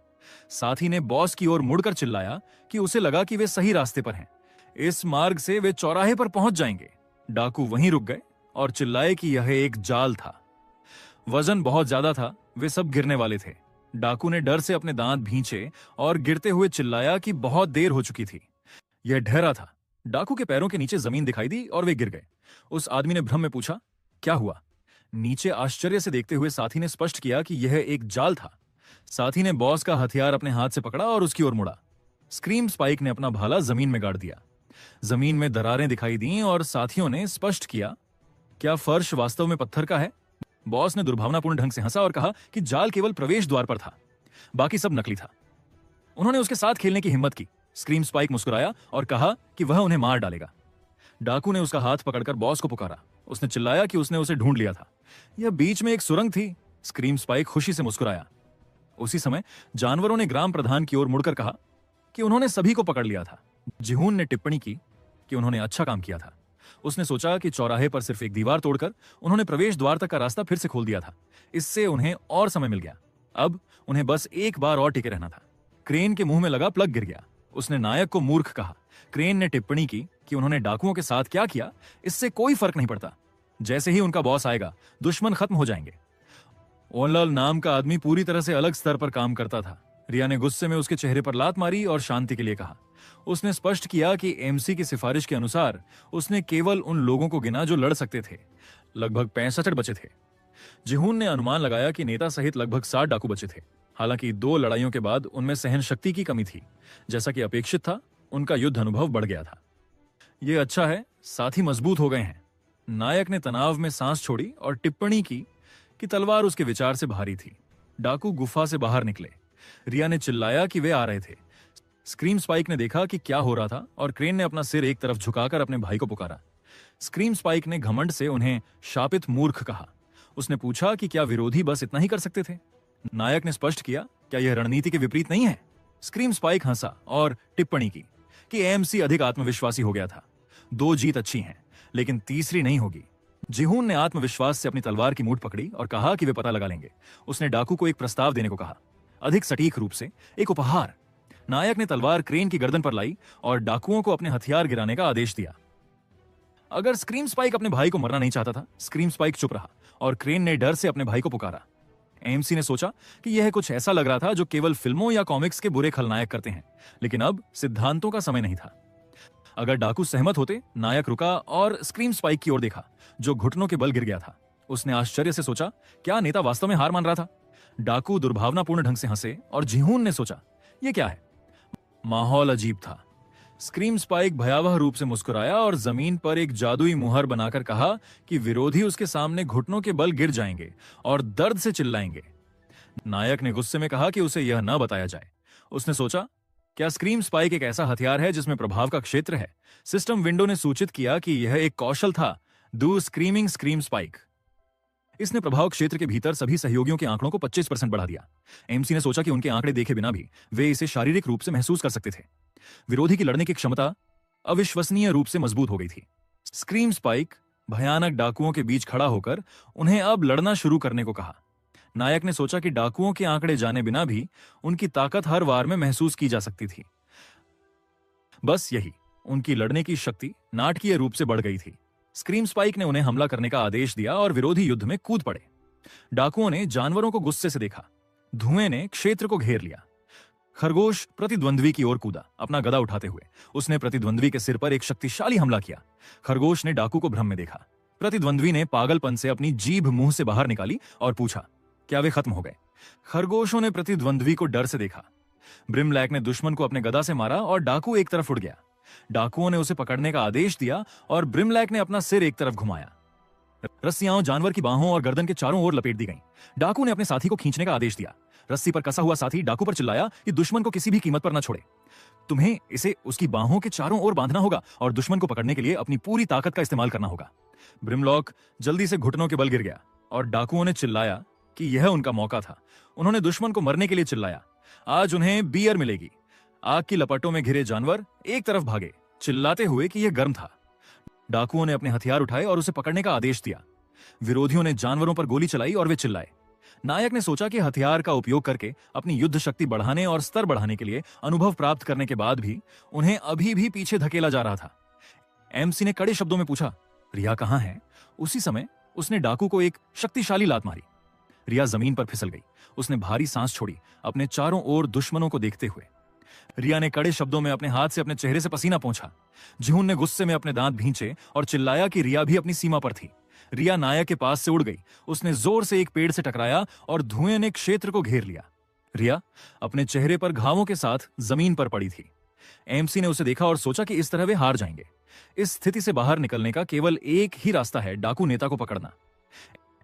साथी ने बॉस की ओर मुड़कर चिल्लाया कि उसे लगा कि वे सही रास्ते पर हैं। इस मार्ग से वे चौराहे पर पहुंच जाएंगे। डाकू वहीं रुक गए और चिल्लाए कि यह एक जाल था। वजन बहुत ज्यादा था, वे सब गिरने वाले थे। डाकू ने डर से अपने दांत भींचे और गिरते हुए चिल्लाया कि बहुत देर हो चुकी थी। यह ढहरा था। डाकू के पैरों के नीचे जमीन दिखाई दी और वे गिर गए। उस आदमी ने भ्रम में पूछा, क्या हुआ? नीचे आश्चर्य से देखते हुए साथी ने स्पष्ट किया कि यह एक जाल था। साथी ने बॉस का हथियार अपने हाथ से पकड़ा और उसकी ओर मुड़ा। स्क्रीम स्पाइक ने अपना भाला जमीन में गाड़ दिया। जमीन में दरारें दिखाई दी और साथियों ने स्पष्ट किया, क्या फर्श वास्तव में पत्थर का है? बॉस ने दुर्भावनापूर्ण ढंग से हंसा और कहा कि जाल केवल प्रवेश द्वार पर था, बाकी सब नकली था। उन्होंने उसके साथ खेलने की हिम्मत की। स्क्रीम स्पाइक मुस्कुराया और कहा कि वह उन्हें मार डालेगा। डाकू ने उसका हाथ पकड़कर बॉस को पुकारा। उसने चिल्लाया कि उसने उसे ढूंढ लिया था। यह बीच में एक सुरंग थी। स्क्रीम स्पाइक खुशी से मुस्कुराया। उसी समय जानवरों ने ग्राम प्रधान की ओर मुड़कर कहा कि उन्होंने सभी को पकड़ लिया था। जिहून ने टिप्पणी की कि उन्होंने अच्छा काम किया था। उसने सोचा कि चौराहे पर सिर्फ एक दीवार तोड़कर उन्होंने प्रवेश द्वार तक का रास्ता फिर से खोल दिया था। इससे उन्हें और समय मिल गया। अब उन्हें बस एक बार और टिके रहना था। क्रेन के मुंह में लगा प्लग गिर गया। उसने नायक को मूर्ख कहा, क्रेन ने टिप्पणी की कि उन्होंने डाकुओं के साथ क्या किया इससे कोई फर्क नहीं पड़ता। जैसे ही उनका बॉस आएगा दुश्मन खत्म हो जाएंगे। ओनलाल नाम का आदमी पूरी तरह से अलग स्तर पर काम करता था। रिया ने गुस्से में उसके चेहरे पर लात मारी और शांति के लिए कहा। उसने स्पष्ट किया कि एमसी की सिफारिश के अनुसार उसने केवल उन लोगों को गिना जो लड़ सकते थे। लगभग 65 बचे थे। जिहून ने अनुमान लगाया कि नेता सहित लगभग 60 डाकू बचे थे। हालांकि 2 लड़ाइयों के बाद उनमें सहन शक्ति की कमी थी। जैसा कि अपेक्षित था, उनका युद्ध अनुभव बढ़ गया था। यह अच्छा है, साथी मजबूत हो गए हैं। नायक ने तनाव में सांस छोड़ी और टिप्पणी की कि तलवार उसके विचार से भारी थी। डाकू गुफा से बाहर निकले। रिया ने चिल्लाया कि वे आ रहे थे। स्क्रीम स्पाइक ने देखा कि क्या हो रहा था और क्रेन ने अपना सिर एक तरफ झुकाकर अपने भाई को पुकारा। स्क्रीम स्पाइक ने घमंड से उन्हें शापित मूर्ख कहा। उसने पूछा कि क्या विरोधी बस इतना ही कर सकते थे। नायक ने स्पष्ट किया, क्या यह रणनीति के विपरीत नहीं है? स्क्रीम स्पाइक हंसा और टिप्पणी की कि एएमसी अधिक आत्मविश्वासी हो गया था। 2 जीत अच्छी हैं, लेकिन तीसरी नहीं होगी। जिहून ने आत्मविश्वास से अपनी तलवार की मूठ पकड़ी और कहा कि वे पता लगा लेंगे। उसने डाकू को एक प्रस्ताव देने को कहा, अधिक सटीक रूप से एक उपहार। नायक ने तलवार क्रेन की गर्दन पर लाई और डाकुओं को अपने हथियार गिराने का आदेश दिया। अगर स्क्रीम स्पाइक अपने भाई को मरना नहीं चाहता था, स्क्रीम स्पाइक चुप रहा और क्रेन ने डर से अपने भाई को पुकारा। एएमसी ने सोचा कि यह कुछ ऐसा लग रहा था जो केवल फिल्मों या कॉमिक्स के बुरे खलनायक करते हैं, लेकिन अब सिद्धांतों का समय नहीं था। अगर डाकू सहमत होते, नायक रुका और स्क्रीम स्पाइक की ओर देखा, जो घुटनों के बल गिर गया था। उसने आश्चर्य से सोचा, क्या नेता वास्तव में हार मान रहा था? डाकू दुर्भावनापूर्ण ढंग से हंसे और जिहून ने सोचा, यह क्या है? माहौल अजीब था। स्क्रीम स्पाइक भयावह रूप से मुस्कुराया और जमीन पर एक जादुई मुहर बनाकर कहा कि विरोधी उसके सामने घुटनों के बल गिर जाएंगे और दर्द से चिल्लाएंगे। नायक ने गुस्से में कहा कि उसे यह न बताया जाए। उसने सोचा, क्या स्क्रीम स्पाइक एक ऐसा हथियार है जिसमें प्रभाव का क्षेत्र है? सिस्टम विंडो ने सूचित किया कि यह एक कौशल था, डू स्क्रीमिंग स्क्रीम स्पाइक। इसने प्रभाव क्षेत्र के भीतर सभी सहयोगियों के आंकड़ों को 25% बढ़ा दिया। एमसी ने सोचा कि उनके आंकड़े देखे बिना भी वे इसे शारीरिक रूप से महसूस कर सकते थे। विरोधी की लड़ने की क्षमता अविश्वसनीय रूप से मजबूत हो गई थी। स्क्रीम स्पाइक भयानक डाकुओं के बीच खड़ा होकर उन्हें अब लड़ना शुरू करने को कहा। नायक ने सोचा कि डाकुओं के आंकड़े जाने बिना भी उनकी ताकत हर वार में महसूस की जा सकती थी। बस यही, उनकी लड़ने की शक्ति नाटकीय रूप से बढ़ गई थी। स्क्रीम स्पाइक ने उन्हें हमला करने का आदेश दिया और विरोधी युद्ध में कूद पड़े। डाकुओं ने जानवरों को गुस्से से देखा। धुएं ने क्षेत्र को घेर लिया। खरगोश प्रतिद्वंद्वी की ओर कूदा, अपना गदा उठाते हुए। उसने प्रतिद्वंद्वी के सिर पर एक शक्तिशाली हमला किया। खरगोश ने डाकू को भ्रम में देखा। प्रतिद्वंद्वी ने पागलपन से अपनी जीभ मुंह से बाहर निकाली और पूछा, क्या वे खत्म हो गए? खरगोशों ने प्रतिद्वंद्वी को डर से देखा। ब्रिमलैक ने दुश्मन को अपने गदा से मारा और डाकू एक तरफ उड़ गया। डाकुओं ने उसे पकड़ने का आदेश दिया और ब्रिमलैक ने अपना सिर एक तरफ घुमाया। रस्सियां जानवर की बाहों और गर्दन के चारों ओर लपेट दी गईं। डाकू ने अपने साथी को खींचने का आदेश दिया। रस्सी पर कसा हुआ साथी डाकू पर चिल्लाया कि दुश्मन को किसी भी कीमत पर न छोड़े। तुम्हें इसे उसकी बाहों के चारों ओर बांधना होगा और दुश्मन को पकड़ने के लिए अपनी पूरी ताकत का इस्तेमाल करना होगा। ब्रिमलॉक जल्दी से घुटनों के बल गिर गया और डाकुओं ने चिल्लाया कि यह उनका मौका था। उन्होंने दुश्मन को मरने के लिए चिल्लाया, आज उन्हें बियर मिलेगी। आग की लपटों में घिरे जानवर एक तरफ भागे, चिल्लाते हुए कि यह गर्म था। डाकुओं ने अपने हथियार उठाए और उसे पकड़ने का आदेश दिया। विरोधियों ने जानवरों पर गोली चलाई और वे चिल्लाए। नायक ने सोचा कि हथियार का उपयोग करके अपनी युद्ध शक्ति बढ़ाने और स्तर बढ़ाने के लिए अनुभव प्राप्त करने के बाद भी उन्हें अभी भी पीछे धकेला जा रहा था। एमसी ने कड़े शब्दों में पूछा, रिया कहां है? उसी समय उसने डाकू को एक शक्तिशाली लात मारी। रिया जमीन पर फिसल गई। उसने भारी सांस छोड़ी, अपने चारों ओर दुश्मनों को देखते हुए। रिया ने कड़े शब्दों में अपने हाथ से अपने चेहरे से पसीना पोंछा। जिहून ने गुस्से में अपने दांत भींचे और चिल्लाया कि रिया भी अपनी सीमा पर थी। रिया नायक के पास से उड़ गई। उसने जोर से एक पेड़ से टकराया और धुएं ने क्षेत्र को घेर लिया। रिया अपने चेहरे पर घावों के साथ जमीन पर पड़ी थी। एमसी ने उसे देखा और सोचा कि इस तरह वे हार जाएंगे। इस स्थिति से बाहर निकलने का केवल एक ही रास्ता है, डाकू नेता को पकड़ना।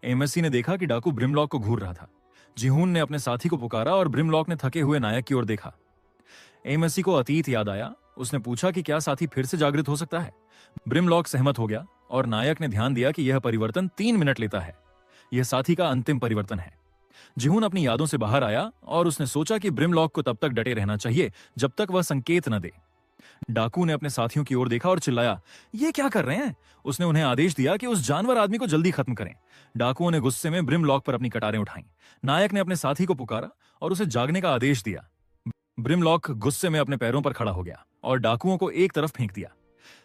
एमएससी ने देखा कि डाकू ब्रिमलॉक को घूर रहा था। जिहून ने अपने साथी को पुकारा और ब्रिमलॉक ने थके हुए नायक की ओर देखा। एमएससी को अतीत याद आया। उसने पूछा कि क्या साथी फिर से जागृत हो सकता है। ब्रिमलॉक सहमत हो गया और नायक ने ध्यान दिया कि यह परिवर्तन 3 मिनट लेता है। यह साथी का अंतिम परिवर्तन है। जिहून अपनी यादों से बाहर आया और उसने सोचा कि ब्रिमलॉक को तब तक डटे रहना चाहिए जब तक वह संकेत न दे। डाकू ने अपने साथियों की ओर देखा और चिल्लाया, ये क्या कर रहे हैं? उसने उन्हें आदेश दिया कि उस जानवर आदमी को जल्दी खत्म करें। डाकुओं ने गुस्से में ब्रिमलॉक पर अपनी कटारें उठाईं। नायक ने अपने साथी को पुकारा और उसे जागने का आदेश दिया। ब्रिमलॉक गुस्से में अपने पैरों पर खड़ा हो गया और डाकुओं को एक तरफ फेंक दिया।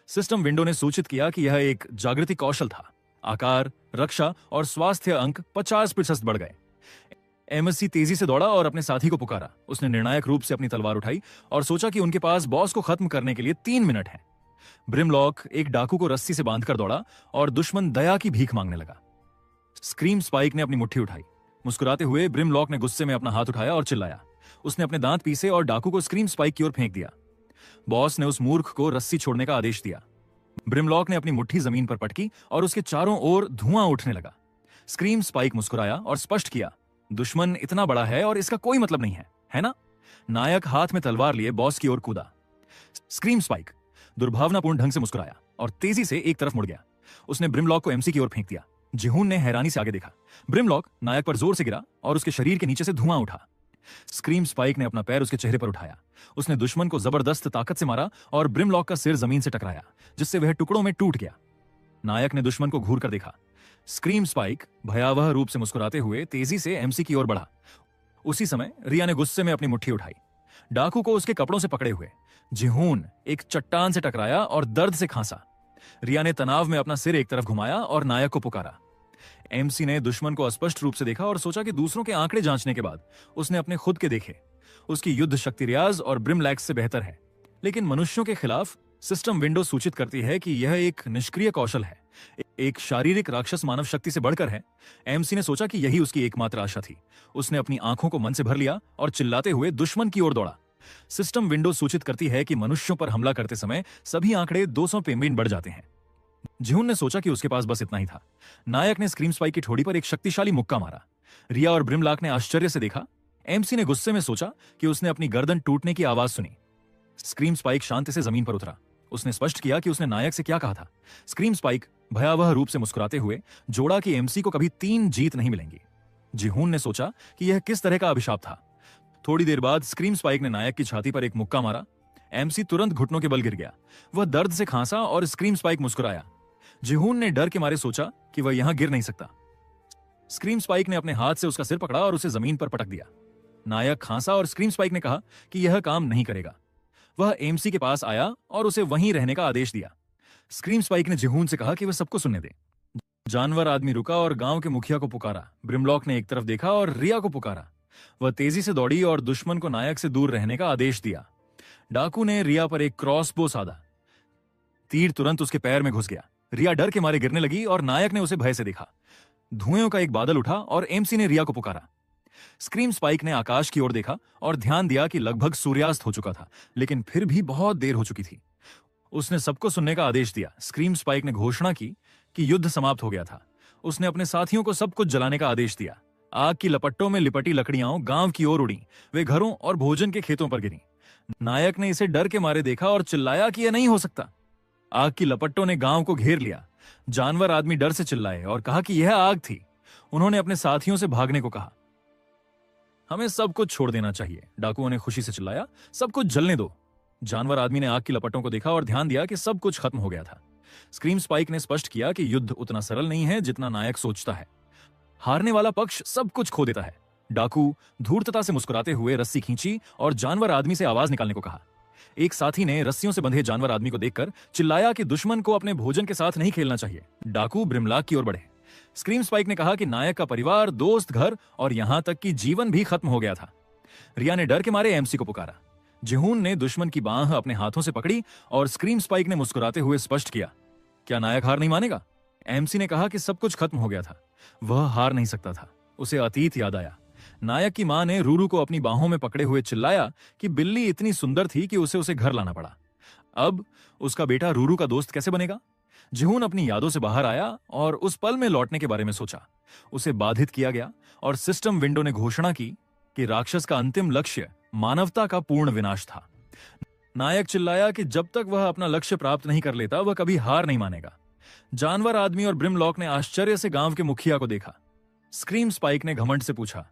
सिस्टम विंडो ने सूचित किया कि यह एक जागृति कौशल था। आकार, रक्षा और स्वास्थ्य अंक 50% बढ़ गए। एमएससी तेजी से दौड़ा और अपने साथी को पुकारा। उसने निर्णायक रूप से अपनी तलवार उठाई और सोचा कि उनके पास बॉस को खत्म करने के लिए 3 मिनट हैं। ब्रिमलॉक एक डाकू को रस्सी से बांधकर दौड़ा और दुश्मन दया की भीख मांगने लगा। स्क्रीम स्पाइक ने अपनी मुट्ठी उठाई। मुस्कुराते हुए ब्रिमलॉक ने गुस्से में अपना हाथ उठाया और चिल्लाया। उसने अपने दांत पीसे और डाकू को स्क्रीम स्पाइक की ओर फेंक दिया। बॉस ने उस मूर्ख को रस्सी छोड़ने का आदेश दिया। ब्रिमलॉक ने अपनी मुट्ठी जमीन पर पटकी और उसके चारों ओर धुआं उठने लगा। स्क्रीम स्पाइक मुस्कुराया और स्पष्ट किया, दुश्मन इतना बड़ा है और इसका कोई मतलब नहीं है ना? नायक हाथ में तलवार लिए बॉस की ओर कूदा। स्क्रीम स्पाइक दुर्भावनापूर्ण ढंग से मुस्कुराया और तेजी से एक तरफ मुड़ गया। उसने ब्रिमलॉक को एमसी की ओर फेंक दिया। जिहून ने हैरानी से आगे देखा। ब्रिमलॉक नायक पर जोर से गिरा और उसके शरीर के नीचे से धुआं उठा। स्क्रीम स्पाइक ने अपना पैर उसके चेहरे पर उठाया। उसने दुश्मन को जबरदस्त ताकत से मारा और ब्रिमलॉक का सिर जमीन से टकराया, जिससे वह टुकड़ों में टूट गया। नायक ने दुश्मन को घूर कर देखा। स्क्रीम स्पाइक भयावह रूप से मुस्कुराते हुए तेजी से एमसी की ओर बढ़ा। उसी समय रिया ने गुस्से में अपनी मुट्ठी उठाई। डाकू को उसके कपड़ों से पकड़े हुए जिहून एक चट्टान से टकराया और दर्द से खांसा। रिया ने तनाव में अपना सिर एक तरफ घुमाया और नायक को पुकारा। एमसी ने दुश्मन को स्पष्ट रूप से देखा और सोचा कि दूसरों के आंकड़े जांचने के बाद उसने अपने खुद के देखे। उसकी युद्ध शक्ति रियाज और ब्रिमलैक्स से बेहतर है, लेकिन मनुष्यों के खिलाफ सिस्टम विंडो सूचित करती है कि यह एक निष्क्रिय कौशल है, एक शारीरिक राक्षस मानव शक्ति से बढ़कर है। एमसी ने सोचा कि यही उसकी एकमात्र आशा थी। उसने अपनी आंखों को मन से भर लिया और चिल्लाते हुए दुश्मन की ओर दौड़ा। सिस्टम विंडो सूचित करती है कि मनुष्यों पर हमला करते समय सभी आंकड़े 200 पेमिन बढ़ जाते हैं। जिहुन ने सोचा कि उसके पास बस इतना ही था। नायक ने स्क्रीम स्पाइक की ठोड़ी पर एक शक्तिशाली मुक्का मारा। रिया और ब्रिमलॉक ने आश्चर्य से देखा। एमसी ने गुस्से में सोचा कि उसने अपनी गर्दन टूटने की आवाज सुनी। स्क्रीम स्पाइक शांति से जमीन पर उतरा। उसने स्पष्ट किया कि उसने नायक से क्या कहा था। स्क्रीम स्पाइक भयावह रूप से मुस्कुराते हुए जोड़ा कि एमसी को कभी 3 जीत नहीं मिलेंगी। जिहून ने सोचा कि यह किस तरह का अभिशाप था। थोड़ी देर बाद स्क्रीम स्पाइक ने नायक की छाती पर एक मुक्का मारा। एमसी तुरंत घुटनों के बल गिर गया। वह दर्द से खांसा और स्क्रीम स्पाइक मुस्कुराया। जिहून ने डर के मारे सोचा कि वह यहां गिर नहीं सकता। स्क्रीम स्पाइक ने अपने हाथ से उसका सिर पकड़ा और उसे जमीन पर पटक दिया। नायक खांसा और स्क्रीम स्पाइक ने कहा कि यह काम नहीं करेगा। वह एमसी के पास आया और उसे वहीं रहने का आदेश दिया। स्क्रीम स्पाइक ने जिहून से कहा कि वह सबको सुनने दे। जानवर आदमी रुका और गांव के मुखिया को पुकारा। ब्रिमलॉक ने एक तरफ देखा और रिया को पुकारा। वह तेजी से दौड़ी और दुश्मन को नायक से दूर रहने का आदेश दिया। डाकू ने रिया पर एक क्रॉसबो साधा। तीर तुरंत उसके पैर में घुस गया। रिया डर के मारे गिरने लगी और नायक ने उसे भय से देखा। धुएं का एक बादल उठा और एमसी ने रिया को पुकारा। स्क्रीम स्पाइक ने आकाश की ओर देखा और ध्यान दिया कि लगभग सूर्यास्त हो चुका था, लेकिन फिर भी बहुत देर हो चुकी थी। उसने सबको सुनने का आदेश दिया। स्क्रीम स्पाइक ने घोषणा की कि युद्ध समाप्त हो गया था। उसने अपने साथियों को सब कुछ जलाने का आदेश दिया। आग की लपट्टों में लिपटी लकड़ियां गांव की ओर उड़ी। वे घरों और भोजन के खेतों पर गिरी। नायक ने इसे डर के मारे देखा और चिल्लाया कि यह नहीं हो सकता। आग की लपट्टों ने गांव को घेर लिया। जानवर आदमी डर से चिल्लाए और कहा कि यह आग थी। उन्होंने अपने साथियों से भागने को कहा। हमें सब कुछ छोड़ देना चाहिए, डाकुओं ने खुशी से चिल्लाया। सब कुछ जलने दो। जानवर आदमी ने आग की लपटों को देखा और ध्यान दिया कि सब कुछ खत्म हो गया था। स्क्रीम स्पाइक ने स्पष्ट किया कि युद्ध उतना सरल नहीं है जितना नायक सोचता है। हारने वाला पक्ष सब कुछ खो देता है। डाकू धूर्तता से मुस्कुराते हुए रस्सी खींची और जानवर आदमी से आवाज निकालने को कहा। एक साथी ने रस्सियों से बंधे जानवर आदमी को देखकर चिल्लाया कि दुश्मन को अपने भोजन के साथ नहीं खेलना चाहिए। डाकू ब्रिमलॉक की ओर बढ़े। स्क्रीम स्पाइक ने कहा कि नायक का परिवार, दोस्त, घर और यहां तक कि जीवन भी खत्म हो गया था। रिया ने डर के मारे एमसी को पुकारा। जिहून ने दुश्मन की बांह अपने हाथों से पकड़ी और स्क्रीम स्पाइक ने मुस्कुराते हुए स्पष्ट किया, क्या नायक हार नहीं मानेगा? एमसी ने कहा कि सब कुछ खत्म हो गया था। वह हार नहीं सकता था। उसे अतीत याद आया। नायक की मां ने रूरू को अपनी बाहों में पकड़े हुए चिल्लाया कि बिल्ली इतनी सुंदर थी कि उसे घर लाना पड़ा। अब उसका बेटा रूरू का दोस्त कैसे बनेगा? जिहून अपनी यादों से बाहर आया और उस पल में लौटने के बारे में सोचा। उसे बाधित किया गया और सिस्टम विंडो ने घोषणा की कि राक्षस का अंतिम लक्ष्य मानवता का पूर्ण विनाश था। नायक चिल्लाया कि जब तक वह अपना लक्ष्य प्राप्त नहीं कर लेता वह कभी हार नहीं मानेगा। जानवर आदमी और ब्रिमलॉक ने आश्चर्य से गांव के मुखिया को देखा। स्क्रीम स्पाइक ने घमंड से पूछा,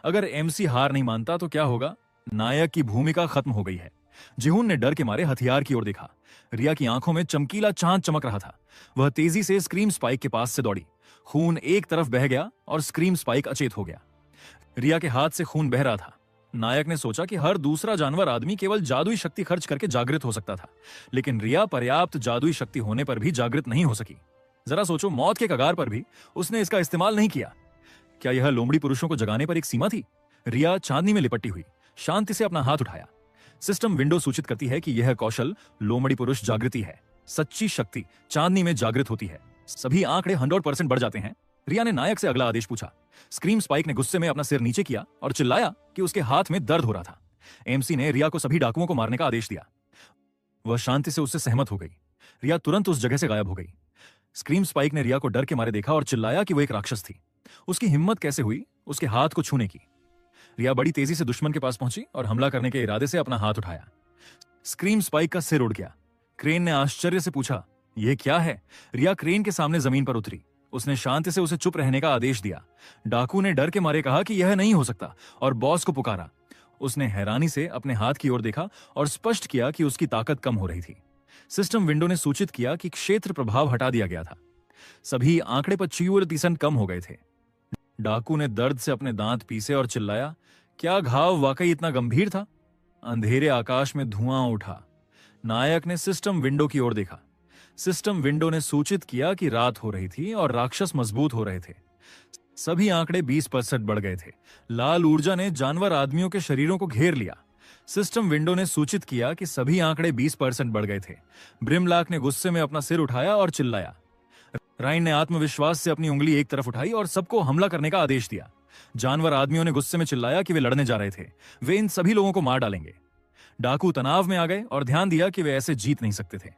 अगर एमसी हार नहीं मानता तो क्या होगा? नायक की भूमिका खत्म हो गई है। जिहून ने डर के मारे हथियार की ओर देखा। रिया की आंखों में चमकीला चांद चमक रहा था। वह तेजी से स्क्रीम स्पाइक के पास से दौड़ी। खून एक तरफ बह गया और स्क्रीम स्पाइक अचेत हो गया। रिया के हाथ से खून बह रहा था। नायक ने सोचा कि हर दूसरा जानवर आदमी केवल जादुई शक्ति खर्च करके जागृत हो सकता था, लेकिन रिया पर्याप्त जादुई शक्ति होने पर भी जागृत नहीं हो सकी। जरा सोचो, मौत के कगार पर भी उसने इसका इस्तेमाल नहीं किया। क्या यह लोमड़ी पुरुषों को जगाने पर एक सीमा थी? रिया चांदनी में लिपटी हुई शांति से अपना हाथ उठाया। सिस्टम विंडो सूचित करती है कि यह कौशल लोमड़ी पुरुष जागृति है। सच्ची शक्ति चांदनी में जागृत होती है। सभी आंकड़े 100% बढ़ जाते हैं। रिया ने नायक से अगला आदेश पूछा। स्क्रीम स्पाइक ने गुस्से में अपना सिर नीचे किया और चिल्लाया कि उसके हाथ में दर्द हो रहा था। एमसी ने रिया को सभी डाकुओं को मारने का आदेश दिया। वह शांति से उससे सहमत हो गई। रिया तुरंत उस जगह से गायब हो गई। स्क्रीम स्पाइक ने रिया को डर के मारे देखा और चिल्लाया कि वह एक राक्षस थी। उसकी हिम्मत कैसे हुई उसके हाथ को छूने की? रिया बड़ी तेजी से दुश्मन के पास पहुंची और हमला करने के इरादे से अपना हाथ उठाया। स्क्रीम स्पाइक का सिर उड़ गया। क्रेन ने आश्चर्य से पूछा, यह क्या है? रिया क्रेन के सामने जमीन पर उतरी। उसने शांति से उसे चुप रहने का आदेश दिया। डाकू ने डर के मारे कहा कि यह नहीं हो सकता और बॉस को पुकारा। उसने हैरानी से अपने हाथ की ओर देखा और स्पष्ट किया कि उसकी ताकत कम हो रही थी। सिस्टम विंडो ने सूचित किया कि क्षेत्र प्रभाव हटा दिया गया था। सभी आंकड़े 25% कम हो गए थे। डाकू ने दर्द से अपने दांत पीसे और चिल्लाया, क्या घाव वाकई इतना गंभीर था? अंधेरे आकाश में धुआं उठा। नायक ने सिस्टम विंडो की ओर देखा। सिस्टम विंडो ने सूचित किया कि रात हो रही थी और राक्षस मजबूत हो रहे थे। सभी आंकड़े 20% बढ़ गए थे। लाल ऊर्जा ने जानवर आदमियों के शरीरों को घेर लिया। सिस्टम विंडो ने सूचित किया कि सभी आंकड़े 20% बढ़ गए थे। ब्रिमलाक ने गुस्से में अपना सिर उठाया और चिल्लाया। राइन ने आत्मविश्वास से अपनी उंगली एक तरफ उठाई और सबको हमला करने का आदेश दिया। जानवर आदमियों ने गुस्से में चिल्लाया कि वे लड़ने जा रहे थे। वे इन सभी लोगों को मार डालेंगे। डाकू तनाव में आ गए और ध्यान दिया कि वे ऐसे जीत नहीं सकते थे।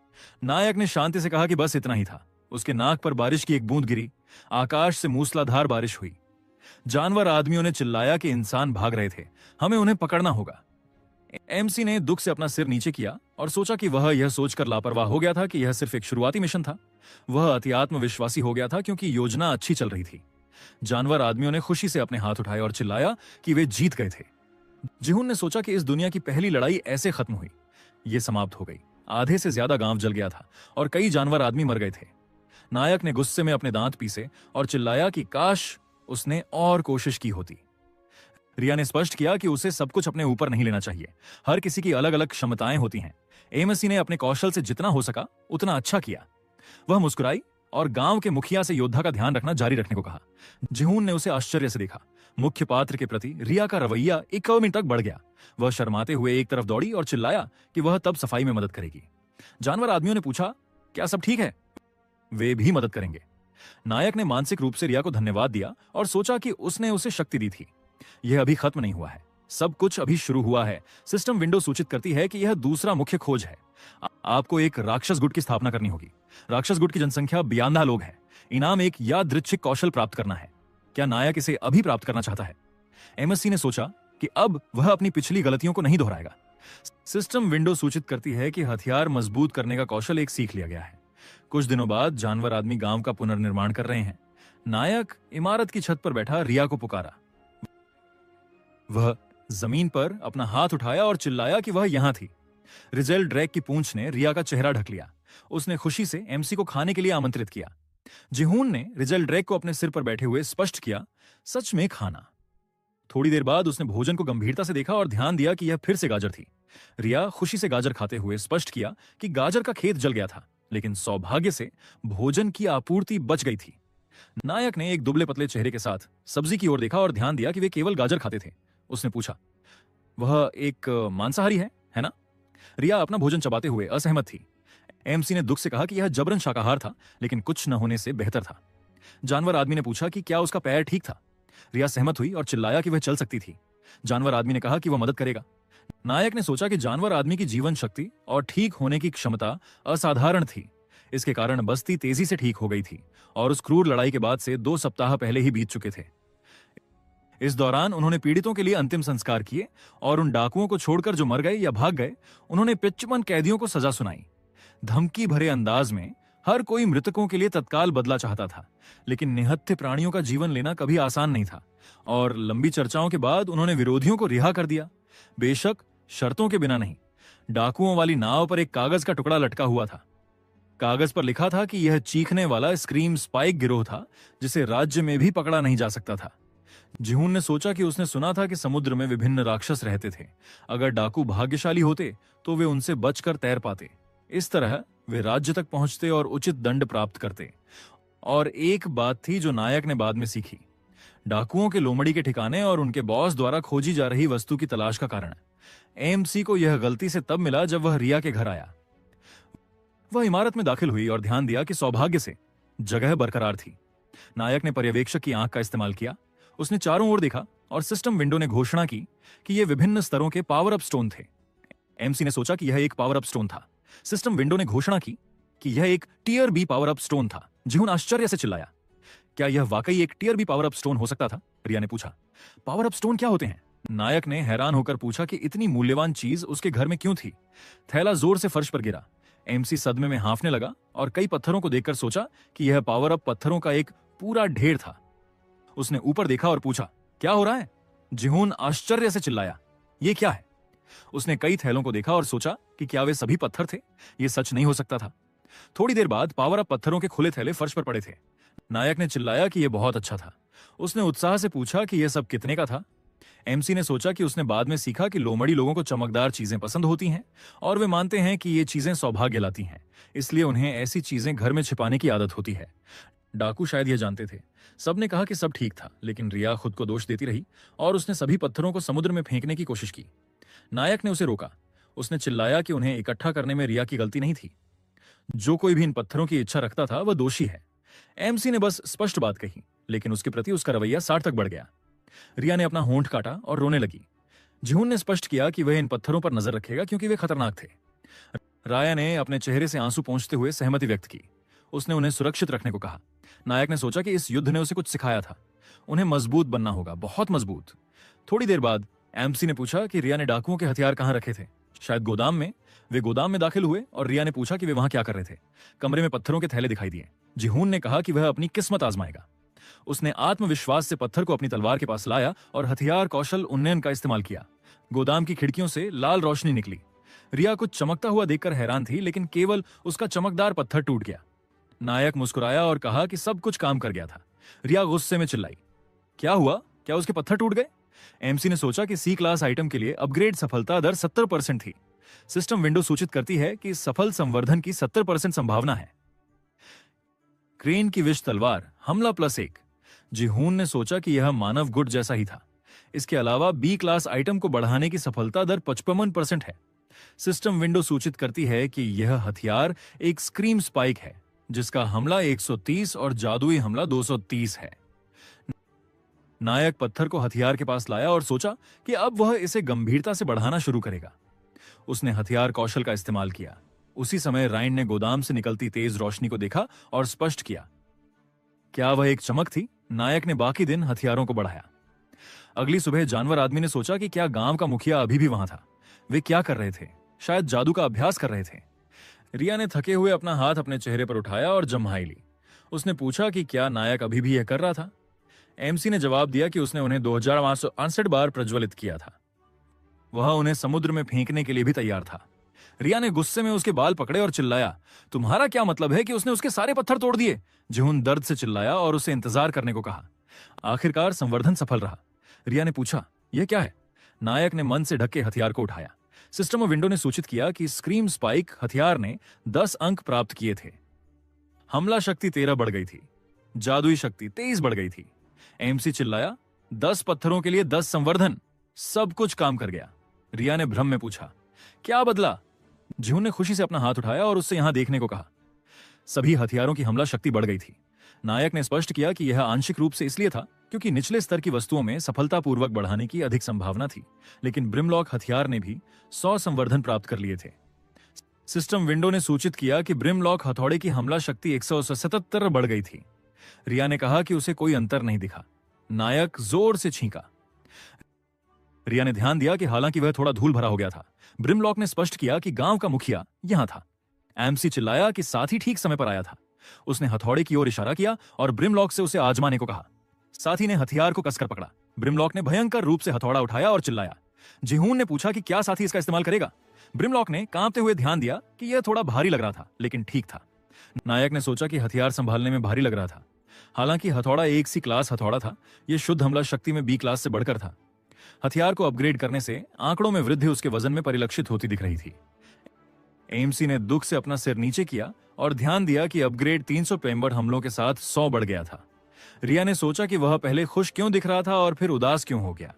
नायक ने शांति से कहा कि बस इतना ही था। उसके नाक पर बारिश की एक बूंद गिरी। आकाश से मूसलाधार बारिश हुई। जानवर आदमियों ने चिल्लाया कि इंसान भाग रहे थे, हमें उन्हें पकड़ना होगा। एमसी ने दुख से अपना सिर नीचे किया और सोचा कि वह यह सोचकर लापरवाह हो गया था कि यह सिर्फ एक शुरुआती मिशन था। वह अति आत्मविश्वासी हो गया था क्योंकि योजना अच्छी चल रही थी। जानवर आदमियों ने खुशी से अपने हाथ उठाए और चिल्लाया कि वे जीत गए थे। जिहुन ने सोचा कि इस दुनिया की पहली लड़ाई ऐसे खत्म हुई। यह समाप्त हो गई। आधे से ज्यादा गांव जल गया था और कई जानवर आदमी मर गए थे। नायक ने गुस्से में अपने दांत पीसे और चिल्लाया कि काश उसने और कोशिश की होती। रिया ने स्पष्ट किया कि उसे सब कुछ अपने ऊपर नहीं लेना चाहिए। हर किसी की अलग अलग क्षमताएं होती हैं। एमसी ने अपने कौशल से जितना हो सका उतना अच्छा किया। वह मुस्कुराई और गांव के मुखिया से योद्धा का ध्यान रखना जारी रखने को कहा। जिहून ने उसे आश्चर्य से देखा। मुख्य पात्र के प्रति रिया का रवैया 1 मिनट तक बढ़ गया। वह शर्माते हुए एक तरफ दौड़ी और चिल्लाया कि वह तब सफाई में मदद करेगी। जानवर आदमियों ने पूछा, क्या सब ठीक है? वे भी मदद करेंगे। नायक ने मानसिक रूप से रिया को धन्यवाद दिया और सोचा कि उसने उसे शक्ति दी थी। यह अभी खत्म नहीं हुआ है, सब कुछ अभी शुरू हुआ है। सिस्टम विंडो सूचित करती है कि यह दूसरा मुख्य खोज है। आपको एक राक्षस गुट की स्थापना करनी होगी। राक्षस गुट की जनसंख्या 92 लोग है। इनाम एक यादृच्छिक कौशल प्राप्त करना है। क्या नायक इसे अभी प्राप्त करना चाहता है? एमएससी ने सोचा कि अब वह अपनी पिछली गलतियों को नहीं दोहराएगा। सिस्टम विंडो सूचित करती है कि हथियार मजबूत करने का कौशल एक सीख लिया गया है। कुछ दिनों बाद जानवर आदमी गांव का पुनर्निर्माण कर रहे हैं। नायक इमारत की छत पर बैठा रिया को पुकारा। वह जमीन पर अपना हाथ उठाया और चिल्लाया कि वह यहां थी। रिजेल ड्रैक की पूंछ ने रिया का चेहरा ढक लिया। उसने खुशी से एमसी को खाने के लिए आमंत्रित किया। जिहून ने रिजेल ड्रैक को अपने सिर पर बैठे हुए स्पष्ट किया, सच में खाना। थोड़ी देर बाद उसने भोजन को गंभीरता से देखा और ध्यान दिया कि यह फिर से गाजर थी। रिया खुशी से गाजर खाते हुए स्पष्ट किया कि गाजर का खेत जल गया था, लेकिन सौभाग्य से भोजन की आपूर्ति बच गई थी। नायक ने एक दुबले पतले चेहरे के साथ सब्जी की ओर देखा और ध्यान दिया कि वे केवल गाजर खाते थे। उसने पूछा, वह एक मांसाहारी है ना? रिया अपना भोजन चबाते हुए असहमत थी। एमसी ने दुख से कहा कि यह जबरन शाकाहार था, लेकिन कुछ न होने से बेहतर था। जानवर आदमी ने पूछा कि क्या उसका पैर ठीक था? रिया सहमत हुई और चिल्लाया कि वह चल सकती थी। जानवर आदमी ने कहा कि वह मदद करेगा। नायक ने सोचा कि जानवर आदमी की जीवन शक्ति और ठीक होने की क्षमता असाधारण थी। इसके कारण बस्ती तेजी से ठीक हो गई थी और उस क्रूर लड़ाई के बाद से 2 सप्ताह पहले ही बीत चुके थे। इस दौरान उन्होंने पीड़ितों के लिए अंतिम संस्कार किए और उन डाकुओं को छोड़कर जो मर गए या भाग गए, उन्होंने 55 कैदियों को सजा सुनाई। धमकी भरे अंदाज में हर कोई मृतकों के लिए तत्काल बदला चाहता था, लेकिन निहत्थे प्राणियों का जीवन लेना कभी आसान नहीं था और लंबी चर्चाओं के बाद उन्होंने विरोधियों को रिहा कर दिया। बेशक शर्तों के बिना नहीं। डाकुओं वाली नाव पर एक कागज का टुकड़ा लटका हुआ था। कागज पर लिखा था कि यह चीखने वाला स्क्रीम स्पाइक गिरोह था, जिसे राज्य में भी पकड़ा नहीं जा सकता था। जिहून ने सोचा कि उसने सुना था कि समुद्र में विभिन्न राक्षस रहते थे। अगर डाकू भाग्यशाली होते तो वे उनसे बचकर तैर पाते। इस तरह वे राज्य तक पहुंचते और उचित दंड प्राप्त करते। और एक बात थी जो नायक ने बाद में सीखी, डाकुओं के लोमड़ी के ठिकाने और उनके बॉस द्वारा खोजी जा रही वस्तु की तलाश का कारण। एएमसी को यह गलती से तब मिला जब वह रिया के घर आया। वह इमारत में दाखिल हुई और ध्यान दिया कि सौभाग्य से जगह बरकरार थी। नायक ने पर्यवेक्षक की आंख का इस्तेमाल किया। उसने चारों ओर देखा और सिस्टम विंडो ने घोषणा की कि ये विभिन्न स्तरों के पावर अप स्टोन थे। एमसी ने सोचा कि यह एक पावर अप स्टोन था। सिस्टम विंडो ने घोषणा की कि यह एक tier B power up stone था। जिहून आश्चर्य से चिल्लाया, क्या यह वाकई एक tier B power up stone हो सकता था? रिया ने पूछा। पावर अप स्टोन क्या होते हैं? नायक ने हैरान होकर पूछा कि इतनी मूल्यवान चीज उसके घर में क्यों थी। थैला जोर से फर्श पर गिरा। एमसी सदमे में हांफने लगा और कई पत्थरों को देखकर सोचा कि यह पावर अप पत्थरों का एक पूरा ढेर था। उसने ऊपर देखा और पूछा, क्या हो रहा है? जिहून आश्चर्य से चिल्लाया, ये क्या है? उसने कई थैलों को देखा और सोचा कि क्या वे सभी पत्थर थे? ये सच नहीं हो सकता था। थोड़ी देर बाद पावर अप पत्थरों के खुले थैले फर्श पर पड़े थे। नायक ने चिल्लाया कि यह बहुत अच्छा था। उसने उत्साह से पूछा कि यह सब कितने का था? एमसी ने सोचा कि उसने बाद में सीखा कि लोमड़ी लोगों को चमकदार चीजें पसंद होती हैं और वे मानते हैं कि ये चीजें सौभाग्य लाती हैं, इसलिए उन्हें ऐसी चीजें घर में छिपाने की आदत होती है। डाकू शायद यह जानते थे। सबने कहा कि सब ठीक था, लेकिन रिया खुद को दोष देती रही और उसने सभी पत्थरों को समुद्र में फेंकने की कोशिश की। नायक ने उसे रोका। उसने चिल्लाया कि उन्हें इकट्ठा करने में रिया की गलती नहीं थी। जो कोई भी इन पत्थरों की इच्छा रखता था वह दोषी है। एमसी ने बस स्पष्ट बात कही, लेकिन उसके प्रति उसका रवैया 60 तक बढ़ गया। रिया ने अपना होंठ काटा और रोने लगी। जिहून ने स्पष्ट किया कि वह इन पत्थरों पर नजर रखेगा क्योंकि वे खतरनाक थे। राया ने अपने चेहरे से आंसू पोंछते हुए सहमति व्यक्त की। उसने उन्हें सुरक्षित रखने को कहा। नायक ने सोचा कि इस युद्ध ने उसे कुछ सिखाया था। उन्हें मजबूत बनना होगा, बहुत मजबूत। थोड़ी देर बाद एमसी ने पूछा कि रिया ने डाकुओं के हथियार कहां रखे थे। शायद गोदाम में। वे गोदाम में दाखिल हुए और रिया ने पूछा कि वे वहां क्या कर रहे थे। कमरे में पत्थरों के थैले दिखाई दिए। जिहून ने कहा कि वह अपनी किस्मत आजमाएगा। उसने आत्मविश्वास से पत्थर को अपनी तलवार के पास लाया और हथियार कौशल उन्नयन का इस्तेमाल किया। गोदाम की खिड़कियों से लाल रोशनी निकली। रिया कुछ चमकता हुआ देखकर हैरान थी, लेकिन केवल उसका चमकदार पत्थर टूट गया। नायक मुस्कुराया और कहा कि सब कुछ काम कर गया था। रिया गुस्से में चिल्लाई, क्या हुआ? क्या उसके पत्थर टूट गए? एमसी ने सोचा कि सी क्लास आइटम के लिए अपग्रेड सफलता दर 70% थी। सिस्टम विंडो सूचित करती है कि सफल संवर्धन की 70% संभावना है। क्रेन की विष तलवार हमला +1। जिहून ने सोचा कि यह मानव गुट जैसा ही था। इसके अलावा बी क्लास आइटम को बढ़ाने की सफलता दर 55% है। सिस्टम विंडो सूचित करती है कि यह हथियार एक स्क्रीम स्पाइक है, जिसका हमला 130 और जादुई हमला 230 है। नायक पत्थर को हथियार के पास लाया और सोचा कि अब वह इसे गंभीरता से बढ़ाना शुरू करेगा। उसने हथियार कौशल का इस्तेमाल किया। उसी समय राइन ने गोदाम से निकलती तेज रोशनी को देखा और स्पष्ट किया, क्या वह एक चमक थी? नायक ने बाकी दिन हथियारों को बढ़ाया। अगली सुबह जानवर आदमी ने सोचा कि क्या गांव का मुखिया अभी भी वहां था। वे क्या कर रहे थे? शायद जादू का अभ्यास कर रहे थे। रिया ने थके हुए अपना हाथ अपने चेहरे पर उठाया और जम्हाई ली। उसने पूछा कि क्या नायक अभी भी यह कर रहा था। एमसी ने जवाब दिया कि उसने उन्हें 2568 बार प्रज्वलित किया था। वह उन्हें समुद्र में फेंकने के लिए भी तैयार था। रिया ने गुस्से में उसके बाल पकड़े और चिल्लाया, तुम्हारा क्या मतलब है कि उसने उसके सारे पत्थर तोड़ दिए? जिहून दर्द से चिल्लाया और उसे इंतजार करने को कहा। आखिरकार संवर्धन सफल रहा। रिया ने पूछा, यह क्या है? नायक ने मन से ढके हथियार को उठाया। सिस्टम विंडो ने सूचित किया कि स्क्रीम स्पाइक हथियार ने 10 अंक प्राप्त किए थे। हमला शक्ति 13 बढ़ गई थी। जादुई शक्ति 23 बढ़ गई थी। एमसी चिल्लाया, 10 पत्थरों के लिए 10 संवर्धन। सब कुछ काम कर गया। रिया ने भ्रम में पूछा, क्या बदला? जिहून ने खुशी से अपना हाथ उठाया और उससे यहां देखने को कहा। सभी हथियारों की हमला शक्ति बढ़ गई थी। नायक ने स्पष्ट किया कि यह आंशिक रूप से इसलिए था क्योंकि निचले स्तर की वस्तुओं में सफलतापूर्वक बढ़ाने की अधिक संभावना थी, लेकिन ब्रिमलॉक हथियार ने भी 100 संवर्धन प्राप्त कर लिए थे। सिस्टम विंडो ने सूचित किया कि ब्रिमलॉक हथौड़े की हमला शक्ति 177 बढ़ गई थी। रिया ने कहा कि उसे कोई अंतर नहीं दिखा। नायक जोर से छींका। रिया ने ध्यान दिया कि हालांकि वह थोड़ा धूल भरा हो गया था। ब्रिमलॉक ने स्पष्ट किया कि गांव का मुखिया यहां था। एमसी चिल्लाया कि साथी ठीक समय पर आया था। उसने हथौड़े की ओर इशारा किया और ब्रिमलॉक से उसे आजमाने को कहा। साथी ने हथियार को कसकर पकड़ा। ब्रिमलॉक ने भयंकर रूप से हथौड़ा उठाया और चिल्लाया। जिहून ने पूछा कि क्या साथी इसका इस्तेमाल करेगा। ब्रिमलॉक ने कांपते हुए ध्यान दिया कि यह थोड़ा भारी लग रहा था, लेकिन ठीक था। नायक ने सोचा कि हथियार संभालने में भारी लग रहा था। हालांकि हथौड़ा एक सी क्लास हथौड़ा था, यह शुद्ध हमला शक्ति में बी क्लास से बढ़कर था। हथियार को अपग्रेड करने से आंकड़ों में वृद्धि उसके वजन में परिलक्षित होती दिख रही थी। एएमसी ने दुख से अपना सिर नीचे किया और ध्यान दिया कि अपग्रेड 300 पेम्बर हमलों के साथ 100 बढ़ गया था। रिया ने सोचा कि वह पहले खुश क्यों दिख रहा था और फिर उदास क्यों हो गया।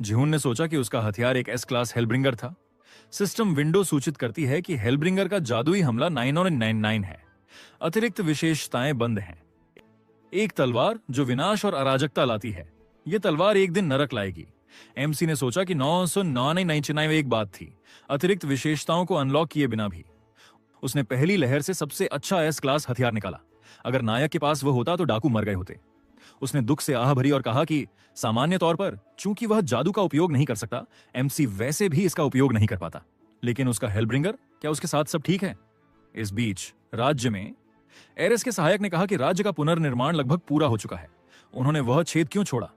जिहुन ने सोचा कि उसका हथियार एक एस क्लास हेलब्रिंगर था। सिस्टम विंडो सूचित करती है कि हेलब्रिंगर का जादुई हमला 9999 है। अतिरिक्त विशेषताएं बंद हैं। एक तलवार जो विनाश और अराजकता लाती है। यह तलवार एक दिन नरक लाएगी। एमसी ने सोचा कि 999 एक बात थी, अतिरिक्त विशेषताओं को अनलॉक किए बिना भी। उसने पहली लहर से सबसे अच्छा एस क्लास हथियार निकाला। अगर नायक के पास वह होता तो डाकू मर गए होते। उसने दुख से आह भरी और कहा कि सामान्य तौर पर चूंकि वह जादू का उपयोग नहीं कर सकता, एमसी वैसे भी इसका उपयोग नहीं कर पाता। लेकिन उसका हेलब्रिंगर, क्या उसके साथ सब ठीक है? इस बीच राज्य में एरेस के सहायक ने कहा कि राज्य का पुनर्निर्माण लगभग पूरा हो चुका है। उन्होंने वह छेद क्यों छोड़ा?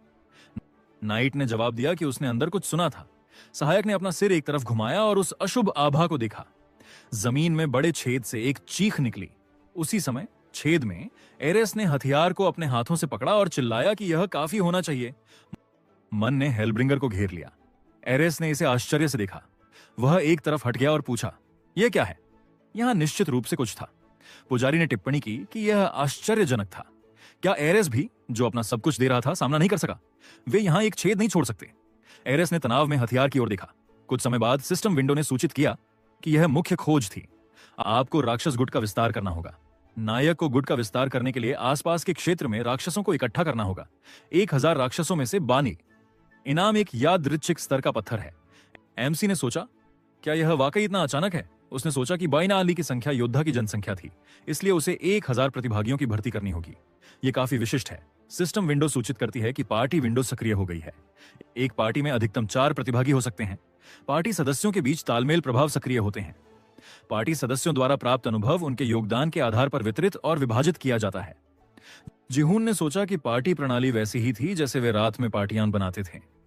नाइट ने जवाब दिया कि उसने अंदर कुछ सुना था। सहायक ने अपना सिर एक तरफ घुमाया और उस अशुभ आभा को देखा। जमीन में बड़े छेद से एक चीख निकली। उसी समय छेद में एरेस ने हथियार को अपने हाथों से पकड़ा और चिल्लाया कि यह काफी होना चाहिए। मन ने हेलब्रिंगर को घेर लिया। एरेस ने इसे आश्चर्य से देखा। वह एक तरफ हट गया और पूछा, यह क्या है? यहां निश्चित रूप से कुछ था। पुजारी ने टिप्पणी की कि यह आश्चर्यजनक था। क्या एरेस भी, जो अपना सब कुछ दे रहा था, सामना नहीं कर सका? वे यहां एक छेद नहीं छोड़ सकते। एरेस ने तनाव में हथियार की ओर देखा। कुछ समय बाद सिस्टम विंडो ने सूचित किया कि यह मुख्य खोज थी। आपको राक्षस गुट का विस्तार करना होगा। नायक को गुट का विस्तार करने के लिए आसपास के क्षेत्र में राक्षसों को इकट्ठा करना होगा। 1000 राक्षसों में से 92। इनाम एक यादृच्छिक स्तर का पत्थर है। एमसी ने सोचा, क्या यह वाकई इतना अचानक है? उसने सोचा कि बाइना अली की संख्या योद्धा की जनसंख्या थी, इसलिए उसे 1000 प्रतिभागियों की भर्ती करनी होगी। यह काफी विशिष्ट है। सिस्टम विंडो सूचित करती है कि पार्टी विंडो सक्रिय हो गई है। एक पार्टी में अधिकतम 4 प्रतिभागी हो सकते हैं। पार्टी सदस्यों के बीच तालमेल प्रभाव सक्रिय होते हैं। पार्टी सदस्यों द्वारा प्राप्त अनुभव उनके योगदान के आधार पर वितरित और विभाजित किया जाता है। जिहून ने सोचा कि पार्टी प्रणाली वैसी ही थी जैसे वे रात में पार्टियां बनाते थे।